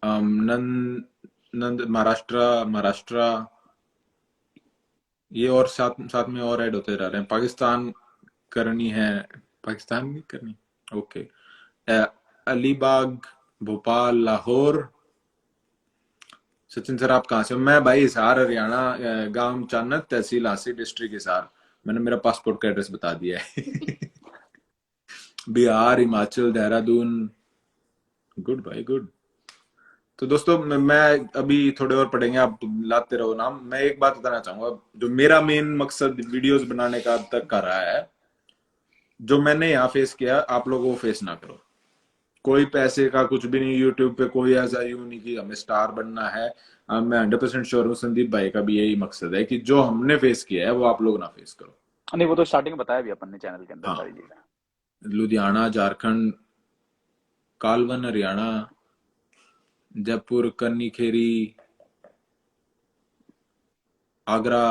Nand Nand Maharashtra, ये और साथ साथ में और ऐड होते रह रहे हैं। पाकिस्तान करनी है, पाकिस्तान भी करनी, ओके। अलीबाग, भोपाल, लाहौर। सचिन सर आप कहाँ से हो? मैं भाई हिसार, हरियाणा, गांव चानक, तहसील हांसी, डिस्ट्रिक्ट हिसार। मैंने मेरा पासपोर्ट का एड्रेस बता दिया है। बिहार, हिमाचल, देहरादून, गुड भाई गुड। तो दोस्तों मैं अभी थोड़े और पढ़ेंगे, आप लाते रहो नाम। मैं एक बात बताना चाहूंगा, जो मेरा मेन मकसद वीडियोस बनाने का अब तक का रहा है, जो मैंने यहाँ फेस किया आप लोगों को फेस ना करो। कोई पैसे का कुछ भी नहीं, यूट्यूब पे कोई ऐसा यूं नहीं कि हमें स्टार बनना है। मैं 100% श्योर हूँ संदीप भाई का भी यही मकसद है कि जो हमने फेस किया है वो आप लोग ना फेस करो। नहीं वो तो स्टार्टिंग में बताया भी अपन ने चैनल के अंदर हाँ, सारी चीजें। लुधियाना, झारखंड, कालवन, हरियाणा, जयपुर, कन्नीखेरी, आगरा।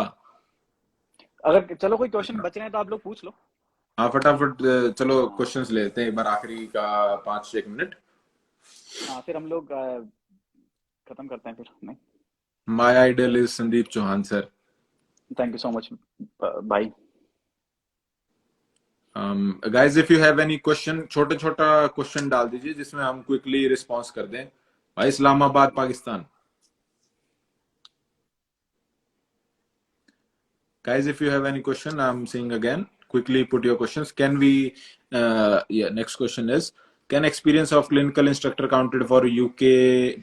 अगर चलो कोई क्वेश्चन बच रहे हैं तो आप लोग पूछ लो। हाँ फटाफट, चलो हाँ क्वेश्चंस लेते हैं एक बार, आखिरी का 5-1 मिनट। हाँ, फिर हम लोग खत्म करते हैं फिर नहीं। My idol is Sandeep Chauhan sir. Thank you so much भाई। Guys if you have any question, छोटा छोटा क्वेश्चन डाल दीजिए जिसमें हम क्विकली रिस्पॉन्स कर दें। भाई Islamabad, Pakistan. Guys, if you have any question, I'm saying again, quickly put your questions. Can we, yeah, next question is, can experience of clinical instructor counted for UK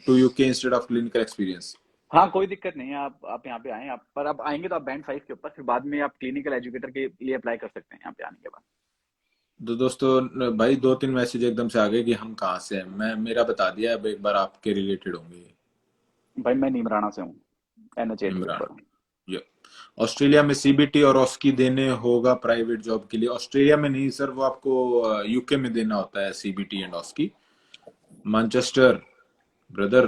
to UK instead of clinical experience? हाँ कोई दिक्कत नहीं है, आप यहाँ पे आए आप, पर आप आएंगे तो आप बैंड 5 के ऊपर, फिर बाद में आप क्लिनिकल एजुकेटर के लिए अप्लाई कर सकते हैं यहाँ पे आने के बाद। तो दोस्तों भाई 2-3 मैसेज एकदम से आ गए कि हम कहाँ से हैं। मैं मेरा बता दिया, अब एक बार आपके रिलेटेड होंगे। भाई मैं नीमराना से हूँ, NH8 के इमरान, ऊपर। ये ऑस्ट्रेलिया में सीबीटी और ऑस्की देने होगा प्राइवेट जॉब के लिए? ऑस्ट्रेलिया में नहीं सर, वो आपको यूके में देना होता है CBT and ऑस्की। Manchester brother,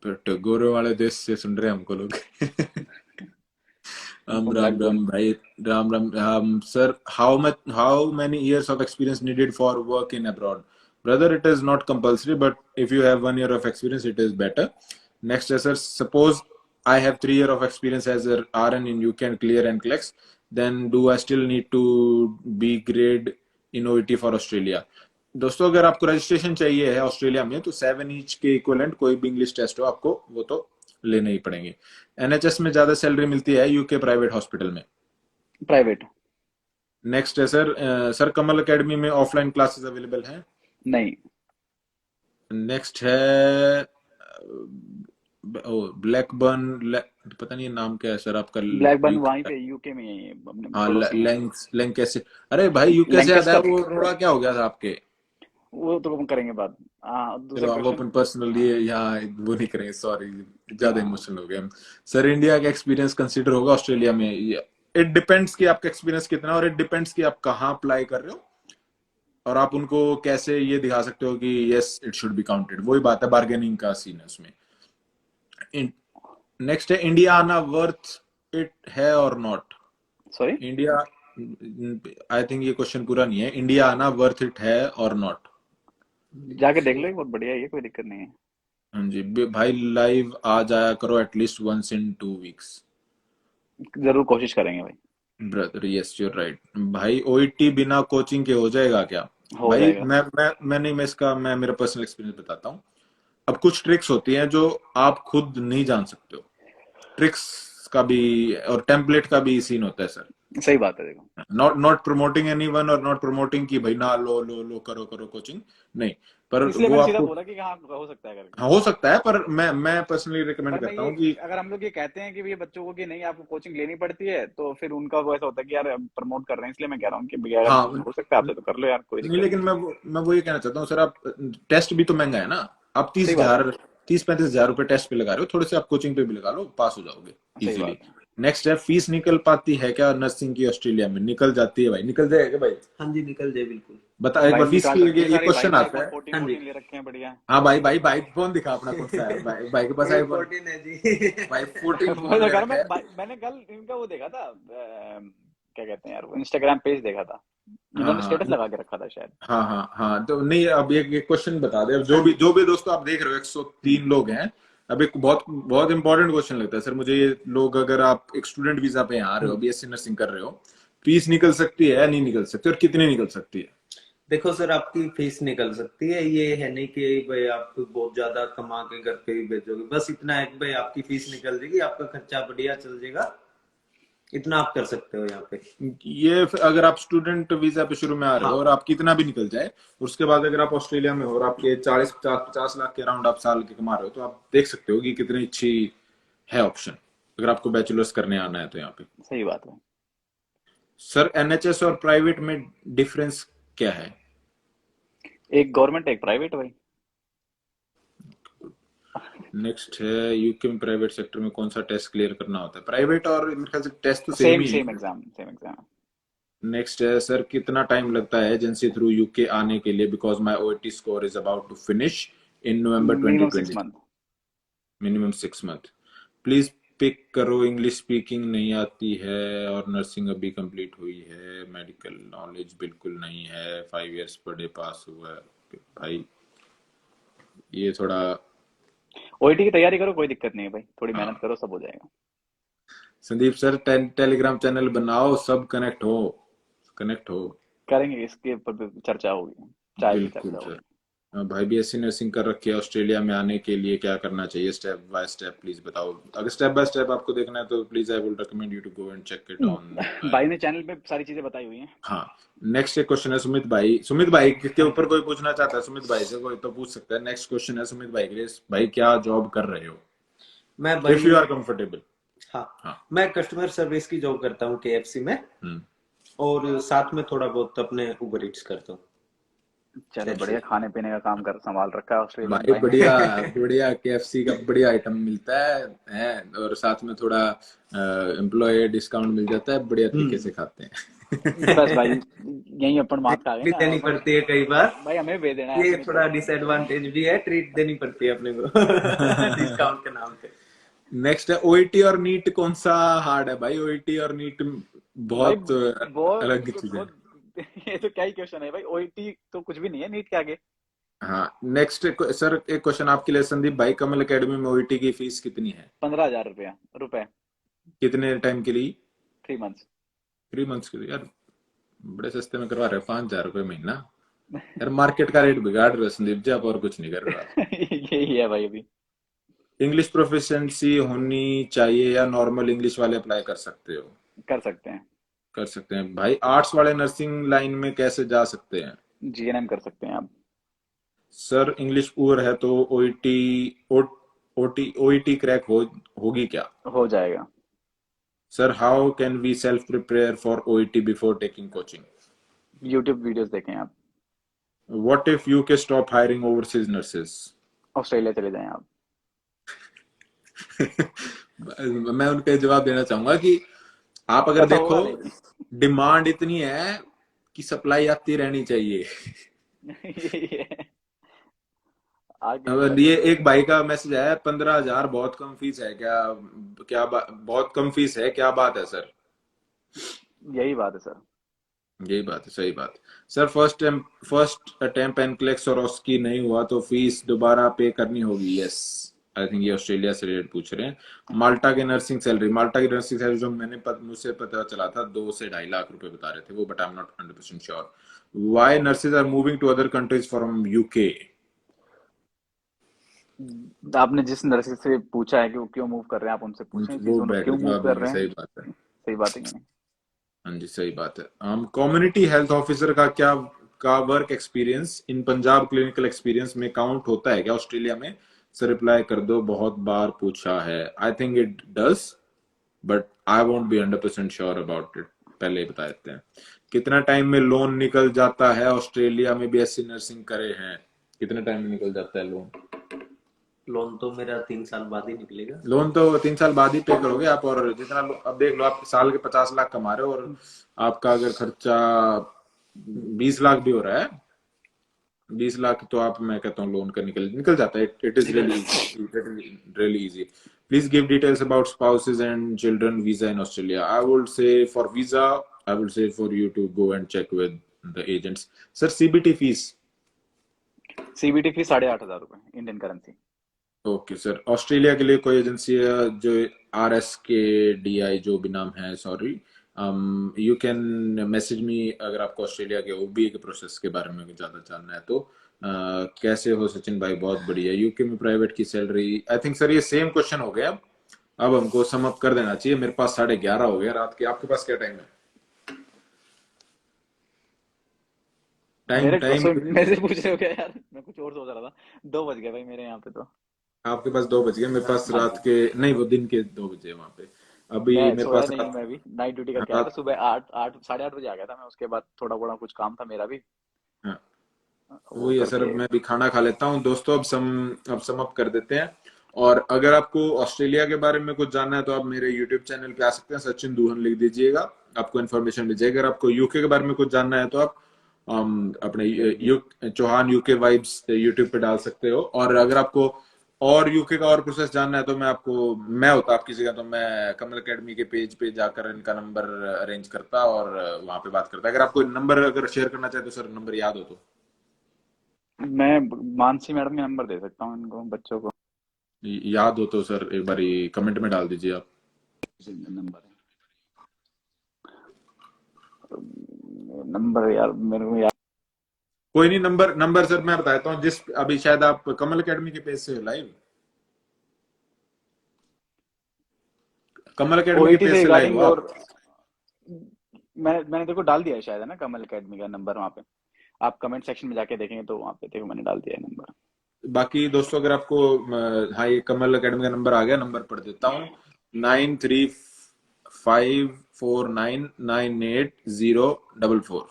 but गोरे वाले देश से सुन रहे हैं हमको लोग। राम ब्लैकबर्न। भाई, Ram sir, how many years of experience needed for work in abroad? Brother, it is not compulsory, but if you have 1 year of experience, it is better. Next है sir, suppose I have 3 year of experience as a RN in UK and clear NCLEX, then do I still need to be grade in OET for Australia? दोस्तों अगर आपको registration चाहिए है Australia में, तो 7 each के equivalent कोई भी इंग्लिश टेस्ट हो आपको, वो तो लेने ही पड़ेंगे। एनएचएस में ज्यादा सैलरी मिलती है यूके प्राइवेट हॉस्पिटल में? प्राइवेट। नेक्स्ट है सर, सर कमल एकेडमी में ऑफलाइन क्लासेस अवेलेबल हैं? नहीं। नेक्स्ट है ब्लैकबर्न, पता नहीं नाम क्या है सर आपका, ब्लैकबर्न यूके वहीं का। पे यूके में ही है, अपने हाँ पड़ोसी में। लैंकेस्टर। अरे भाई यूके से याद है, लैंकेस्टर। वो रोड़ा क्या हो गया था आपके? वो तो हम करेंगे बात। हाँ, चलो दूसरा अब क्वेश्चन। अपन पर्सनली यहाँ वो नहीं करेंगे, सॉरी, ज्यादा हाँ। इमोशनल हो गए हम। सर इंडिया का एक्सपीरियंस कंसीडर होगा ऑस्ट्रेलिया में? इट डिपेंड्स कि आपका एक्सपीरियंस कितना, और इट डिपेंड्स कि आप कहाँ अप्लाई कर रहे हो, और आप उनको कैसे ये दिखा सकते हो कि yes it should be counted. वही बात है, बार्गेनिंग का सीन है उसमें। नेक्स्ट है, इंडिया आना वर्थ इट है और not? Sorry. India, I think ये क्वेश्चन पूरा नहीं है। इंडिया आना वर्थ इट है और नॉट? जाके देख लो, बहुत बढ़िया है ये, कोई दिक्कत नहीं है। हाँ जी भाई, लाइव आ जाया करो एटलीस्ट वंस इन 2 वीक्स। जरूर कोशिश करेंगे भाई। Brother yes your right. भाई ओईटी बिना कोचिंग के हो जाएगा क्या? हो भाई जाएगा। मैं नहीं, मैं मेरा पर्सनल एक्सपीरियंस बताता हूँ। अब कुछ ट्रिक्स होती हैं जो आप खुद नहीं जान सकते हो, ट्रिक्स का भी और टेम्पलेट का भी सीन होता है सर। सही बात है, देखो। नॉट प्रमोटिंग एनीवन, और नॉट प्रमोटिंग कि भाई ना लो लो लो करो करो कोचिंग, नहीं। पर इसलिए वो मैंने सीधा आपको, बोला कि हाँ हो सकता है करके। हाँ हो सकता है, पर मैं पर्सनली रिकमेंड पर मैं करता ये, हूँ कि अगर हम लोग ये कहते हैं कि ये बच्चों को कि नहीं आपको कोचिंग लेनी पड़ती है, तो फिर उनका वो ऐसा होता है कि यार प्रमोट कर रहे हैं, इसलिए मैं कह रहा हूँ कि भैया अगर हाँ हो सकता है आपसे तो कर लो यार, कोई नहीं, दिक्कत लेकिन नहीं। मैं वो ये कहना चाहता हूँ सर, आप टेस्ट भी तो महंगा है ना। आप सही बात है। 30-35 हजार रुपए टेस्ट पे लगा रहे हो, थोड़े से आप कोचिंग पे भी लगा लो, पास हो जाओगे सही इजीली। बात है। नेक्स्ट है, फीस निकल पाती है क्या नर्सिंग की ऑस्ट्रेलिया में? निकल जाती है भाई, निकल जाएगा भाई? हाँ जी, निकल जाए बिल्कुल। बता एक भाई बार फीस निकाल की, सकती है ये सारी, भाई क्वेश्चन ने आता आईफोन है। 14 हाँ जी, 14 ले रखे हैं, बढ़िया। हाँ भाई भाई भाई फोन दिखा अपना कौन सा है, भाई भाई के पास ये आईफोन? 14 है जी। भाई 14 मैं फोन तो ले कह रहा हूँ, रखा है। मैंने कल इनका वो देखा था, क्या कहते हैं यार, इंस्टाग्राम पेज देखा था, हाँ इन्होंने हाँ स्टेटस लगा के रखा था शायद। हाँ हाँ हाँ, तो नहीं अब एक क्वेश्चन बता दे, अब जो भी दोस्तों आप देख रहे हो, 103 लोग हैं। अब एक बहुत बहुत इंपॉर्टेंट क्वेश्चन लगता है सर मुझे, ये लोग, अगर आप एक स्टूडेंट वीजा पे यहाँ आ रहे हो, बीएससी नर्सिंग कर रहे हो, फीस निकल सकती है या नहीं निकल सकती, और कितनी निकल सकती है? देखो सर, आपकी फीस निकल सकती है, ये है नहीं कि भाई आप बहुत ज्यादा कमा के घर पे ही भेजोगे, बस इतना है कि भाई आपकी फीस निकल जाएगी, आपका खर्चा बढ़िया चल जाएगा, इतना आप कर सकते हो यहाँ पे। ये अगर आप स्टूडेंट वीजा पे शुरू में आ रहे हो हाँ और आप कितना भी निकल जाए, उसके बाद अगर आप ऑस्ट्रेलिया में हो और आपके 40-50 लाख के अराउंड आप साल के कमा रहे हो, तो आप देख सकते हो कि कितनी अच्छी है ऑप्शन, अगर आपको बैचलर्स करने आना है तो यहाँ पे। सही बात है। सर एनएचएस और प्राइवेट में डिफरेंस क्या है? एक गवर्नमेंट एक प्राइवेट भाई। नेक्स्ट है, यूके में प्राइवेट सेक्टर में कौन सा टेस्ट क्लियर करना होता है? प्राइवेट और मेरे ख्याल से टेस्ट तो सेम सेम ही सेम है। Exam, same exam. नेक्स्ट है सर, कितना टाइम लगता है एजेंसी थ्रू यूके आने के लिए? Because my OET score is about to finish in November minimum 6 2020। Month. Minimum 6 month. Please pick करो, इंग्लिश स्पीकिंग नहीं आती है और नर्सिंग अभी कंप्लीट हुई है, मेडिकल नॉलेज बिल्कुल नहीं है, 5 इयर्स पढ़े पास हुआ है। भाई ये थोड़ा, ओईटी की तैयारी करो, कोई दिक्कत नहीं है भाई, थोड़ी हाँ। मेहनत करो, सब हो जाएगा। संदीप सर टेलीग्राम चैनल बनाओ, सब कनेक्ट हो। करेंगे, इसके ऊपर भी चर्चा होगी, चाय की बिल्कुल चर्चा सर। होगी। भाई बीएससी नर्सिंग कर रखी है, ऑस्ट्रेलिया में आने के लिए क्या करना चाहिए? स्टेप बाय स्टेप प्लीज बताओ। अगर स्टेप बाय स्टेप आपको देखना है तो please I will recommend you to go and check it on. भाई ने चैनल पे सारी चीजें बताई हुई हैं। हाँ। नेक्स्ट एक क्वेश्चन है सुमित भाई के ऊपर कोई पूछना चाहता है, सुमित भाई से कोई तो पूछ सकता है। नेक्स्ट क्वेश्चन है सुमित भाई के लिए, भाई क्या जॉब कर रहे हो मैं इफ भाई, यू आर कंफर्टेबल? हाँ हाँ। मैं कस्टमर सर्विस की जॉब करता हूँ केएफसी में, हम्म। और साथ में थोड़ा बहुत अपने उबर ईट्स करता हूँ। चलो बढ़िया, खाने पीने का काम कर संभाल रखा है ऑस्ट्रेलियन भाई भाई ने। बढ़िया बढ़िया, केएफसी का बढ़िया आइटम मिलता है और साथ में थोड़ा एम्प्लॉय डिस्काउंट मिल जाता है, बढ़िया तरीके से खाते हैं। बस भाई, यही अपन बात आ गई ट्रीट ना देनी अपन। पड़ती है कई बार, भाई हमें भेज देना है ये सुमित थोड़ा को। डिसएडवांटेज भी है, ट्रीट देनी पड़ती है अपने को डिस्काउंट के नाम पे। नेक्स्ट है, ओईटी और नीट कौन सा हार्ड है? भाई ओईटी और नीट भाई बहुत बहुत अलग चीज है। बहुत ये तो क्या ही क्वेश्चन है भाई, ओईटी तो कुछ भी नहीं है नीट के आगे। हाँ। नेक्स्ट सर, एक क्वेश्चन आपके लिए संदीप भाई, कमल एकेडमी में ओईटी की फीस कितनी है? 15,000 रुपए। कितने टाइम के लिए? 3 मंथ्स। 3 मंथ्स के लिए? यार बड़े सस्ते में करवा रहे हो, 5,000 रुपये महीना। यार मार्केट का रेट बिगाड़ रहे हो संदीप जी आप, और कुछ नहीं कर रहे हो आप। यही है भाई अभी। इंग्लिश प्रोफिशिएंसी होनी चाहिए या नॉर्मल इंग्लिश वाले अप्लाई कर सकते हो? कर सकते हैं। कर सकते हैं भाई। आर्ट्स वाले नर्सिंग लाइन में कैसे जा सकते हैं? जीएनएम कर सकते हैं आप। सर इंग्लिश पुअर है तो ओईटी ओईटी क्रैक होगी क्या? हो जाएगा। Sir how can we self prepare for OET before taking coaching? YouTube videos देखें आप। What if UK stop hiring overseas nurses? Australia चले जाएं आप। मैं उनका जवाब देना चाहूंगा कि आप अगर ऐसा देखो, होगा नहीं। डिमांड इतनी है कि सप्लाई आती रहनी चाहिए। यही है। आगे क्या अब कर ये एक सकते भाई का मैसेज आया, 15,000 बहुत कम फीस है क्या? बहुत कम फीस है क्या? बात है सर? हैं। यही बात है सर। यही बात है, सही बात। सर फर्स्ट अटेम्प्ट एनक्लेक्स और उसकी नहीं हुआ तो फीस दोबारा पे करनी होगी? यस। आई थिंक ये ऑस्ट्रेलिया से रिलेटेड पूछ रहे हैं। माल्टा की नर्सिंग सैलरी जो मुझसे पता चला था 2 से 2.5 लाख रुपए बता रहे थे वो, but I am not 100% sure. Why nurses are moving to other countries from UK? आपने जिस नर्सिंग से पूछा है कि वो क्यों मूव कर रहे हैं, आप उनसे पूछें ये चीज, वो वो लोग बेटर क्यों मूव जवाब कर देंगे, रहे सही हैं। बात है। सही बात है कि नहीं। हाँ जी, सही बात है। कम्युनिटी हेल्थ ऑफिसर का work experience in Punjab clinical experience में काउंट होता है क्या ऑस्ट्रेलिया में? सर रिप्लाई कर दो, बहुत बार पूछा है। I think it does, but I won't be 100% sure about it. पहले ही बता देते हैं। कितना टाइम में लोन निकल जाता है? ऑस्ट्रेलिया में बीएससी नर्सिंग करे हैं, कितने टाइम में निकल जाता है लोन? लोन तो मेरा 3 साल बाद ही निकलेगा। लोन तो 3 साल बाद ही पे करोगे आप। और अब देख लो, आप साल के 50 लाख कमा रहे हो और आपका अगर खर्चा 20 लाख भी हो रहा है, 20 लाख तो आप, मैं कहता हूँ लोन का निकल जाता है। It is really easy. Please give details about spouses and children visa in Australia. I would say for visa, I would say for you to go and check with the agents. Sir CBT fees? CBT fees 8,500 रुपए Indian currency. Okay sir. Australia के लिए कोई agency है जो RSKDI जो भी नाम है, सॉरी, यू कैन मैसेज मी अगर आपको ऑस्ट्रेलिया के OBE के प्रोसेस के बारे में ज्यादा जानना है तो। कैसे हो सचिन भाई? बहुत बढ़िया। यूके में प्राइवेट की सैलरी, आई थिंक सर ये सेम क्वेश्चन हो गया। अब हमको सम अप कर देना चाहिए। मेरे पास 11:30 हो गया रात के। आपके पास क्या टाइम है? टाइम मेरे टाइम मेरे से पूछ रहे हो क्या यार, मैं कुछ और सोच रहा था। 2 बज गए भाई मेरे यहाँ पे तो। आपके पास 2 बज गए, मेरे पास हाँ रात जी। के नहीं, वो दिन के 2 बजे वहां पे। अभी मैं मेरे सोया पास नहीं हूँ, रात मैं भी नाइट ड्यूटी करके आया था। रात सुबह 8 8 8:30 बजे आ गया था मैं। उसके बाद थोड़ा बड़ा कुछ काम था मेरा भी, हाँ, वो वही है सर। करके। अब मैं भी खाना खा लेता हूँ दोस्तों। अब सम अप कर देते हैं। और अगर आपको ऑस्ट्रेलिया के बारे में कुछ जानना है तो आप मेरे यूट्यूब चैनल पे आ सकते हैं, सचिन दूहन लिख दीजिएगा, आपको इन्फॉर्मेशन मिल जाएगी। अगर आपको यूके के बारे में कुछ जानना है तो आप अपने चौहान यूके वाइब्स यूट्यूब पे डाल सकते हो। और अगर आपको और यूके का और प्रोसेस जानना है तो मैं होता आपकी जगह तो मैं कमल एकेडमी के पेज पे जाकर इनका नंबर अरेंज करता और वहां पे बात करता। अगर आपको नंबर अगर शेयर करना चाहे तो सर नंबर याद हो तो? मैं मानसी मैडम का नंबर दे सकता हूँ इनको, बच्चों को। याद हो तो सर एक बार कमेंट में डाल दीजिए आप। नंबर नंबर यार मेरे को यार। कोई नहीं, नंबर नंबर सर मैं बताता हूँ। जिस अभी शायद आप कमल एकेडमी के पेज से लाइव, कमल एकेडमी के ओईटी पेज से से लाइव रिगार्डिंग, हो आप? और मैंने देखो डाल दिया है शायद, है ना, कमल एकेडमी का नंबर वहाँ पे। आप कमेंट सेक्शन में जाके देखेंगे तो वहाँ पे देखो मैंने डाल दिया है नंबर। बाकी दोस्तों अगर आपको हाँ, ये कमल एकेडमी का नंबर आ गया, नंबर पढ़ देता हूँ। 9354998044।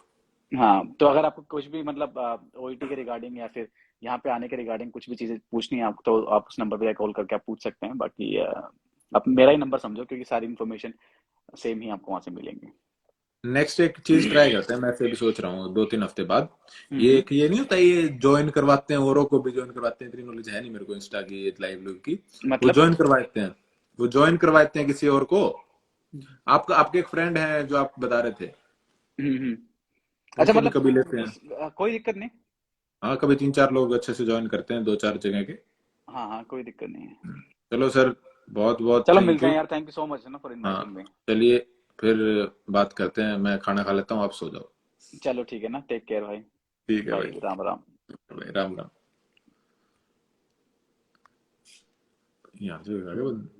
हाँ, तो अगर आपको कुछ भी मतलब ओईटी के रिगार्डिंग या फिर यहाँ पे आने के रिगार्डिंग कुछ भी चीजें पूछनी है आपको, तो आप उस नंबर पे कॉल करके आप पूछ सकते हैं। बाकी आप मेरा ही नंबर समझो, क्योंकि सारी इन्फॉर्मेशन सेम ही आपको वहां से मिलेंगी। नेक्स्ट एक चीज ट्राई करते हैं, मैं फिर भी सोच रहा हूँ 2-3 हफ्ते बाद। हम्म। ये नहीं होता, ये ज्वाइन करवाते हैं, औरों को भी ज्वाइन करवाते हैं। इतनी नॉलेज है नहीं मेरे को इंस्टा की लाइव लोग की। वो मतलब। ज्वाइन करवाते हैं, वो ज्वाइन करवाते हैं किसी और को। आपका आपके एक फ्रेंड है जो आप बता रहे थे, हम्म। वो अच्छा कभी मतलब कभी लेते हैं। कोई दिक्कत नहीं। हाँ, कभी 3-4 लोग अच्छे से ज्वाइन करते हैं, 2-4 जगह के। हाँ हाँ, कोई दिक्कत नहीं है। चलो सर, बहुत बहुत चलो थैंक मिलते हैं यू। यार, थैंक यू सो मच ना फॉर हाँ, इनवाइटिंग मी। चलिए फिर बात करते हैं। मैं खाना खा लेता हूँ, आप सो जाओ। चलो ठीक है ना, टेक केयर भाई। ठीक है बाय, भाई। राम राम। भाई राम राम। यहाँ से आगे